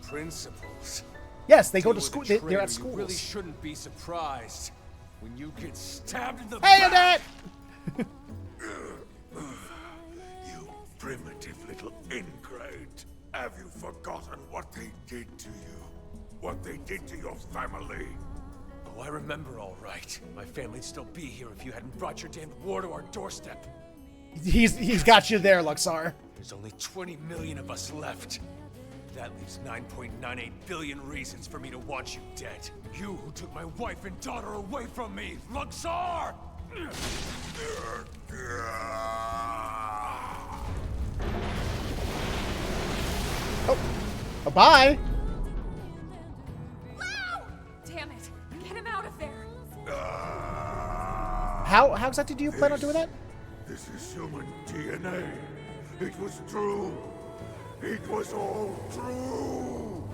Principles? Yes, they go to Deal school. with a They're at traitor, You schools. really shouldn't be surprised when you get stabbed in the Hey, back. Annette! You primitive little ingrate. Have you forgotten what they did to you? What they did to your family? Oh, I remember all right. My family'd still be here if you hadn't brought your damned war to our doorstep. He's got you there, Luxar. There's only 20 million of us left. That leaves 9.98 billion reasons for me to want you dead. You who took my wife and daughter away from me, Luxar! Oh, bye. Damn it. Get him out of there. How exactly do you plan on doing that? This is human DNA. It was true. It was all true.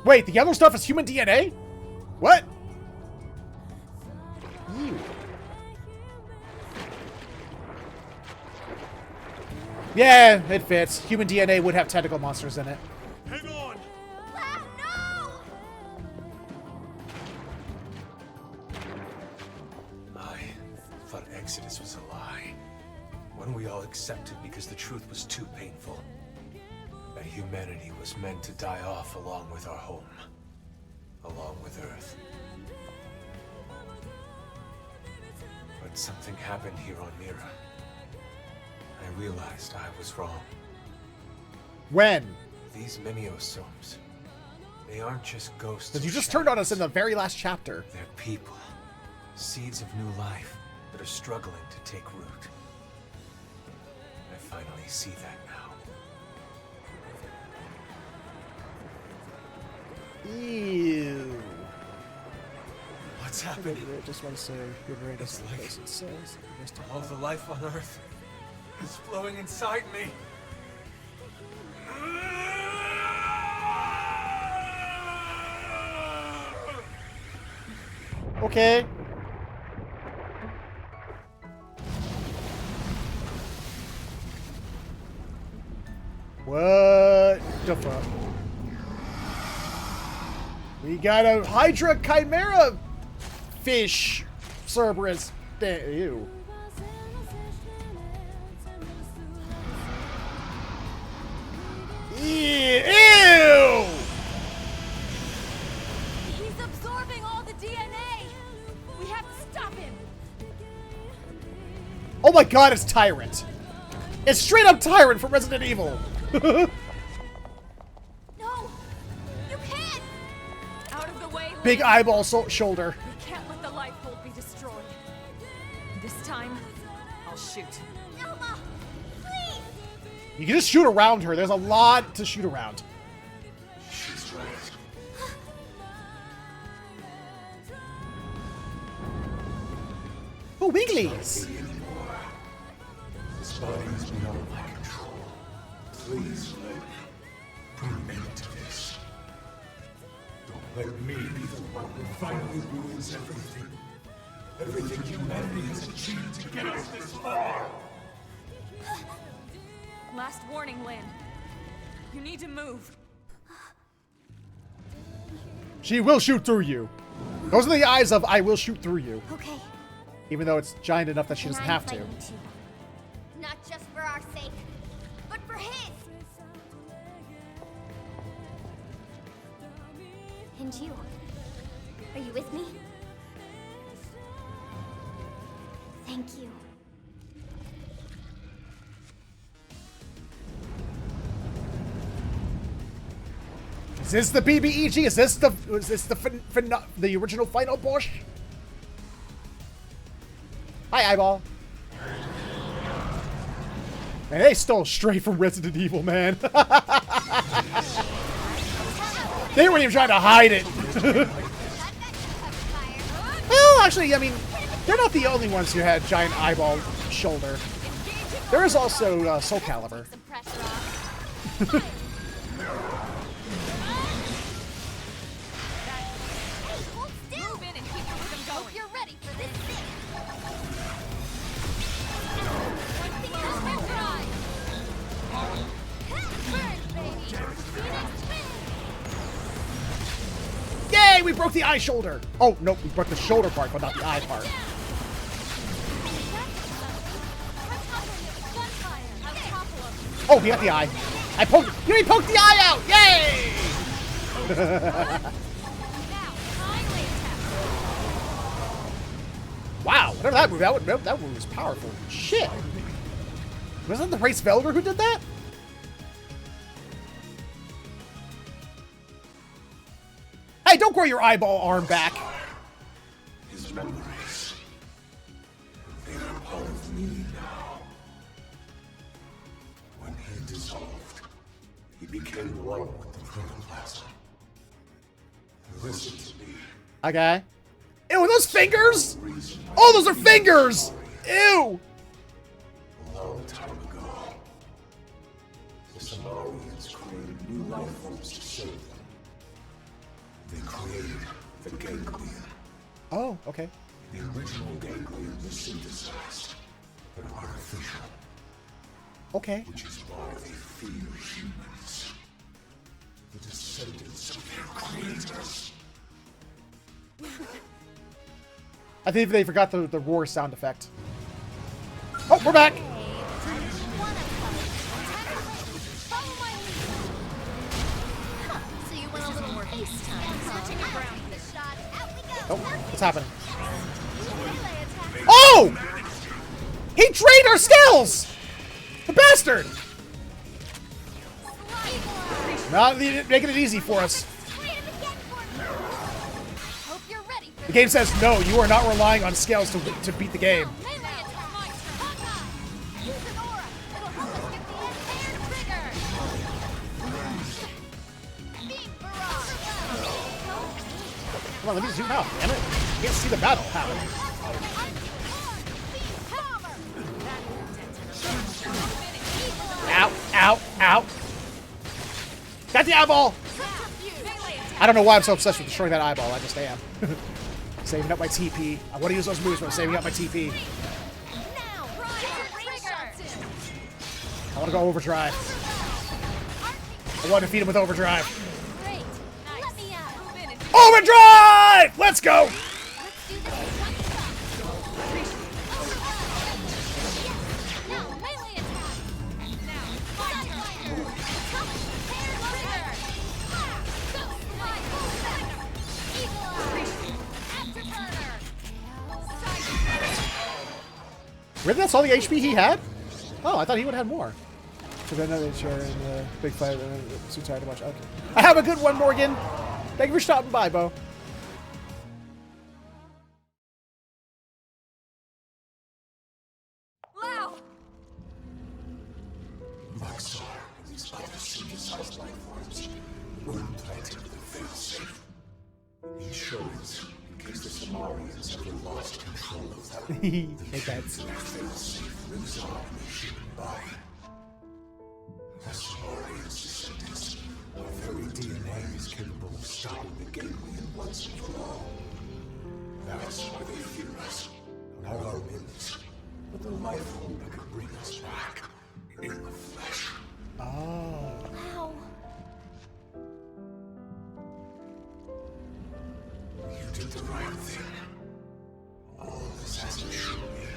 Wait, the yellow stuff is human DNA? What? Ew. Yeah, it fits. Human DNA would have tentacle monsters in it. Hang on! I thought Exodus was a lie. One we all accepted because the truth was too painful. That humanity was meant to die off along with our home. Along with Earth. But something happened here on Mira. I realized I was wrong. When? These Miniosomes, they aren't just ghosts. Because you or just turned on us in the very last chapter. They're people. Seeds of new life that are struggling to take root. I finally see that now. Ew. What's happening? I just want to say, your brain It's is like place it says. all the life on Earth is flowing inside me. Okay. What the fuck? We got a Hydra Chimera fish. Cerberus. Ew. Ew! He's absorbing all the DNA. We have to stop him. Oh my god, it's Tyrant. It's straight up Tyrant from Resident Evil. No, you can't. Out of the way. Big eyeball shoulder. We can't let the Lifehold be destroyed. This time, I'll shoot. Nova, please. You can just shoot around her. There's a lot to shoot around. She's right. Oh, Wigglies! This body is beyond my control. Please, Lord, put an end to this. Don't let me be the one who finally ruins everything. Everything humanity has achieved to get us this far. Last warning, Lynn. You need to move. She will shoot through you. Those are the eyes of I will shoot through you. Okay. Even though it's giant enough that she doesn't have to. Not just for our sake, but for his. And you. Are you with me? Thank you. Is this the BBEG? Is this the original final boss? Hi, eyeball. Man, they stole straight from Resident Evil, man. They weren't even trying to hide it. Well, actually, I mean, they're not the only ones who had giant eyeball shoulder. There is also Soul Calibur. Yay, we broke the eye shoulder. Oh, no, we broke the shoulder part, but not the eye part. Oh, he got the eye. I poked. You poked the eye out. Yay! Wow, whatever that move. That move was powerful. Shit. Wasn't that the Race Velver who did that? Hey, don't grow your eyeball arm back. His memories. They are part of me now. When he dissolved, he became one with the protoplasm. Listen to me. Okay. Ew, those fingers? Oh, those are fingers! Ew! A long time ago, the Samarians created new life forms to save them. They created the ganglion. Oh, okay. The original ganglion was synthesized, but artificial. Okay. Which is why they fear humans. The descendants of their creators. I think they forgot the roar sound effect. Oh, we're back! So you went a little more ace time. Switching around. Oh, what's happening? Oh! He drained our skills! The bastard! Not making it easy for us. The game says, no, you are not relying on scales to beat the game. Come on, let me zoom out, damn it. You can't see the battle happening. Ow, ow, ow. Got the eyeball! I don't know why I'm so obsessed with destroying that eyeball, I just am. Saving up my TP. I want to use those moves, but I'm saving up my TP. I want to go overdrive. I want to defeat him with overdrive. Overdrive! Let's go! Really? That's all the HP he had? Oh, I thought he would have had more. So then another share in the big fight. I'm too tired to watch. Okay. I have a good one, Morgan. Thank you for stopping by, Bo. Lau! Maxar and these other synthesized life forms wouldn't let them feel safe. Insurance, in case the Samarians ever lost control of them. Hey, that's... Their failsafe lives on mission by. The Samarians' descendants, our very DNA is capable of stopping the Ganglion once and for all. That's why they fear us, not our limbs, but the Lifehold that could bring us back in the flesh. Oh. Wow. You did the right thing. All this hasn't shown me.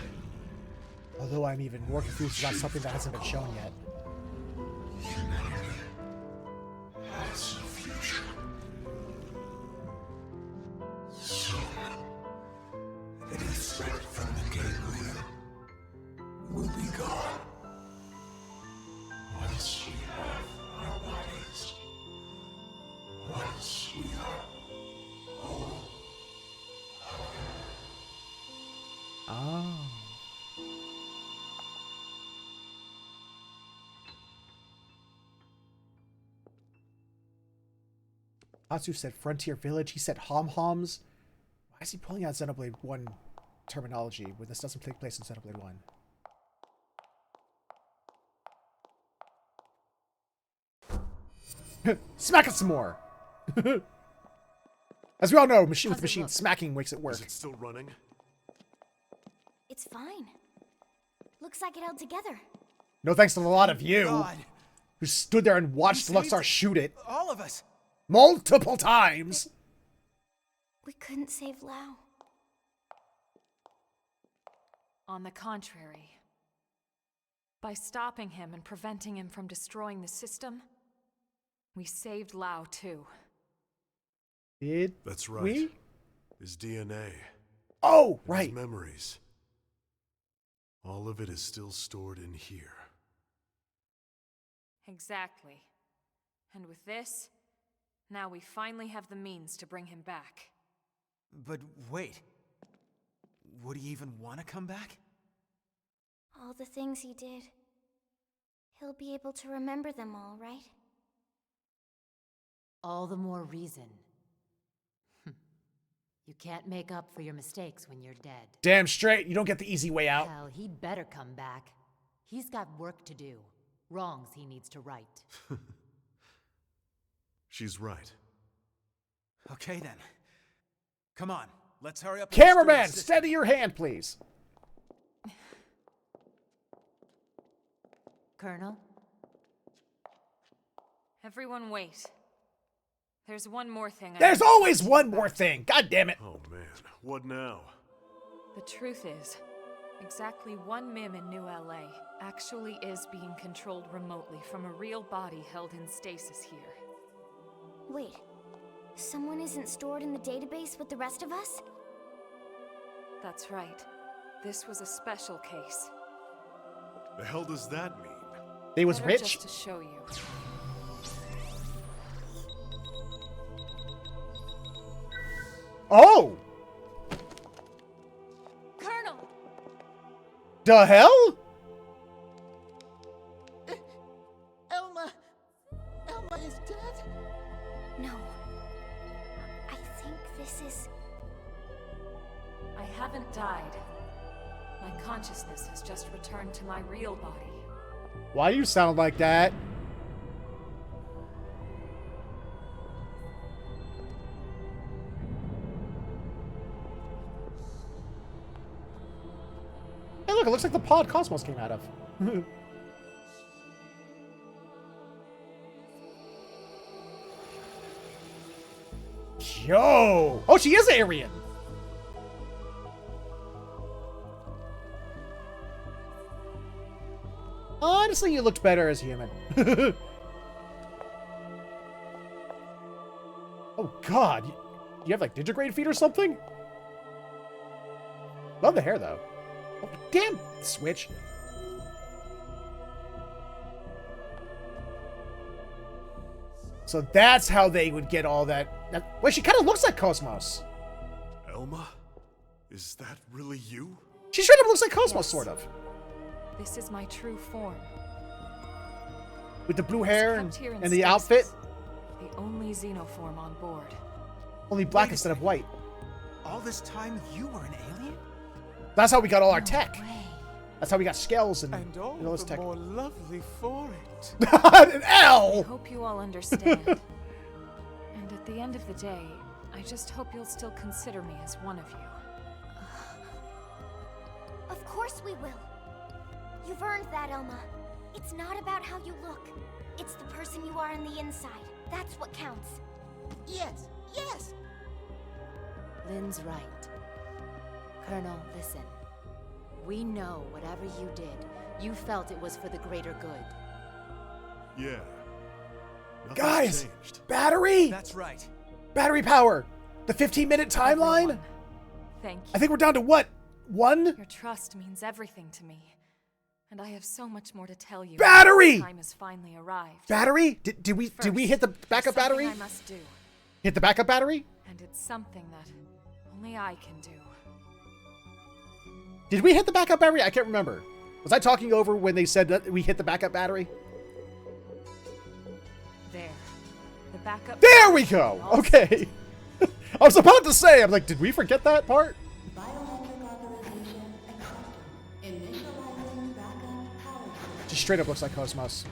Although I'm even more confused about something that hasn't been shown yet. Humanity has no future. Soon, any threat from the Ganglion will be gone. Once we have our bodies, once we are whole. Oh. Atsu said Frontier Village. He said Hom-Homs. Why is he pulling out Xenoblade 1 terminology when this doesn't take place in Xenoblade 1? Smack it some more! As we all know, machine with machine, smacking makes it work. Is it still running? It's fine. Looks like it held together. No thanks to a lot of you God. who stood there and watched Luxar shoot it. All of us. Multiple times! We couldn't save Lau. On the contrary. By stopping him and preventing him from destroying the system, we saved Lau too. Did That's right. we? His DNA. Oh, and right. His memories. All of it is still stored in here. Exactly. And with this, now we finally have the means to bring him back. But wait. Would he even want to come back? All the things he did. He'll be able to remember them all, right? All the more reason. You can't make up for your mistakes when you're dead. Damn straight, you don't get the easy way out. Hell, he'd better come back. He's got work to do. Wrongs he needs to right. She's right. Okay then. Come on, let's hurry up. Cameraman, steady your hand, please. Colonel? Everyone wait. There's one more thing. There's always one more thing. God damn it. Oh man, what now? The truth is, exactly one MIM in New LA actually is being controlled remotely from a real body held in stasis here. Wait, someone isn't stored in the database with the rest of us? That's right. This was a special case. The hell does that mean? They was Better rich? Just to show you. Oh! Colonel! The hell? Elma is dead? No. I think this is... I haven't died. My consciousness has just returned to my real body. Why do you sound like that? Hey, look, it looks like the pod Cosmos came out of. Yo! Oh, she is Aryan! Honestly, you looked better as human. Oh, God. You have, like, digigrade feet or something? Love the hair, though. Oh, damn! Switch. So that's how they would get all that. Wait, she kind of looks like Cosmos. Elma? Is that really you? She straight up looks like Cosmos, sort of. This is my true form. With the blue hair and the stasis. outfit. The only xenoform on board. Only black instead of white. All this time you were an alien? That's how we got all our tech. That's how we got scales and all this the tech. more lovely for it. An L! I hope you all understand. And at the end of the day, I just hope you'll still consider me as one of you. Of course we will. You've earned that, Elma. It's not about how you look. It's the person you are on the inside. That's what counts. Yes, yes! Lynn's right. Colonel, listen. We know whatever you did, you felt it was for the greater good. Yeah. Nothing's Guys! changed. Battery! That's right. Battery power! The 15-minute timeline? Everyone, thank you. I think we're down to what? 1? Your trust means everything to me. And I have so much more to tell you. Battery! The time has finally arrived. Battery? Did we hit the backup There's battery? something I must do. Hit the backup battery? And it's something that only I can do. Did we hit the backup battery? I can't remember. Was I talking over when they said that we hit the backup battery? There. The backup. There we go! Okay. I was about to say, I'm like, did we forget that part? Just straight up looks like Cosmos.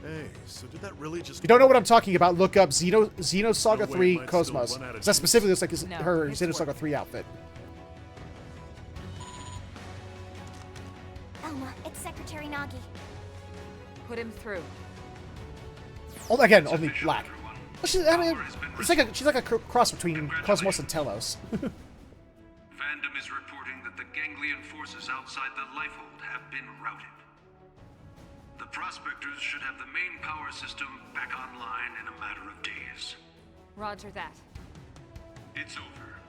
Hey, so did that really just... If you don't know what I'm talking about, look up Xenosaga No way 3 it might Cosmos. still run out of That specifically juice. looks like No, her it's Xenosaga 3 outfit. Elma, it's Secretary Nagi. Put him through. Oh, again, only black. Well, I mean, she's like a cross between Cosmos and Telos. Fandom is reporting that the Ganglion forces outside the Lifehold have been routed. The Prospectors should have the main power system back online in a matter of days. Roger that. It's over.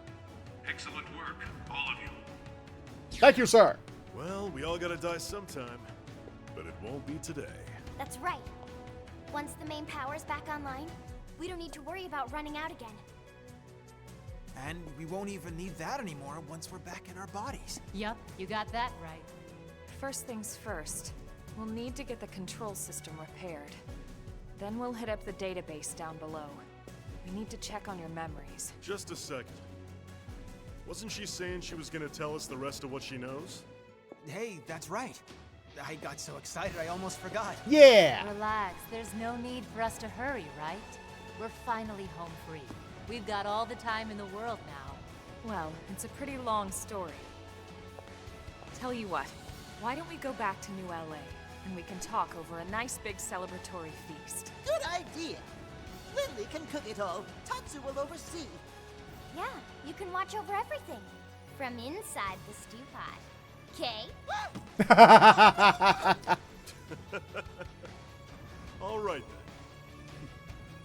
Excellent work, all of you. Thank you, sir. Well, we all gotta die sometime. But it won't be today. That's right. Once the main power's back online, we don't need to worry about running out again. And we won't even need that anymore once we're back in our bodies. Yup, you got that right. First things first. We'll need to get the control system repaired. Then we'll hit up the database down below. We need to check on your memories. Just a second. Wasn't she saying she was gonna tell us the rest of what she knows? Hey, that's right. I got so excited I almost forgot. Yeah! Relax, there's no need for us to hurry, right? We're finally home free. We've got all the time in the world now. Well, it's a pretty long story. Tell you what, why don't we go back to New LA, and we can talk over a nice big celebratory feast. Good idea. Lindley can cook it all. Tatsu will oversee. Yeah, you can watch over everything. From inside the stew pot. Okay? All right then.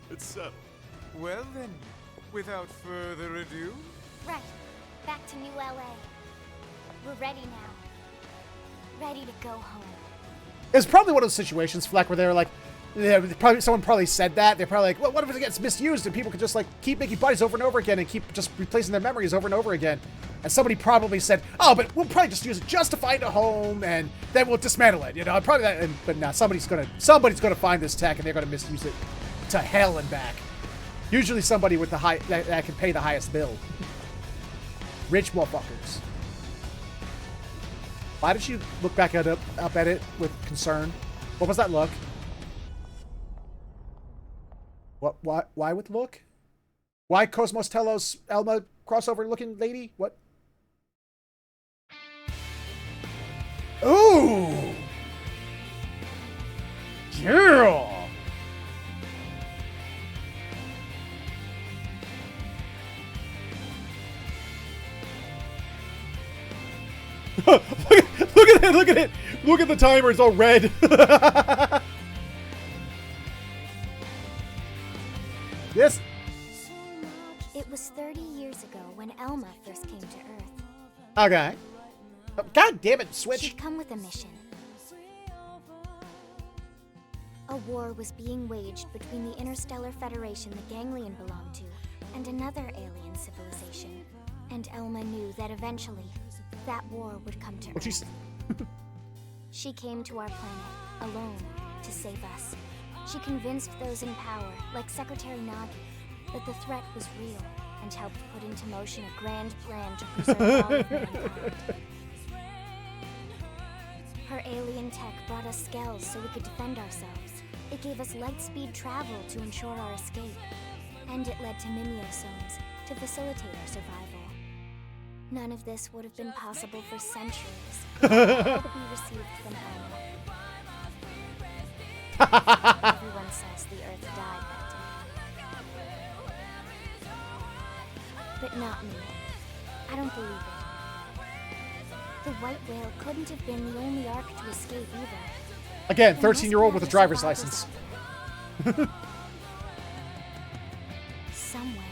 It's settled. Well then, without further ado... Right. Back to New LA. We're ready now. Ready to go home. It's probably one of those situations, Fleck, where they're like, yeah, someone probably said that. They're probably like, well, what if it gets misused and people could just like keep making buddies over and over again and keep just replacing their memories over and over again. And somebody probably said, oh, but we'll probably just use it just to find a home and then we'll dismantle it. You know, probably that. But no, somebody's gonna find this tech and they're gonna misuse it to hell and back. Usually somebody with the high that can pay the highest bill. Rich motherfuckers. Why did you look back up at it with concern? What was that look? What? Why with look? Why Cosmos Telos Elma crossover looking lady? What? Ooh! Yeah! Look at it! Look at it! Look at the timer, it's all red. Yes. It was 30 years ago when Elma first came to Earth. Okay. Oh, God damn it, Switch. She'd come with a mission. A war was being waged between the Interstellar Federation the Ganglion belonged to and another alien civilization. And Elma knew that eventually, that war would come to Earth. She came to our planet, alone, to save us. She convinced those in power, like Secretary Nagi, that the threat was real, and helped put into motion a grand plan to preserve all of mankind. Her alien tech brought us skells so we could defend ourselves. It gave us light-speed travel to ensure our escape. And it led to mimeosomes to facilitate our survival. None of this would have been possible for centuries without the help we received from Elma. Everyone says the Earth died that day. But not me. I don't believe it. The white whale couldn't have been the only Ark to escape either. Again, 13-year-old with a driver's license. Somewhere.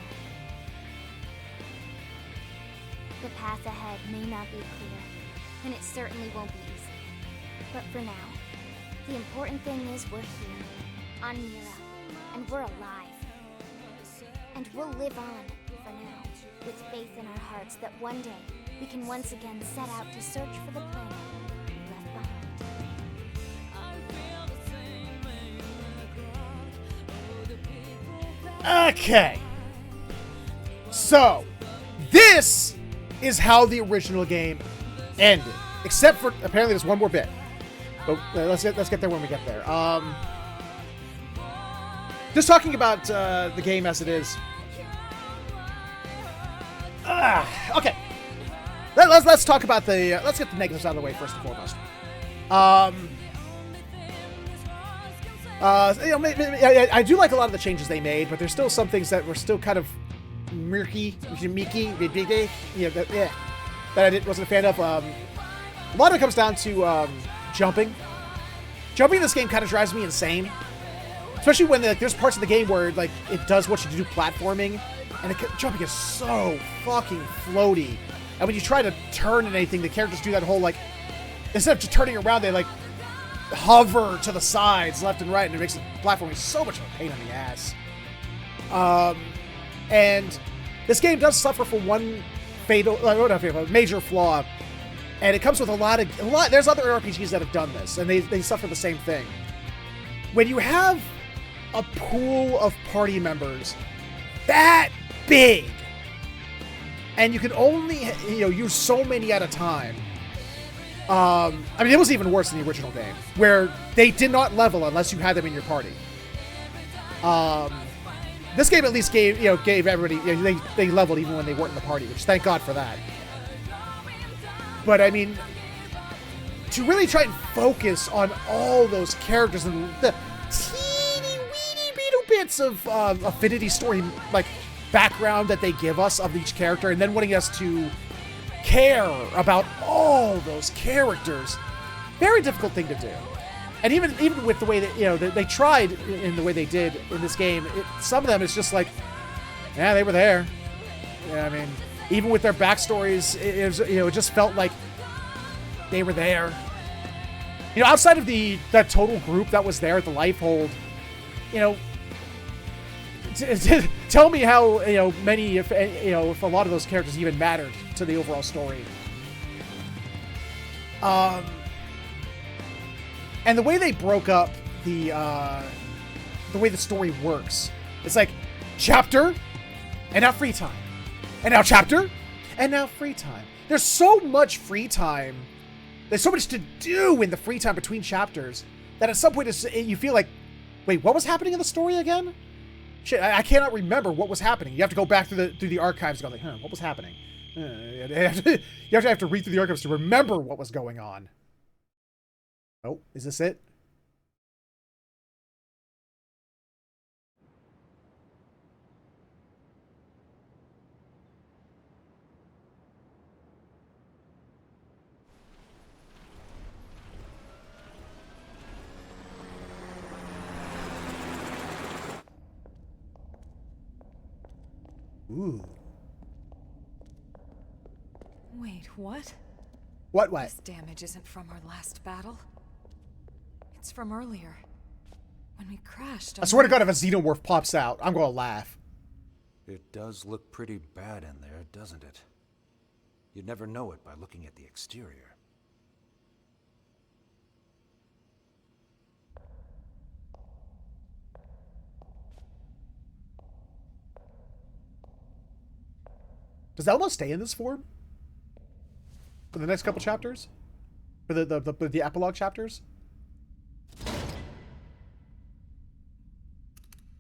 The path ahead may not be clear, and it certainly won't be easy. But for now, the important thing is we're here, on Mira, and we're alive. And we'll live on, for now, with faith in our hearts that one day we can once again set out to search for the planet we left behind. Okay. So, this is how the original game ended. Except for, apparently there's one more bit. But let's get there when we get there. Just talking about the game as it is. Okay. Let's talk about the, let's get the negatives out of the way first and foremost. I do like a lot of the changes they made, but there's still some things that were still kind of murky, that I wasn't a fan of. A lot of it comes down to jumping. Jumping in this game kind of drives me insane, especially when there's parts of the game where like it does what you do platforming, and jumping is so fucking floaty. And when you try to turn and anything, the characters do that whole like, instead of just turning around, they like hover to the sides left and right, and it makes the platforming so much of a pain in the ass. And this game does suffer from one major flaw, and it comes with a lot. There's other RPGs that have done this, and they suffer the same thing. When you have a pool of party members that big, and you can only use so many at a time. I mean, it was even worse in the original game, where they did not level unless you had them in your party. This game at least gave everybody, they leveled even when they weren't in the party, which thank God for that. But I mean, to really try and focus on all those characters and the teeny weeny little bits of affinity story, like background that they give us of each character, and then wanting us to care about all those characters, very difficult thing to do. And even with the way that they tried in the way they did in this game, some of them it's just like, yeah, they were there. Yeah, I mean, even with their backstories, it just felt like they were there. Outside of that total group that was there at the Lifehold, tell me how many, if a lot of those characters even mattered to the overall story. And the way they broke up the way the story works, it's like chapter, and now free time, and now chapter, and now free time. There's so much free time. There's so much to do in the free time between chapters that at some point you feel like, wait, what was happening in the story again? Shit, I cannot remember what was happening. You have to go back through the archives and go like, what was happening? You have to read through the archives to remember what was going on. Oh, is this it? Where Wait, what? What? This damage isn't from our last battle. It's from earlier. When we crashed. I swear to God, if a xenomorph pops out, I'm gonna laugh. It does look pretty bad in there, doesn't it? You'd never know it by looking at the exterior. Does Elmo stay in this form? For the next couple chapters? For the epilogue chapters?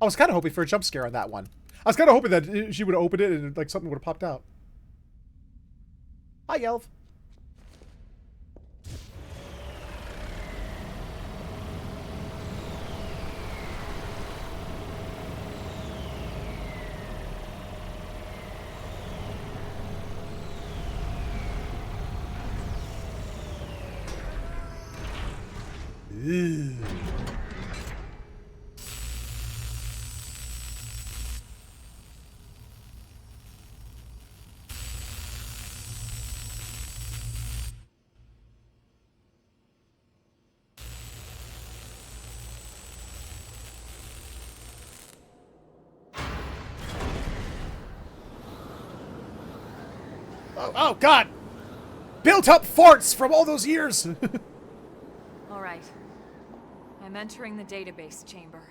I was kind of hoping for a jump scare on that one. I was kind of hoping that she would have opened it and like something would have popped out. Hi, Yelv. Ew. Oh, God! Built up farts from all those years! All right. I'm entering the database chamber.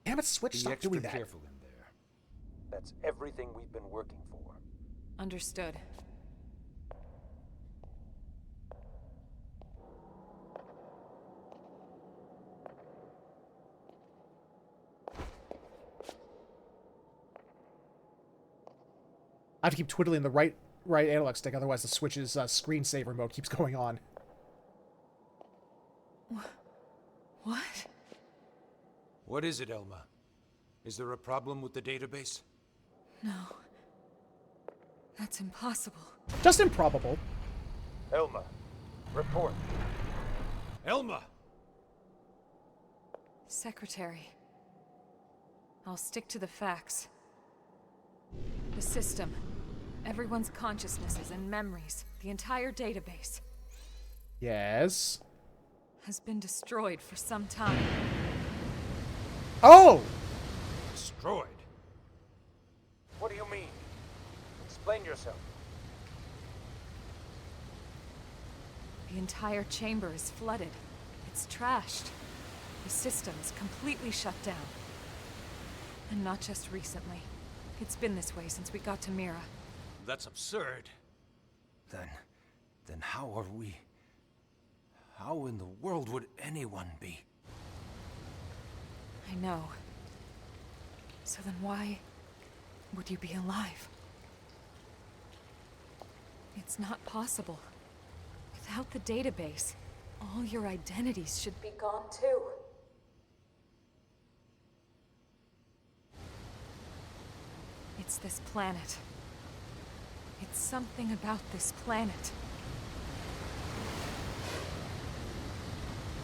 Damn it, Switch, stop doing that. Careful in there. That's everything we've been working for. Understood. I have to keep twiddling the right analog stick, otherwise the Switch's screensaver mode keeps going on. What? What is it, Elma? Is there a problem with the database? No. That's impossible. Just improbable. Elma, report. Elma! Secretary. I'll stick to the facts. The system. Everyone's consciousnesses and memories. The entire database. Yes. Has been destroyed for some time. Oh! Destroyed? What do you mean? Explain yourself. The entire chamber is flooded. It's trashed. The system is completely shut down. And not just recently. It's been this way since we got to Mira. That's absurd. Then how are we... How in the world would anyone be? I know. So then why would you be alive? It's not possible. Without the database, all your identities should be gone too. It's this planet. It's something about this planet.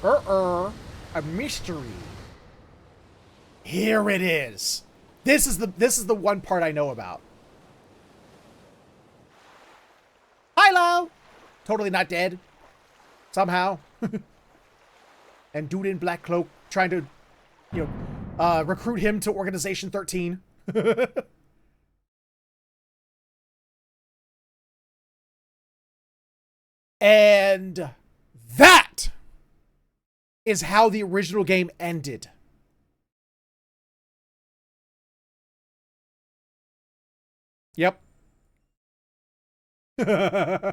A mystery. Here it is. This is the one part I know about. Hilo! Totally not dead. Somehow. And dude in black cloak trying to, recruit him to Organization 13. And that is how the original game ended. Yep. Yeah,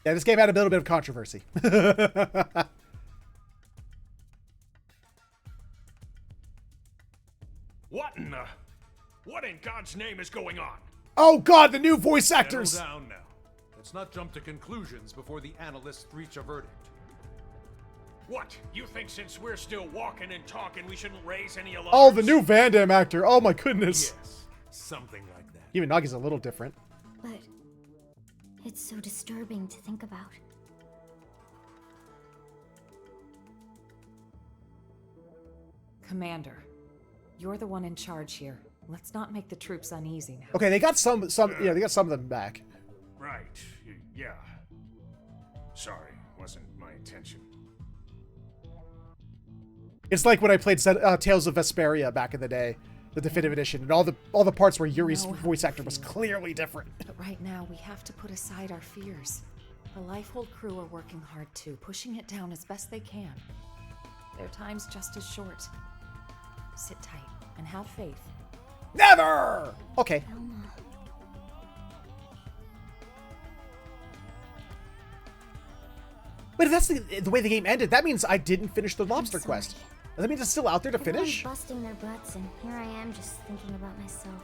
this game had a little bit of controversy. What in God's name is going on? Oh God, the new voice actors! Settle down now. Let's not jump to conclusions before the analysts reach a verdict. What? You think since we're still walking and talking, we shouldn't raise any alarms? Oh, the new Van Damme actor. Oh my goodness. Yes, something like that. Even Nagi's a little different. But it's so disturbing to think about. Commander, you're the one in charge here. Let's not make the troops uneasy now. Okay, they got some, they got some of them back. Right. Yeah. Sorry, wasn't my intention. It's like when I played Tales of Vesperia back in the day, the definitive edition, and all the parts where Yuri's voice actor was clearly different. But right now, we have to put aside our fears. The Lifehold crew are working hard too, pushing it down as best they can. Their time's just as short. Sit tight and have faith. Never! Okay. But if that's the way the game ended, that means I didn't finish the lobster quest. Does that mean it's still out there to finish? Everyone's busting their butts, and here I am just thinking about myself.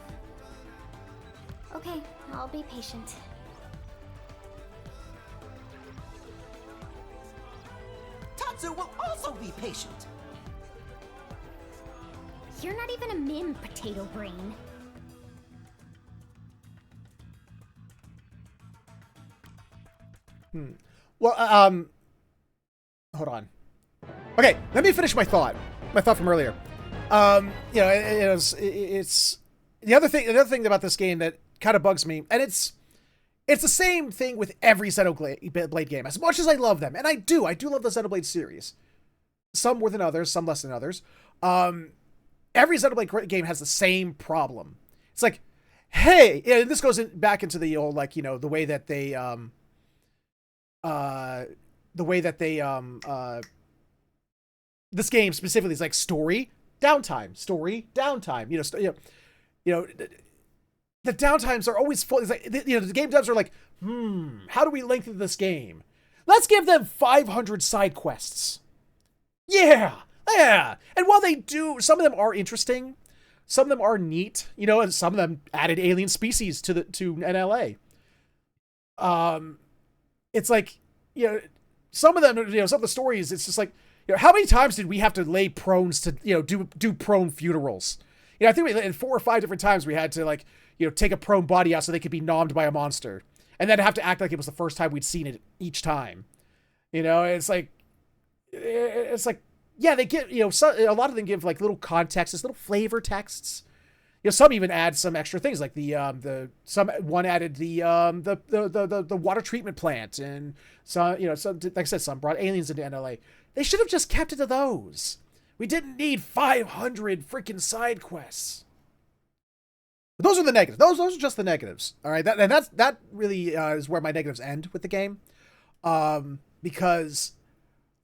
Okay, I'll be patient. Tatsu will also be patient. You're not even a Mim, potato brain. Well, hold on. Okay, let me finish my thought from earlier. You know, it's the other thing about this game that kind of bugs me, and it's the same thing with every Xenoblade game. As much as I love them, and I do love the Xenoblade series. Some more than others, some less than others. Every Xenoblade game has the same problem. It's like, hey, and this goes back into the old, like, you know, the way that they this game specifically is like story downtime. You know, the downtimes are always full. It's like, you know, the game devs are like, how do we lengthen this game? Let's give them 500 side quests. Yeah. And while they do, some of them are interesting, some of them are neat, you know, and some of them added alien species to NLA. It's like, you know, some of them, you know, some of the stories, it's just like, you know, how many times did we have to lay prones to, you know, do prone funerals? You know, I think in 4 or 5 different times we had to, like, you know, take a prone body out so they could be nommed by a monster, and then have to act like it was the first time we'd seen it each time. You know, it's like, yeah, they get, you know, a lot of them give like little context, little flavor texts. You know, some even add some extra things, like one added the water treatment plant, and some, you know, some, like I said, some brought aliens into NLA. They should have just kept it to those. We didn't need 500 freaking side quests. But those are the negatives. Those are just the negatives. All right, that really is where my negatives end with the game, because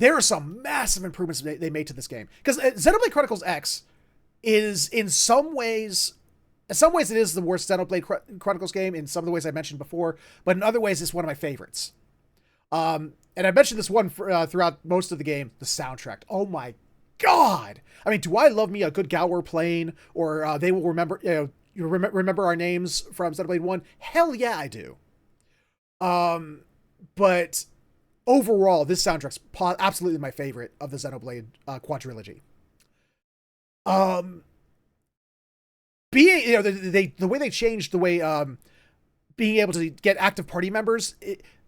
there are some massive improvements they made to this game. Because Xenoblade Chronicles X is in some ways it is the worst Xenoblade Chronicles game in some of the ways I mentioned before, but in other ways it's one of my favorites. And I mentioned this one throughout most of the game, the soundtrack. Oh my God! I mean, do I love me a good Gower Plain, or They Will Remember, you know, you remember our names from Xenoblade 1? Hell yeah, I do. But overall, this soundtrack's absolutely my favorite of the Xenoblade quadrilogy. Being, you know, the way they changed the way being able to get active party members.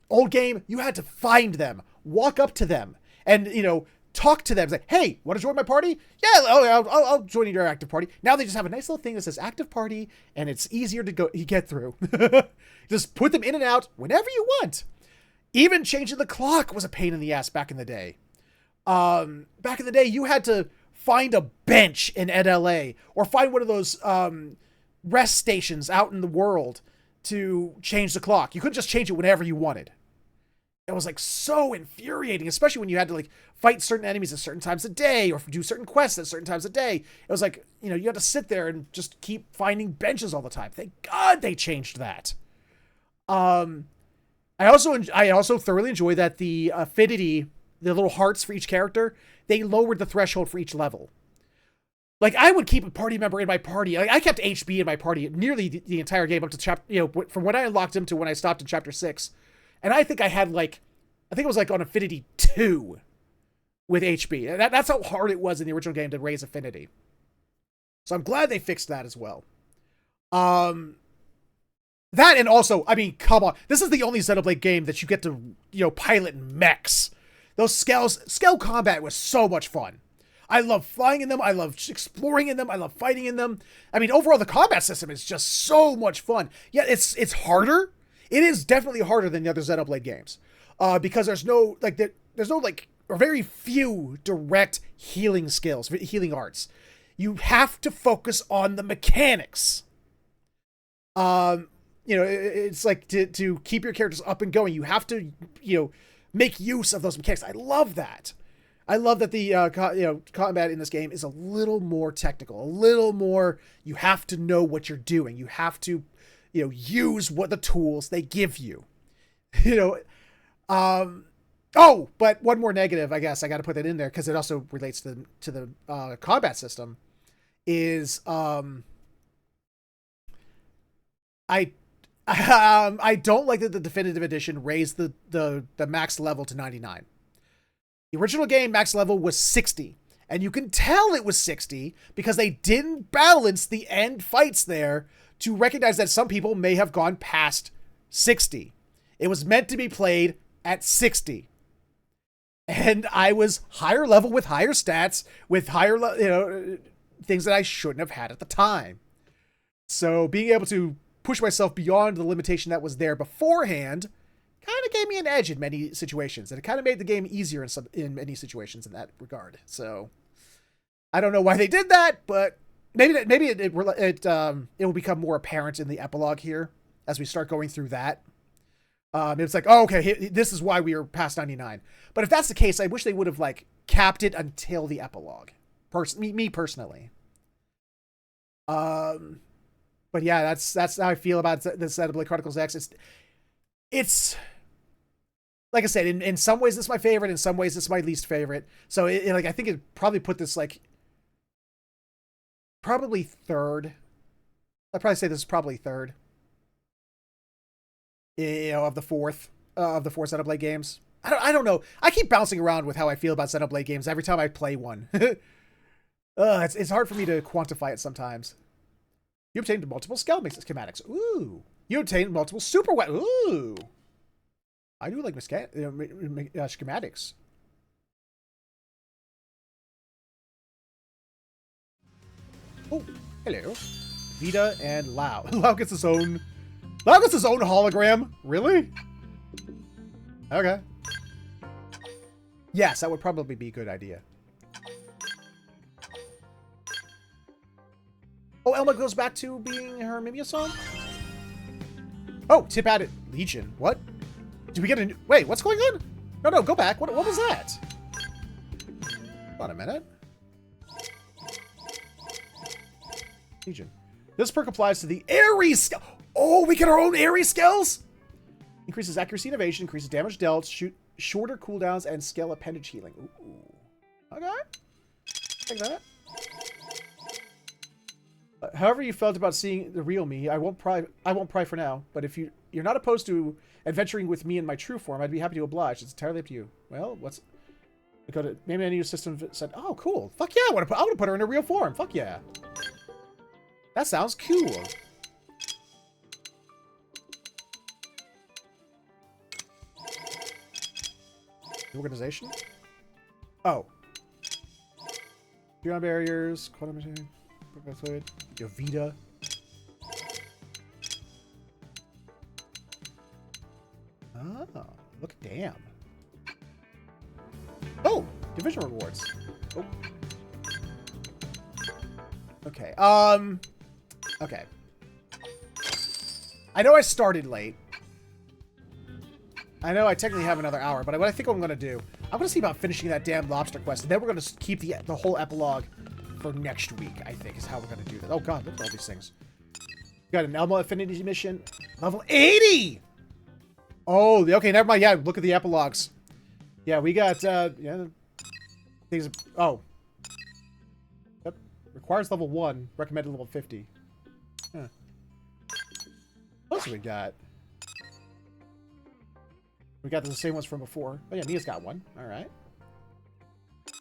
Old game, you had to find them, walk up to them, and, you know, talk to them. Say, hey, want to join my party? Yeah, I'll join your active party. Now they just have a nice little thing that says active party, and it's easier to get through. Just put them in and out whenever you want. Even changing the clock was a pain in the ass back in the day. Back in the day, you had to find a bench in NLA, or find one of those rest stations out in the world to change the clock. You couldn't just change it whenever you wanted. It was like so infuriating, especially when you had to like fight certain enemies at certain times a day, or do certain quests at certain times a day. It was like, you know, you had to sit there and just keep finding benches all the time. Thank God they changed that. I also thoroughly enjoy that the affinity, the little hearts for each character, they lowered the threshold for each level. Like, I would keep a party member in my party. Like, I kept HB in my party nearly the entire game up to chapter, you know, from when I unlocked him to when I stopped in chapter 6. And I think I had like, I think it was like on affinity 2 with HB. And that's how hard it was in the original game to raise affinity. So I'm glad they fixed that as well. That, and also, I mean, come on. This is the only Xenoblade game that you get to, you know, pilot mechs. Those Skell combat was so much fun. I love flying in them. I love exploring in them. I love fighting in them. I mean, overall, the combat system is just so much fun. Yeah, it's harder. It is definitely harder than the other Xenoblade games, because there's no or very few direct healing skills, healing arts. You have to focus on the mechanics. It's like to keep your characters up and going, you have to, make use of those mechanics. I love that. I love that the combat in this game is a little more technical, a little more. You have to know what you're doing. You have to, use what the tools they give you. Oh, but one more negative, I guess I got to put that in there because it also relates to the combat system. Is I don't like that the definitive edition raised the max level to 99. The original game max level was 60, and you can tell it was 60 because they didn't balance the end fights there to recognize that some people may have gone past 60. It was meant to be played at 60. And I was higher level with higher stats, with higher, things that I shouldn't have had at the time. So being able to push myself beyond the limitation that was there beforehand kind of gave me an edge in many situations, and it kind of made the game easier in many situations in that regard. So I don't know why they did that, but maybe it will become more apparent in the epilogue here as we start going through that. It's like, oh, okay, this is why we are past 99. But if that's the case, I wish they would have capped it until the epilogue. Me personally. But yeah, that's how I feel about the Xenoblade Chronicles X. It's like I said, in some ways this is my favorite, in some ways this is my least favorite. So I think it probably put this probably third. I'd probably say this is probably third. Of the four Xenoblade games. I don't know. I keep bouncing around with how I feel about Xenoblade games every time I play one. It's hard for me to quantify it sometimes. You obtained multiple schematics. Ooh. You obtained multiple super weapons. Ooh. I do like schematics. Oh, hello. Vita and Lao. Lao gets his own hologram. Really? Okay. Yes, that would probably be a good idea. Oh, Elma goes back to being her Mimia-san? Oh, tip added Legion. What? Did we get a new... Wait, what's going on? No, go back. What was that? Hold on a minute. Legion. This perk applies to the Ares skill. Oh, we get our own Ares skills? Increases accuracy and evasion, increases damage dealt, shorter cooldowns, and scale appendage healing. Ooh. Okay. Take that. However you felt about seeing the real me, I won't pry for now. But if you're not opposed to adventuring with me in my true form, I'd be happy to oblige. It's entirely up to you. Well, maybe a new system said, oh, cool. Fuck yeah, I want to put her in her real form. Fuck yeah. That sounds cool. Organization? Oh. Beyond barriers, quantum machine, fluid, Yovita. Oh, look, damn. Oh, division rewards. Oh. Okay. Okay. I know I started late. I know I technically have another hour, but what I think I'm going to do, I'm going to see about finishing that damn lobster quest, and then we're going to keep the whole epilogue for next week, I think, is how we're going to do that. Oh, God, look at all these things. We got an Elmo Affinity mission. Level 80! Oh, okay, never mind. Yeah, look at the epilogues. Yeah, we got, yeah, things. Oh. Yep. Requires level 1, recommended level 50. Huh. What else do we got? We got the same ones from before. Oh, yeah, Mia's got one. All right.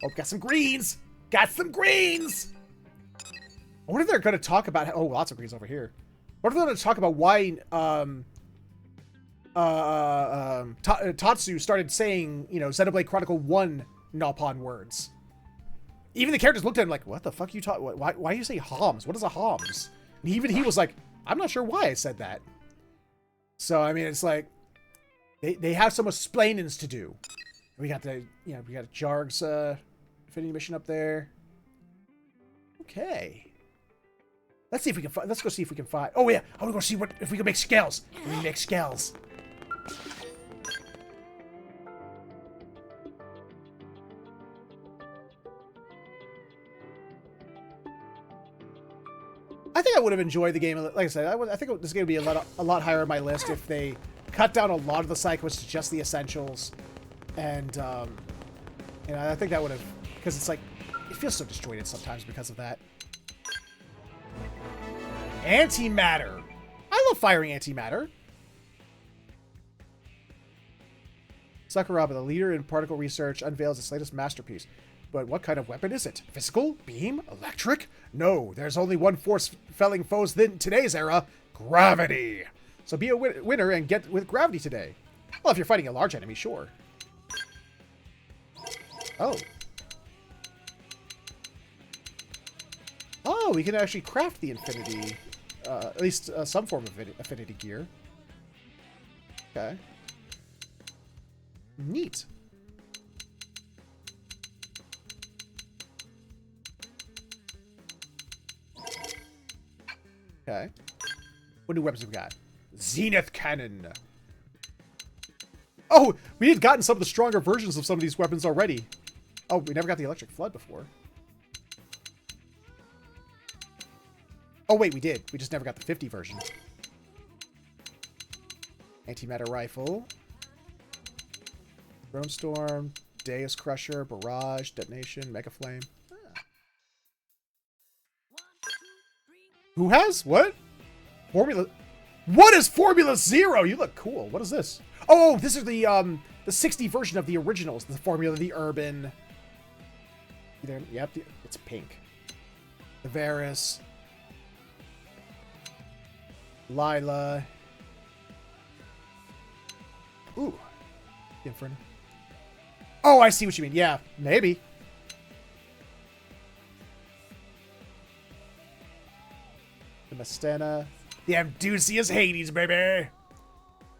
Oh, got some greens! Got some greens! I wonder if they're going to talk about... Oh, lots of greens over here. What if they're going to talk about why Tatsu started saying, Xenoblade Chronicle 1 Nopon words? Even the characters looked at him like, what the fuck you talk? Why do you say Homs? What is a Homs? And even he was like, I'm not sure why I said that. So, I mean, it's like, they have some explainings to do. We got the, we got Jarg's Infinity mission up there. Okay. Let's see if we can find, let's go see if we can find, oh yeah, I want to go see if we can make scales. We can make scales. I think I would have enjoyed the game. Like I said, I think this game would be a lot higher on my list if they cut down a lot of the side quests to just the essentials. And, I think that would have, because it's like, it feels so disjointed sometimes because of that. Antimatter. I love firing antimatter. Sakuraba, the leader in particle research, unveils its latest masterpiece. But what kind of weapon is it? Physical? Beam? Electric? No, there's only one force felling foes in today's era. Gravity! So be a winner and get with gravity today. Well, if you're fighting a large enemy, sure. Oh. Oh, we can actually craft the infinity. At least some form of affinity gear. Okay. Neat. Okay. What new weapons have we got? Zenith Cannon. Oh, we had gotten some of the stronger versions of some of these weapons already. Oh, we never got the Electric Flood before. Oh, wait, we did. We just never got the 50 version. Antimatter Rifle. Drone Storm. Deus Crusher. Barrage. Detonation. Mega Flame. Who has? What? Formula... What is Formula Zero? You look cool. What is this? Oh, this is the 60 version of the originals. The Formula, the Urban. Yep, it's pink. The Varus. Lila. Ooh. Inferno. Oh, I see what you mean. Yeah, maybe. The Mastana. The Amdusius Hades, baby.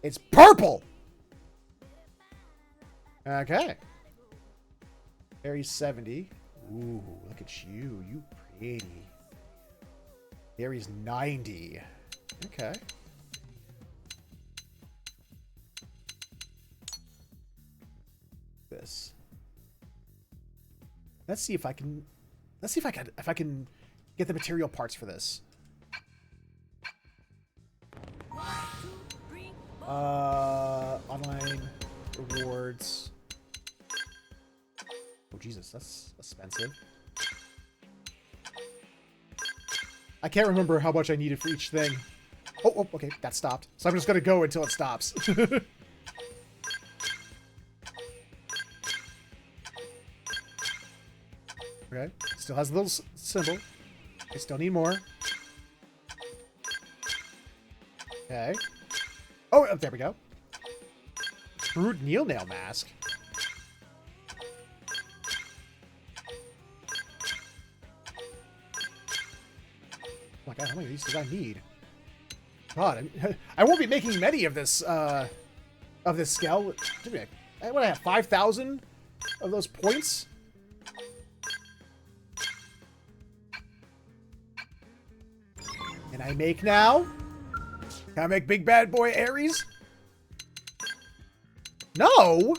It's purple. Okay. Ares 70. Ooh, look at you. You pretty. Ares 90. Okay. This. Let's see if I can get the material parts for this. Online rewards. Oh Jesus, that's expensive. I can't remember how much I needed for each thing. Oh, okay, that stopped. So I'm just gonna go until it stops. Okay, still has a little symbol. I still need more. Okay. Oh, there we go. Brood Kneel Nail Mask. Oh my god, how many of these did I need? God, I won't be making many of this scale. What do I have? 5,000 of those points? Can I make now? Can I make big bad boy Ares? No!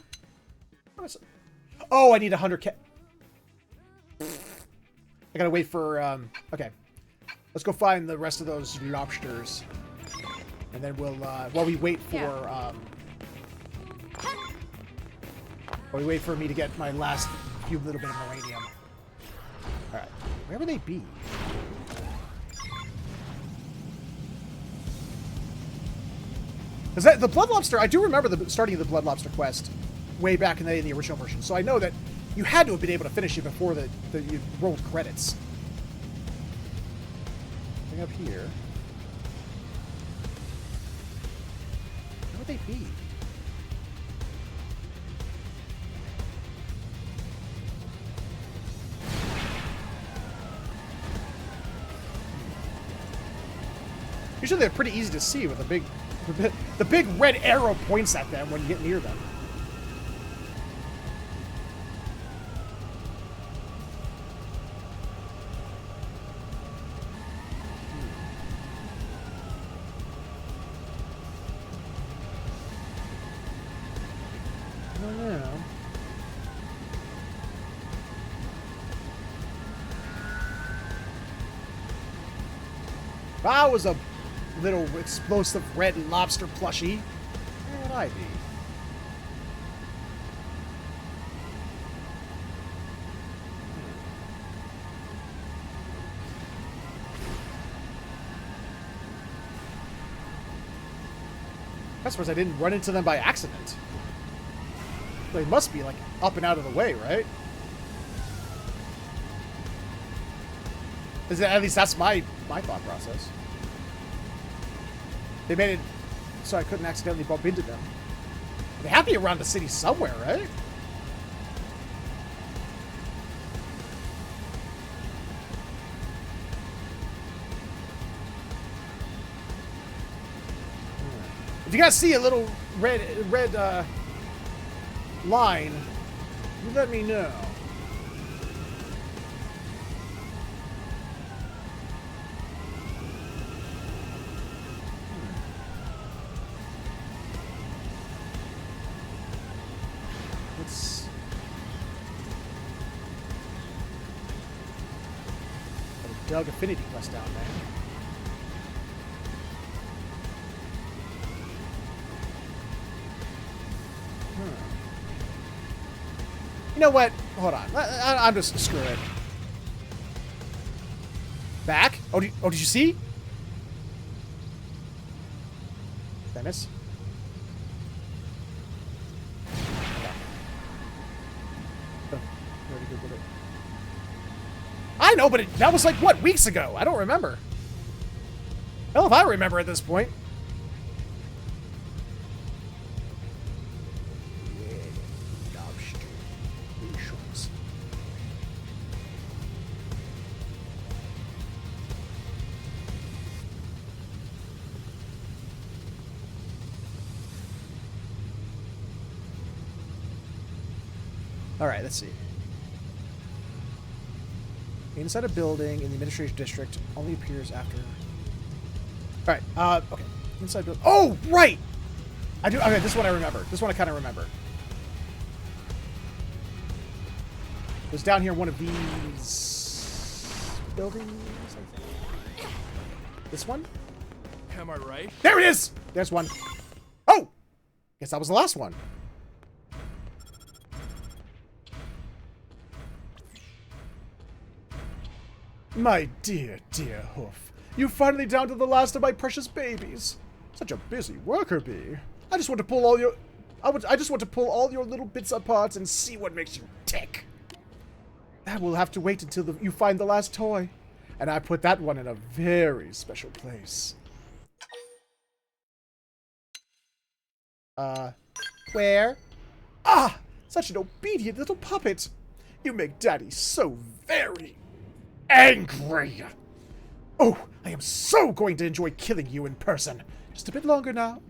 Oh, I need 100k. I gotta wait for, okay. Let's go find the rest of those lobsters. And then we'll, while we wait for, while we wait for me to get my last few little bit of uranium. Alright. Where would they be? Because the Blood Lobster, I do remember the starting of the Blood Lobster quest way back in the original version. So I know that you had to have been able to finish it before you rolled credits. Thing up here. Where would they be? Usually they're pretty easy to see with the big red arrow points at them when you get near them. I don't know. If I was a little explosive red lobster plushie, where would I be? I suppose I didn't run into them by accident. They must be, like, up and out of the way, right? At least that's my thought process. They made it so I couldn't accidentally bump into them. They have to be around the city somewhere, right? If you guys see a little red line, you let me know. Let's got a Doug Affinity quest down there. You know what? Hold on. I'm just screw it. Back? Oh, did you see? Did I miss? Okay. Oh, where'd he go with it? I know, but that was like, what, weeks ago? I don't remember. Hell if I remember at this point. Alright, let's see. Inside a building in the administration district only appears after... Alright, okay. Inside building... Oh, right! I do... Okay, this one I remember. This one I kind of remember. It was down here in one of these... buildings, I think. This one? Am I right? There it is! There's one. Oh! Guess that was the last one. My dear, dear Hoof, you finally down to the last of my precious babies. Such a busy worker bee. I just want to pull all your... I just want to pull all your little bits apart and see what makes you tick. That will have to wait until you find the last toy. And I put that one in a very special place. Where? Ah! Such an obedient little puppet. You make Daddy so very... angry. Oh, I am so going to enjoy killing you in person. Just a bit longer now.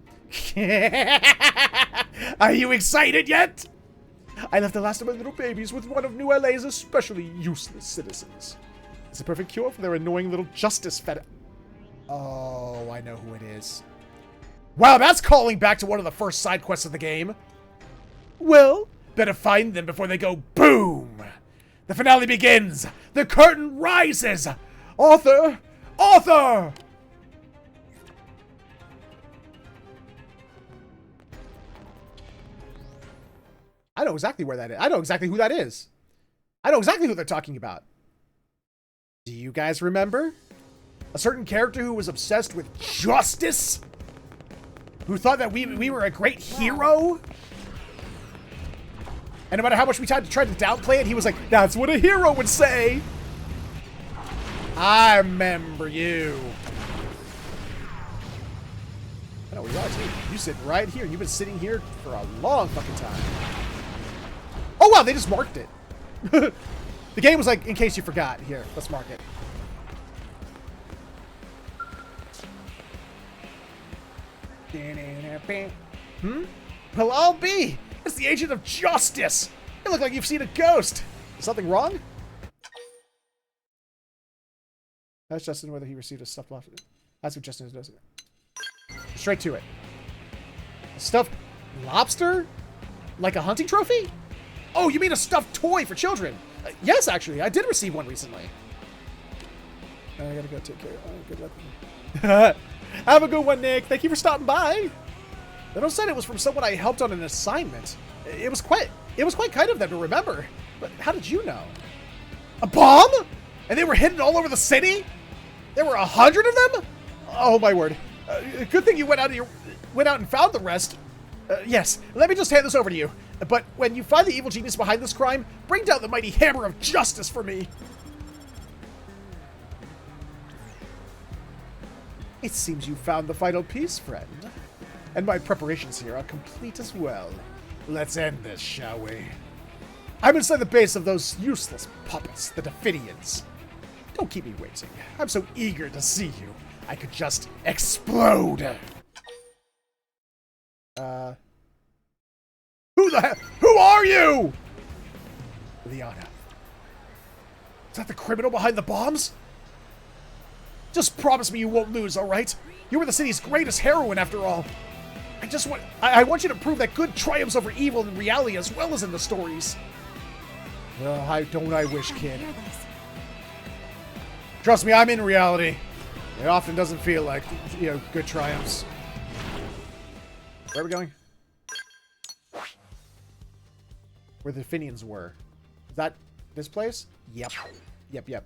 Are you excited yet? I left the last of my little babies with one of New LA's especially useless citizens. It's a perfect cure for their annoying little justice fed... Oh, I know who it is. Wow, that's calling back to one of the first side quests of the game. Well, better find them before they go boom. The finale begins! The curtain rises! Author! Author! I know exactly where that is. I know exactly who that is. I know exactly who they're talking about. Do you guys remember? A certain character who was obsessed with justice? Who thought that we were a great hero? And no matter how much we tried to downplay it, he was like, that's what a hero would say. I remember you. I know where you are, too. You sit right here. You've been sitting here for a long fucking time. Oh, wow, they just marked it. The game was like, in case you forgot. Here, let's mark it. Well, I'll be. It's the Agent of Justice. You look like you've seen a ghost. Is something wrong? Ask Justin whether he received a stuffed lobster. Ask if Justin does it. Straight to it. A stuffed lobster? Like a hunting trophy? Oh, you mean a stuffed toy for children? Yes, actually. I did receive one recently. I gotta go take care of it. Good luck. Have a good one, Nick. Thank you for stopping by. They don't said it was from someone I helped on an assignment. It was quite kind of them to remember. But how did you know? A bomb? And they were hidden all over the city? There were 100 of them? Oh my word! Good thing you went out and found the rest. Yes, let me just hand this over to you. But when you find the evil genius behind this crime, bring down the mighty hammer of justice for me. It seems you found the final piece, friend. And my preparations here are complete as well. Let's end this, shall we? I'm inside the base of those useless puppets, the Definians. Don't keep me waiting. I'm so eager to see you. I could just explode. Who are you? Liana. Is that the criminal behind the bombs? Just promise me you won't lose, alright? You were the city's greatest heroine after all. I want you to prove that good triumphs over evil in reality as well as in the stories. Well, I wish, kid. Trust me, I'm in reality. It often doesn't feel like, good triumphs. Where are we going? Where the Finians were. Is that this place? Yep. Yep.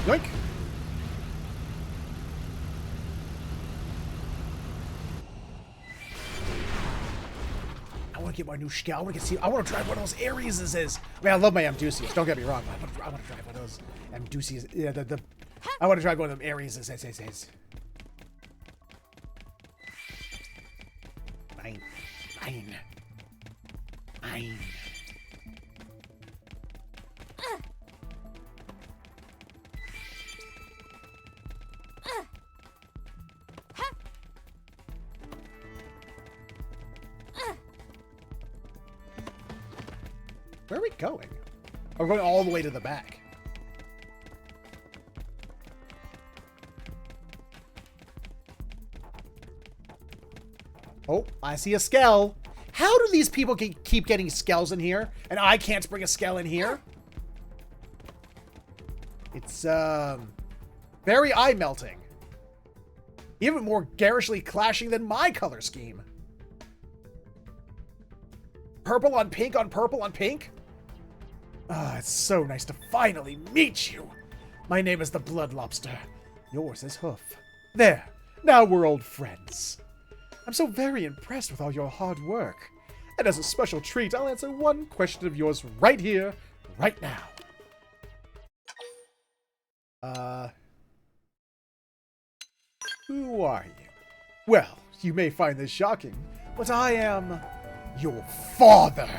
Yoink! I want to get my new skill. I want to drive one of those Arises. I mean, I love my Amdusias. Don't get me wrong. I want to drive one of those Amdusias. Yeah, I want to drive one of them Arises. Mine. Where are we going? Oh, we're going all the way to the back. Oh, I see a skell. How do these people keep getting skells in here, and I can't bring a skell in here? It's, very eye-melting. Even more garishly clashing than my color scheme. Purple on pink on purple on pink? Ah, it's so nice to finally meet you. My name is the Blood Lobster. Yours is Hoof. There, now we're old friends. I'm so very impressed with all your hard work. And as a special treat, I'll answer one question of yours right here, right now. Who are you? Well, you may find this shocking, but I am your father.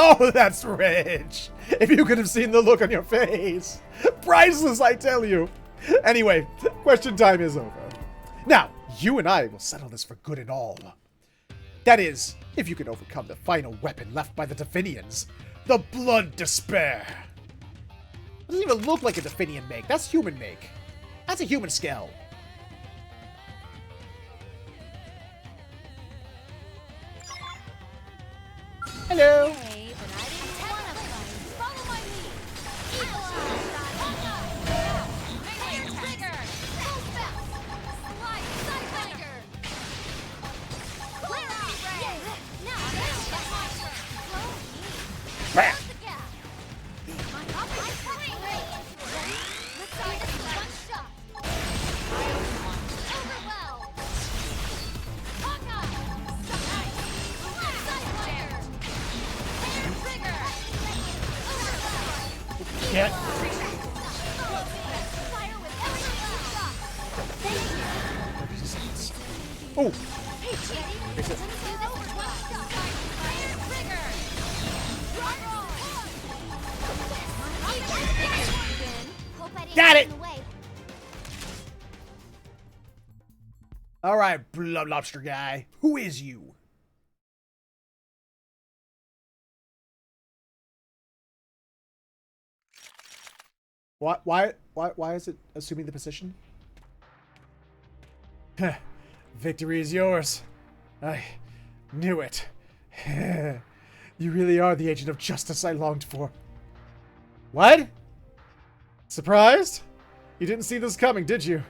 Oh, that's rich. If you could have seen the look on your face. Priceless, I tell you. Anyway, question time is over. Now, you and I will settle this for good and all. That is, if you can overcome the final weapon left by the Definians, the Blood Despair. It doesn't even look like a Definian make. That's human make. That's a human scale. Hello. Bam. Oh! Hey, Jenny! Fix it. Got it! Alright, Blood Lobster guy. Who is you? Why is it assuming the position? Victory is yours. I knew it. You really are the agent of justice I longed for. What? Surprised? You didn't see this coming, did you?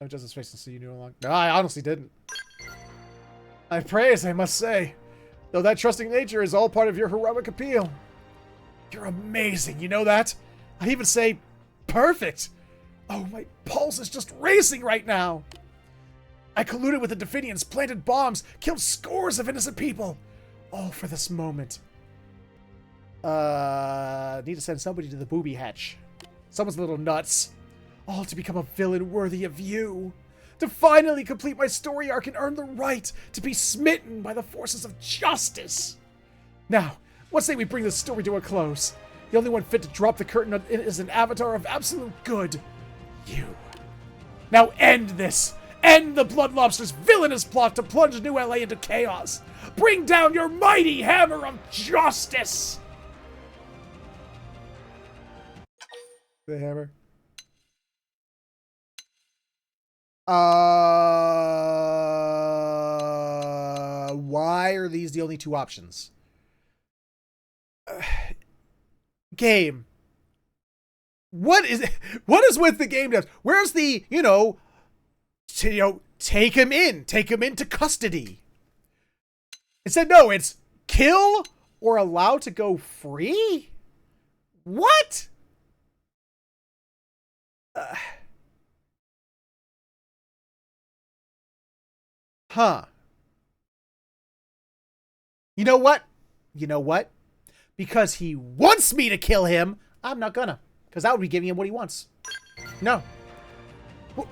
Oh, Justice face to see you knew along. No, I honestly didn't. I praise, I must say. Though that trusting nature is all part of your heroic appeal. You're amazing, you know that? I'd even say perfect. Oh, my pulse is just racing right now. I colluded with the Definians, planted bombs, killed scores of innocent people. All for this moment. Need to send somebody to the booby hatch. Someone's a little nuts. All to become a villain worthy of you. To finally complete my story arc and earn the right to be smitten by the forces of justice. Now, let's say we bring this story to a close. The only one fit to drop the curtain is an avatar of absolute good. You. Now end this. End the Blood Lobster's villainous plot to plunge New LA into chaos. Bring down your mighty hammer of justice. The hammer. Why are these the only two options? Game. What is with the game devs? Where's the, take him into custody? Instead, no, it's kill or allow to go free? What? Huh. You know what? Because he wants me to kill him, I'm not gonna. Because that would be giving him what he wants. No.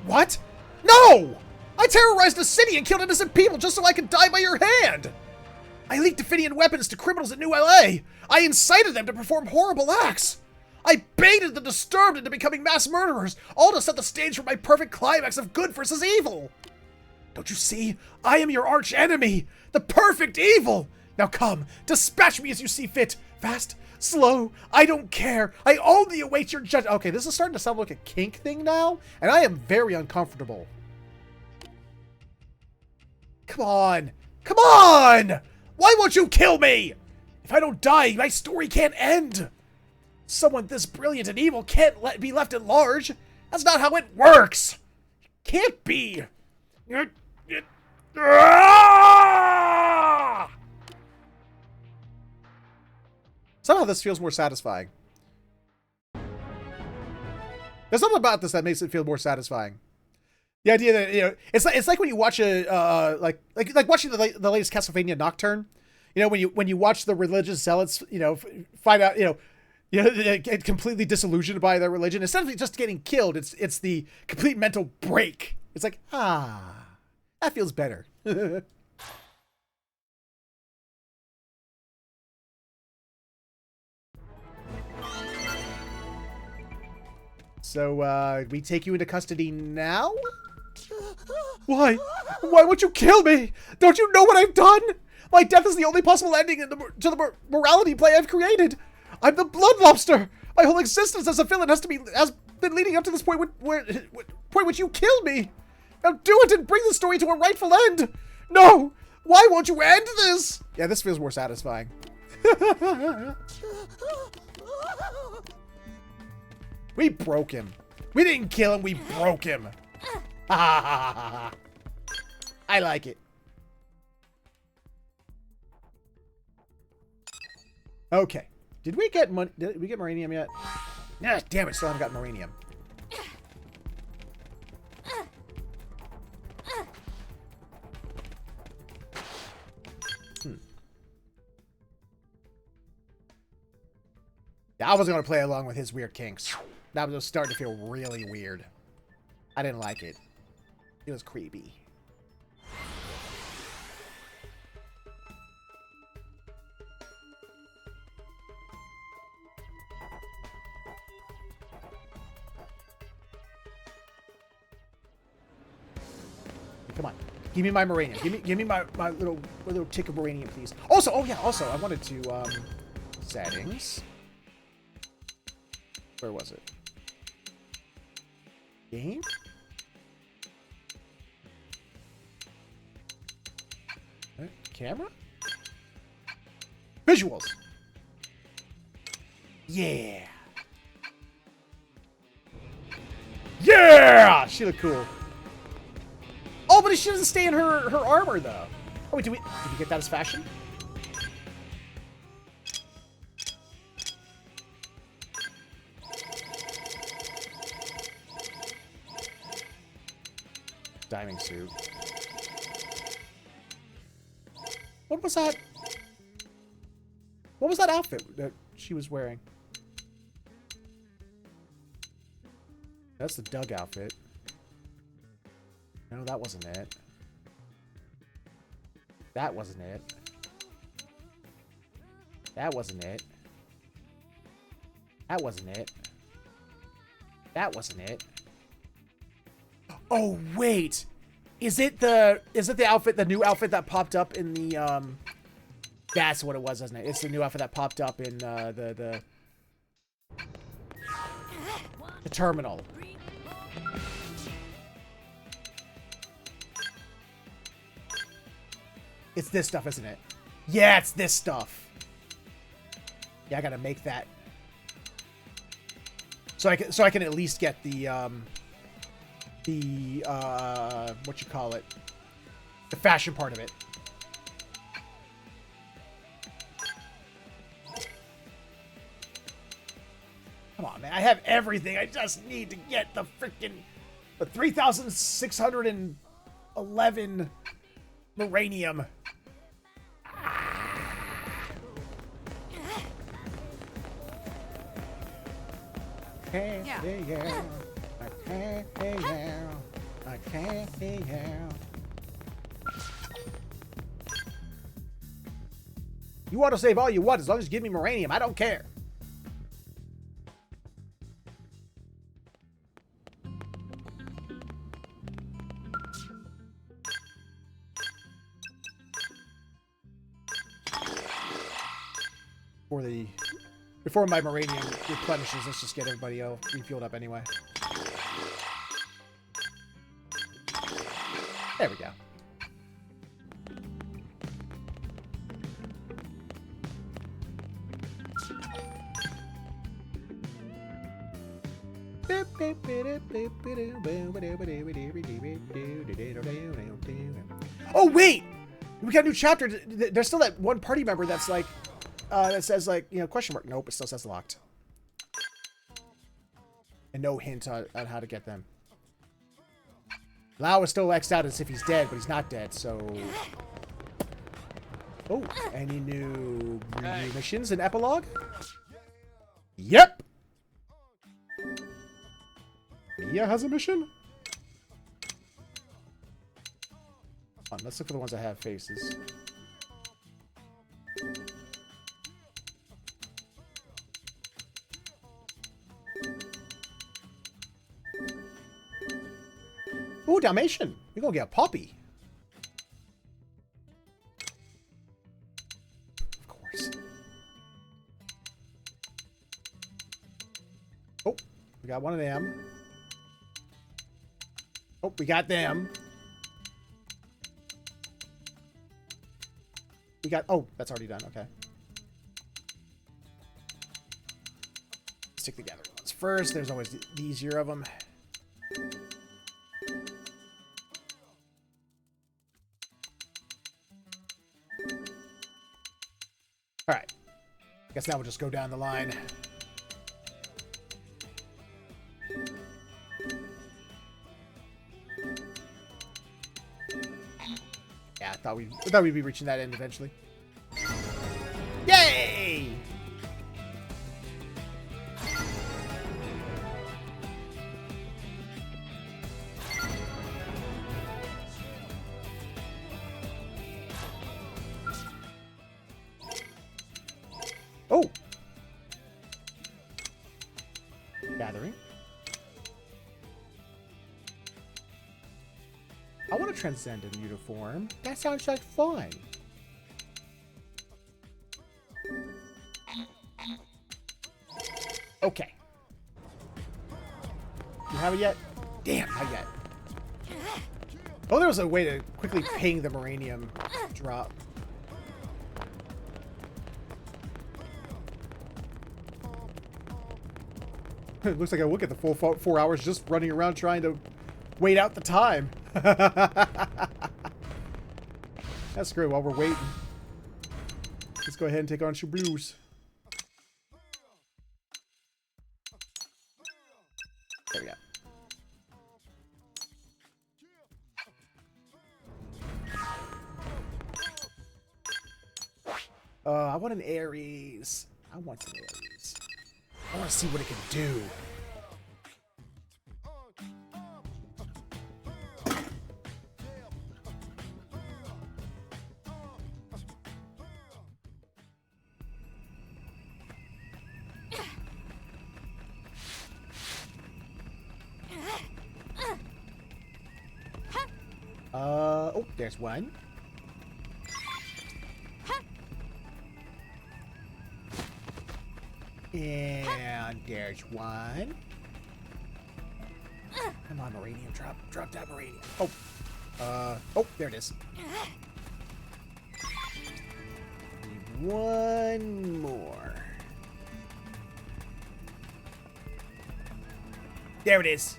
What? No! I terrorized a city and killed innocent people just so I could die by your hand! I leaked Definian weapons to criminals in New LA! I incited them to perform horrible acts! I baited the Disturbed into becoming mass murderers, all to set the stage for my perfect climax of good versus evil! Don't you see? I am your arch enemy! The perfect evil! Now come, dispatch me as you see fit! Fast, slow, I don't care! I only await your judgment! Okay, this is starting to sound like a kink thing now, and I am very uncomfortable. Come on! Come on! Why won't you kill me? If I don't die, my story can't end! Someone this brilliant and evil can't be left at large! That's not how it works! It can't be! Somehow this feels more satisfying. There's something about this that makes it feel more satisfying. The idea that, it's like when you watch a like watching the latest Castlevania Nocturne. When you watch the religious zealots, find out, get completely disillusioned by their religion. Instead of just getting killed, it's the complete mental break. It's like, that feels better. So, we take you into custody now? Why? Why would you kill me? Don't you know what I've done? My death is the only possible ending to the morality play I've created. I'm the Blood Lobster. My whole existence as a villain has been leading up to this point which you killed me. Now do it and bring the story to a rightful end. No! Why won't you end this? Yeah, this feels more satisfying. We broke him. We didn't kill him, we broke him. I like it. Okay. Did we get Marinium yet? Yeah, damn it, still haven't got Marinium. Yeah, I wasn't going to play along with his weird kinks. That was starting to feel really weird. I didn't like it. It was creepy. Come on. Give me my Moranium. Give me my little tick of Moranium, please. Also, oh yeah, also, I wanted to, settings. Where was it? Game? Camera? Visuals! Yeah! Yeah! She looked cool. Oh, but she doesn't stay in her armor, though. Oh, wait, did we get that as fashion? Diving suit. What was that? What was that outfit that she was wearing? That's the Doug outfit. No, that wasn't it. That wasn't it. That wasn't it. That wasn't it. That wasn't it. Oh wait, is it the outfit, the new outfit that popped up in the That's what it was, isn't it? It's the new outfit that popped up in the terminal. It's this stuff, isn't it? Yeah, it's this stuff. Yeah, I gotta make that. So I can at least get the what you call it? The fashion part of it. Come on, man. I have everything. I just need to get the freaking 3,611 Moranium. Hey, yeah. I can't be out. You want to save all you want as long as you give me Moranium. I don't care. Before my Moranium replenishes, let's just get everybody else refueled up anyway. There we go. Oh wait! We got a new chapter. There's still that one party member that's like, that says like, you know, question mark. Nope, it still says locked. And no hint on how to get them. Lau is still X'd out as if he's dead, but he's not dead, so... Oh, any new missions and epilogue? Yep! Mia has a mission? Come on, let's look for the ones that have faces. Ooh, Dalmatian. You're gonna get a puppy. Of course. Oh, we got one of them. Oh, we got them. We got... Oh, that's already done. Okay. Stick together ones first. There's always the easier of them. Alright. I guess now we'll just go down the line. Yeah, I thought we'd be reaching that end eventually. Yay! gathering. I want to transcend in uniform. That sounds like fun. Okay. You have it yet? Damn, not yet. Oh, there was a way to quickly ping the Moranium drop. It looks like I will get the full 4 hours just running around trying to wait out the time. That's great. While we're waiting, let's go ahead and take on Blues. There we go. I want an Ares. I want some Ares. I want to see what it can do. Oh, there's one. And there's one. Come on, Moranium. Drop that Moranium. Oh, there it is. Need one more. There it is.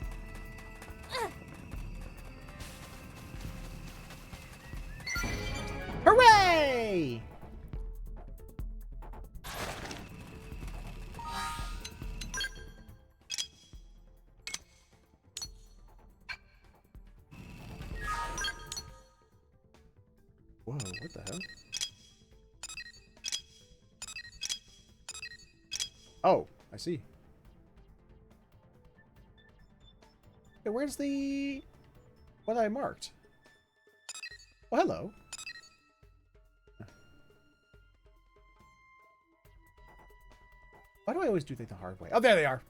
Hooray! Whoa, what the hell? Oh, I see. Hey, where's the... what I marked? Oh, hello. Why do I always do things the hard way? Oh, there they are.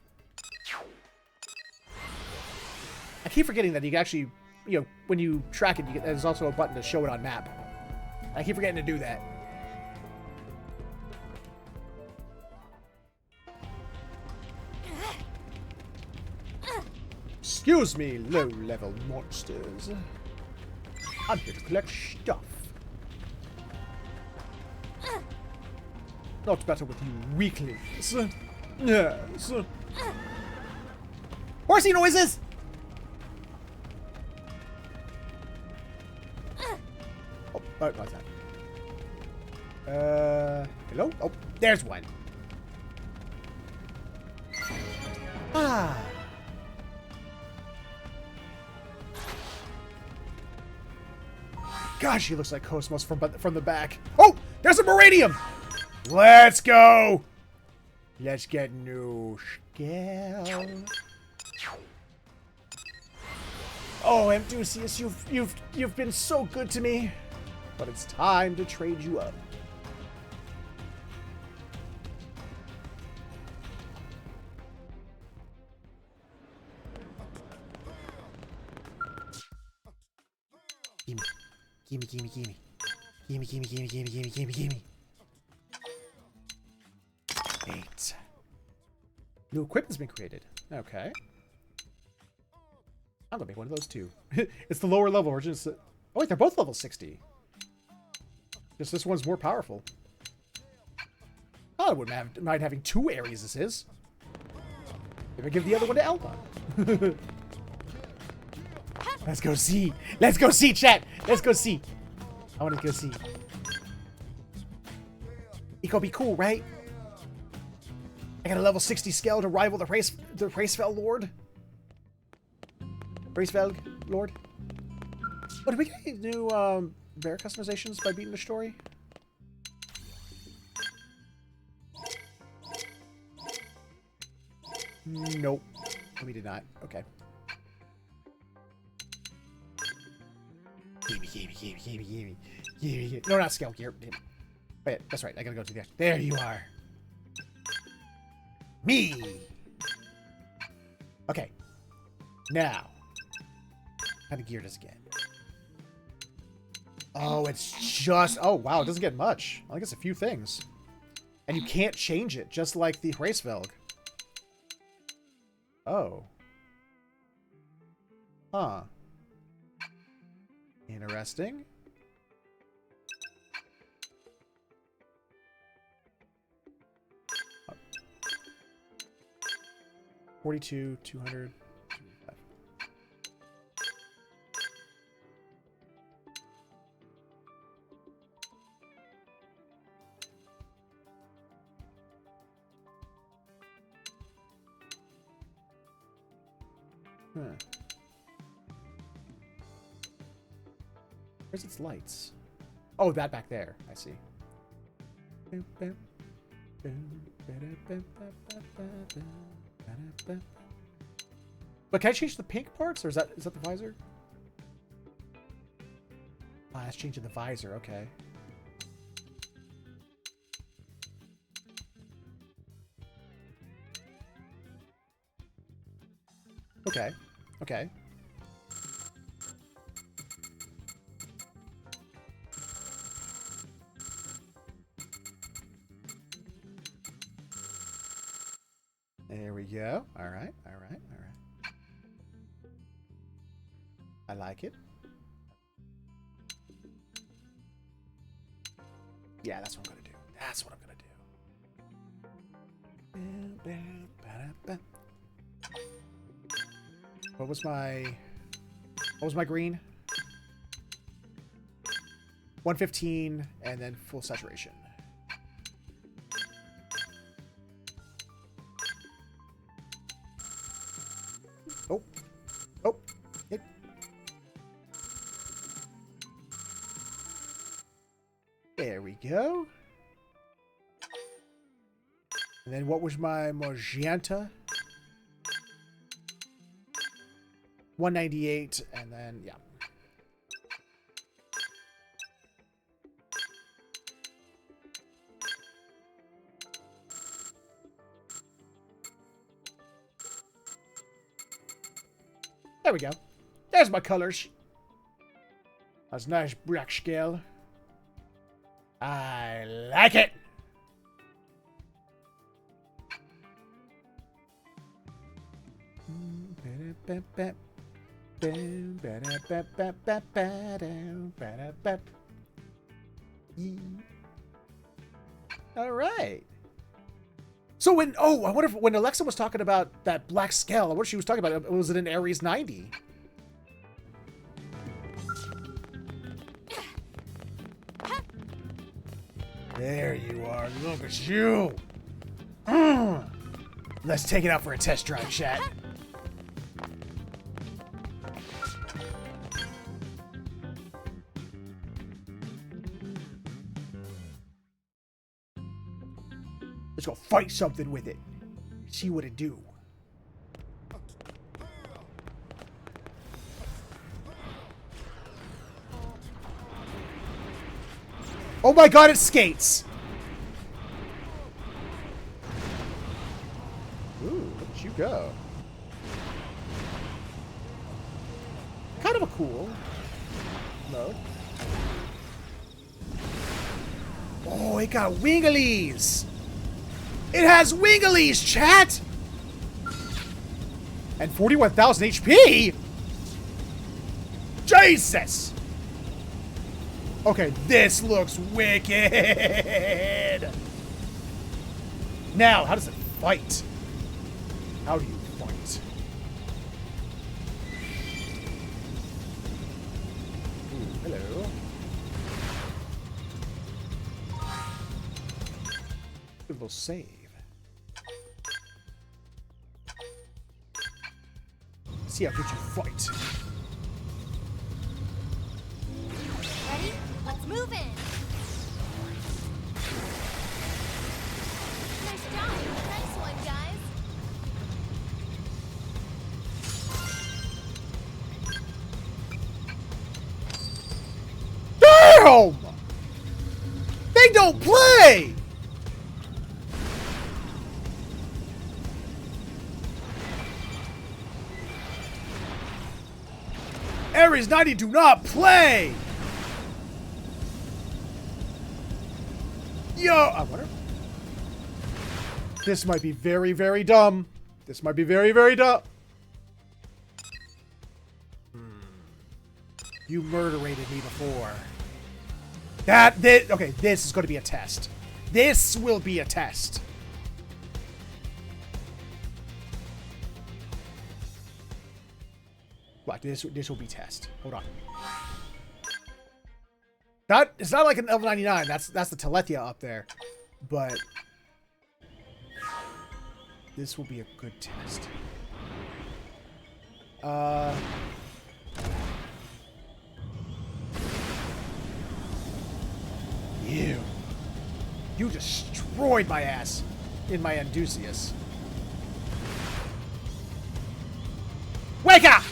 I keep forgetting that you can actually, you know, when you track it, there's also a button to show it on map. I keep forgetting to do that. Excuse me, low-level monsters. I'm here to collect stuff. Not better with you weaklings. Yes. Horsey noises! Oh, what's that? Hello? Oh, there's one. Ah. Gosh, he looks like Cosmos from the back. Oh, there's a Moranium! Let's go! Let's get new scale. Oh, Amdusius, you've been so good to me. But it's time to trade you up. Gimme. Gimme, gimme, gimme. Gimme, gimme, gimme, gimme, gimme, gimme, gimme. 8. New equipment's been created. Okay. I'm gonna make one of those too. It's the lower level version. Oh wait, they're both level 60. Just this one's more powerful. Oh, I wouldn't mind having 2 Areses. Maybe give the other one to Elba. Let's go see. Let's go see, chat. Let's go see. I want to go see. It gonna be cool, right? I got a level 60 scale to rival the Racefell Lord. Racefell Lord. Oh, did we get any new bear customizations by beating the story? Nope. We did not. Okay. Gimme. No, not scale gear. Wait, that's right. I gotta go to the... There you are. Me! Okay. Now. What kind of gear does it get? Oh, it's just... Oh, wow. It doesn't get much. I guess a few things. And you can't change it, just like the Hraesvelg. Oh. Huh. Interesting. Oh. 42, 200, 205. Huh. Where's its lights? Oh, that back there. I see. But can I change the pink parts, or is that the visor? Ah, it's changing the visor. Okay. Okay. Okay. There we go. All right. All right. All right. I like it. Yeah, that's what I'm gonna do. That's what I'm gonna do. What was my green? 115 and then full saturation. Oh. Oh. It. There we go. And then what was my magenta? 198, and then, yeah. There we go. There's my colors. That's nice black scale. I like it. All right. So when I wonder if when Alexa was talking about that black scale, I wonder if she was talking about was it in Ares 90? There you are. Look at you. Let's take it out for a test drive, chat. Let's go fight something with it. See what it do. Oh my god, it skates! Ooh, look at you go. Kind of a cool mode. Oh, it got winglies! It has winglies, chat! And 41,000 HP? Jesus! Okay, this looks wicked! Now, how does it fight? How do you fight? Ooh, hello. Good little save. See how good you fight. Ready? Let's move in. Nice job. Nice one, guys. Damn! They don't play! Ares 90, do not play! Yo! I wonder. This might be very, very dumb. This might be very, very dumb. You murderated me before. Okay, this is going to be a test. This will be a test. What? This will be test. Hold on. It's not like an level 99. That's the Telethia up there. But this will be a good test. You destroyed my ass in my Andusius. Wake up!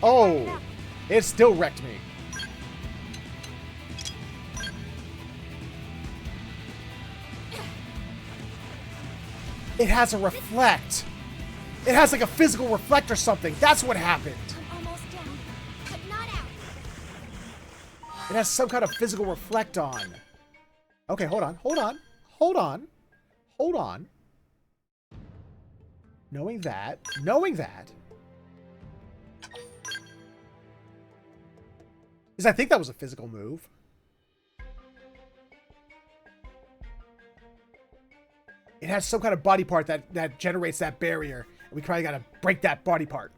Oh, it still wrecked me. It has a reflect. It has like a physical reflect or something. That's what happened. I'm almost down, but not out. It has some kind of physical reflect on. Okay, hold on. Knowing that. Because I think that was a physical move. It has some kind of body part that generates that barrier. And we probably gotta break that body part.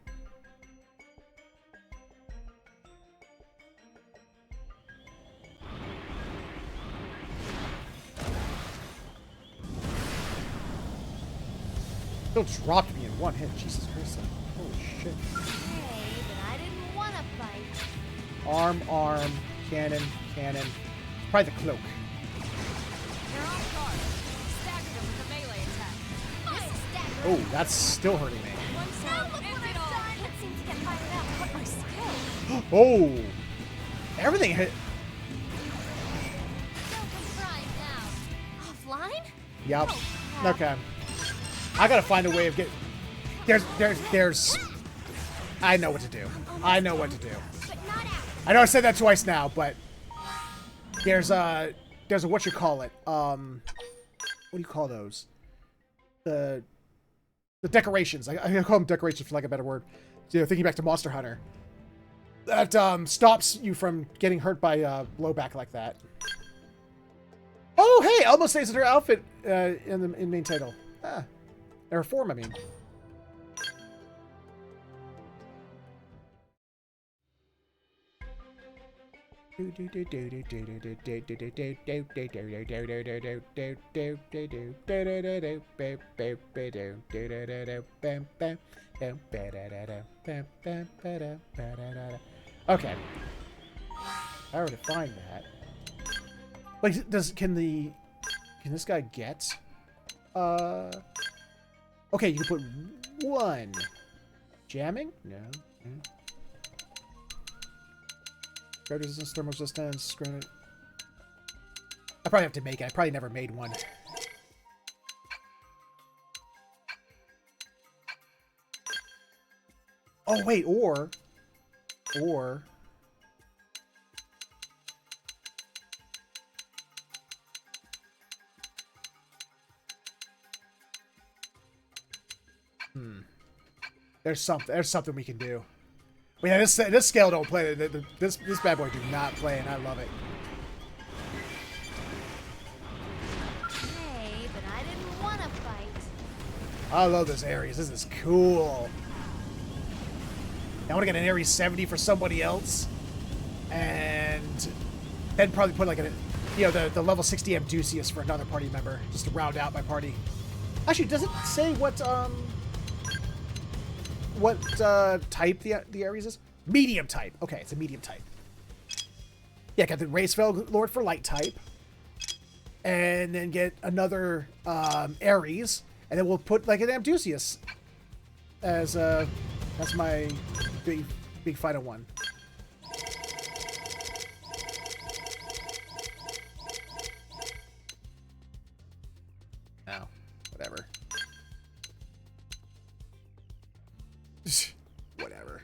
Still dropped me in one hit. Jesus Christ. Holy shit. Hey, but I didn't want to fight. Arm, cannon. Probably the cloak. They're off guard. Staggered them with a melee attack. This is staggering. Oh, that's still hurting me. Now look what I've done. I can't seem to get fired up. What my skill? Oh! Everything hit. Don't come crying now. Offline? Yep. Oh, Okay. I gotta find a way of getting... There's... I know what to do. I know what to do. I know I said that twice now, but... There's a what you call it? What do you call those? The decorations. I call them decorations for lack of a better word. You know, thinking back to Monster Hunter. That stops you from getting hurt by blowback like that. Oh, hey! Almost stays in her outfit in main title. Ah. Or form, I mean. Okay. I already find that. Like, can this guy get? Okay, you can put one. Jamming? No. Guard resistance, thermal resistance, granite. I probably have to make it. I probably never made one. Oh, wait, or... There's something we can do. But yeah, this scale don't play. This bad boy do not play, and I love it. Hey, but I didn't want to fight. I love this Ares. This is cool. I want to get an Ares 70 for somebody else, and then probably put like the level 60 Amdusius for another party member, just to round out my party. Actually, does it say what type the Ares is? Medium type. Okay, it's a medium type. Yeah, got the Racefell Lord for light type. And then get another Ares. And then we'll put like an Amdusius as my big final one. Whatever.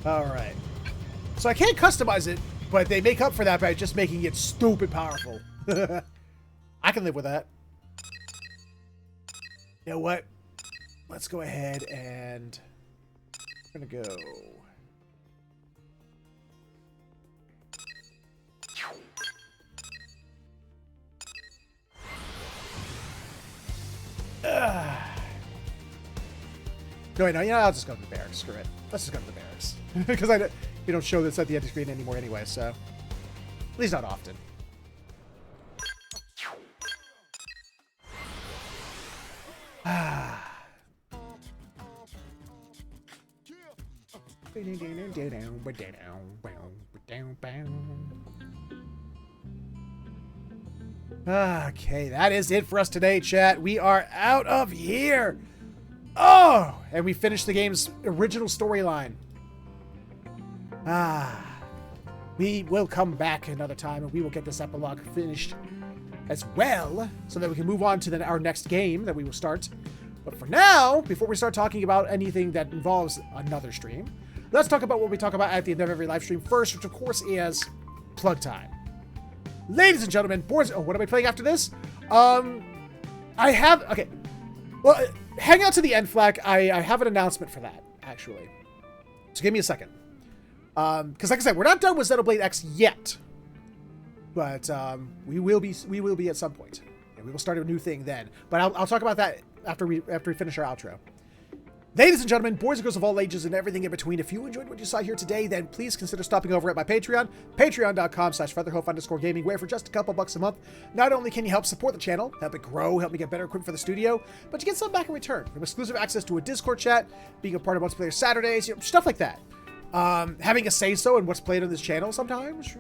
Alright. So I can't customize it, but they make up for that by just making it stupid powerful. I can live with that. You know what? Let's go ahead and... we're gonna go... No, wait, no, you know, I'll just go to the barracks. Screw it. Let's just go to the barracks. Because we don't show this at the end of the screen anymore anyway, so... at least not often. Okay, that is it for us today, chat. We are out of here. Oh, and we finished the game's original storyline. We will come back another time, and we will get this epilogue finished as well, so that we can move on to our next game that we will start. But for now, before we start talking about anything that involves another stream, let's talk about what we talk about at the end of every live stream first, which of course is plug time. Ladies and gentlemen, boys, oh, what am I playing after this? Okay. Well, hang out to the end, Flack. I have an announcement for that, actually. So give me a second. Because like I said, we're not done with Xenoblade X yet. But we will be at some point. And we will start a new thing then. But I'll talk about that after we finish our outro. Ladies and gentlemen, boys and girls of all ages and everything in between, if you enjoyed what you saw here today, then please consider stopping over at my Patreon, patreon.com/featherhoof_gaming, where for just a couple bucks a month, not only can you help support the channel, help it grow, help me get better equipped for the studio, but you get something back in return, from exclusive access to a Discord chat, being a part of Multiplayer Saturdays, stuff like that. Having a say-so in what's played on this channel sometimes,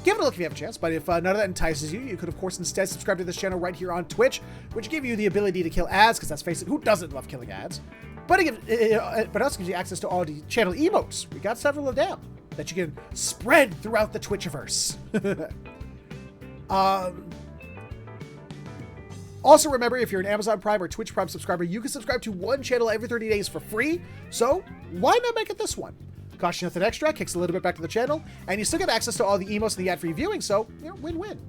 give it a look if you have a chance, but if none of that entices you, you could, of course, instead subscribe to this channel right here on Twitch, which gives you the ability to kill ads, because let's face it, who doesn't love killing ads? But it also gives you access to all the channel emotes. We got several of them that you can spread throughout the Twitchiverse. Also, remember, if you're an Amazon Prime or Twitch Prime subscriber, you can subscribe to one channel every 30 days for free, so why not make it this one? Costs you nothing extra, kicks a little bit back to the channel, and you still get access to all the emotes and the ad-free viewing, so, win-win.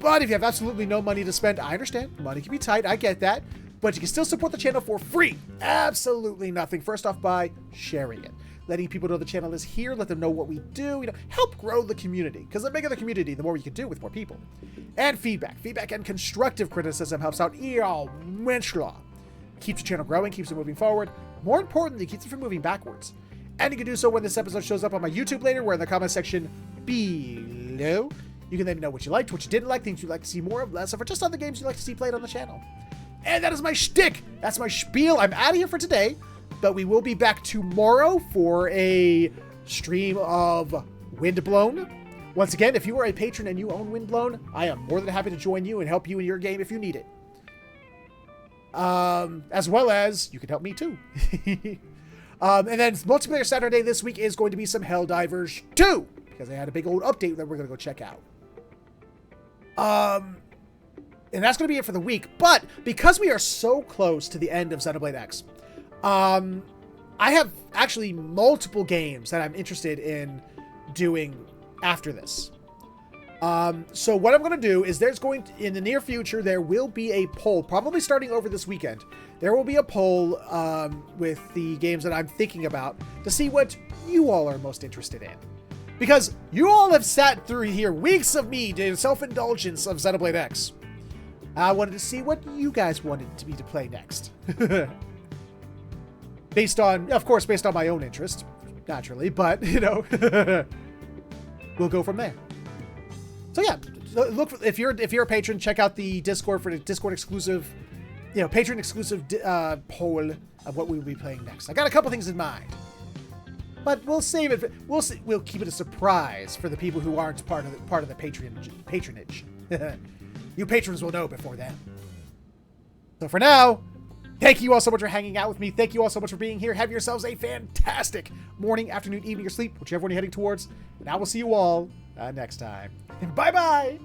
But if you have absolutely no money to spend, I understand. Money can be tight, I get that. But you can still support the channel for free. Absolutely nothing. First off, by sharing it. Letting people know the channel is here, let them know what we do, help grow the community. Because the bigger the community, the more you can do with more people. And feedback. Feedback and constructive criticism helps out immensely. Keeps the channel growing, keeps it moving forward. More importantly, keeps it from moving backwards. And you can do so when this episode shows up on my YouTube later, where in the comment section below, you can let me know what you liked, what you didn't like, things you'd like to see more of, less of, or just other games you'd like to see played on the channel. And that is my shtick. That's my spiel. I'm out of here for today, but we will be back tomorrow for a stream of Windblown. Once again, if you are a patron and you own Windblown, I am more than happy to join you and help you in your game if you need it. As well as, you can help me too. And then Multiplayer Saturday this week is going to be some Helldivers 2, because they had a big old update that we're going to go check out. And that's going to be it for the week. But because we are so close to the end of Xenoblade X, I have actually multiple games that I'm interested in doing after this. So what I'm going to do is in the near future, there will be a poll, probably starting over this weekend. There will be a poll with the games that I'm thinking about to see what you all are most interested in. Because you all have sat through here weeks of me doing self-indulgence of Xenoblade X. I wanted to see what you guys wanted me to play next. Based on my own interest, naturally, but, we'll go from there. So yeah, look, if you're a patron, check out the Discord for the Discord exclusive, patron exclusive poll of what we will be playing next. I got a couple things in mind, but we'll save it. We'll keep it a surprise for the people who aren't part of the patronage. You patrons will know before then. So for now, Thank you all so much for hanging out with me. Thank you all so much for being here. Have yourselves a fantastic morning, afternoon, evening, or sleep, whichever one you're heading towards. And I will see you all next time. Bye-bye!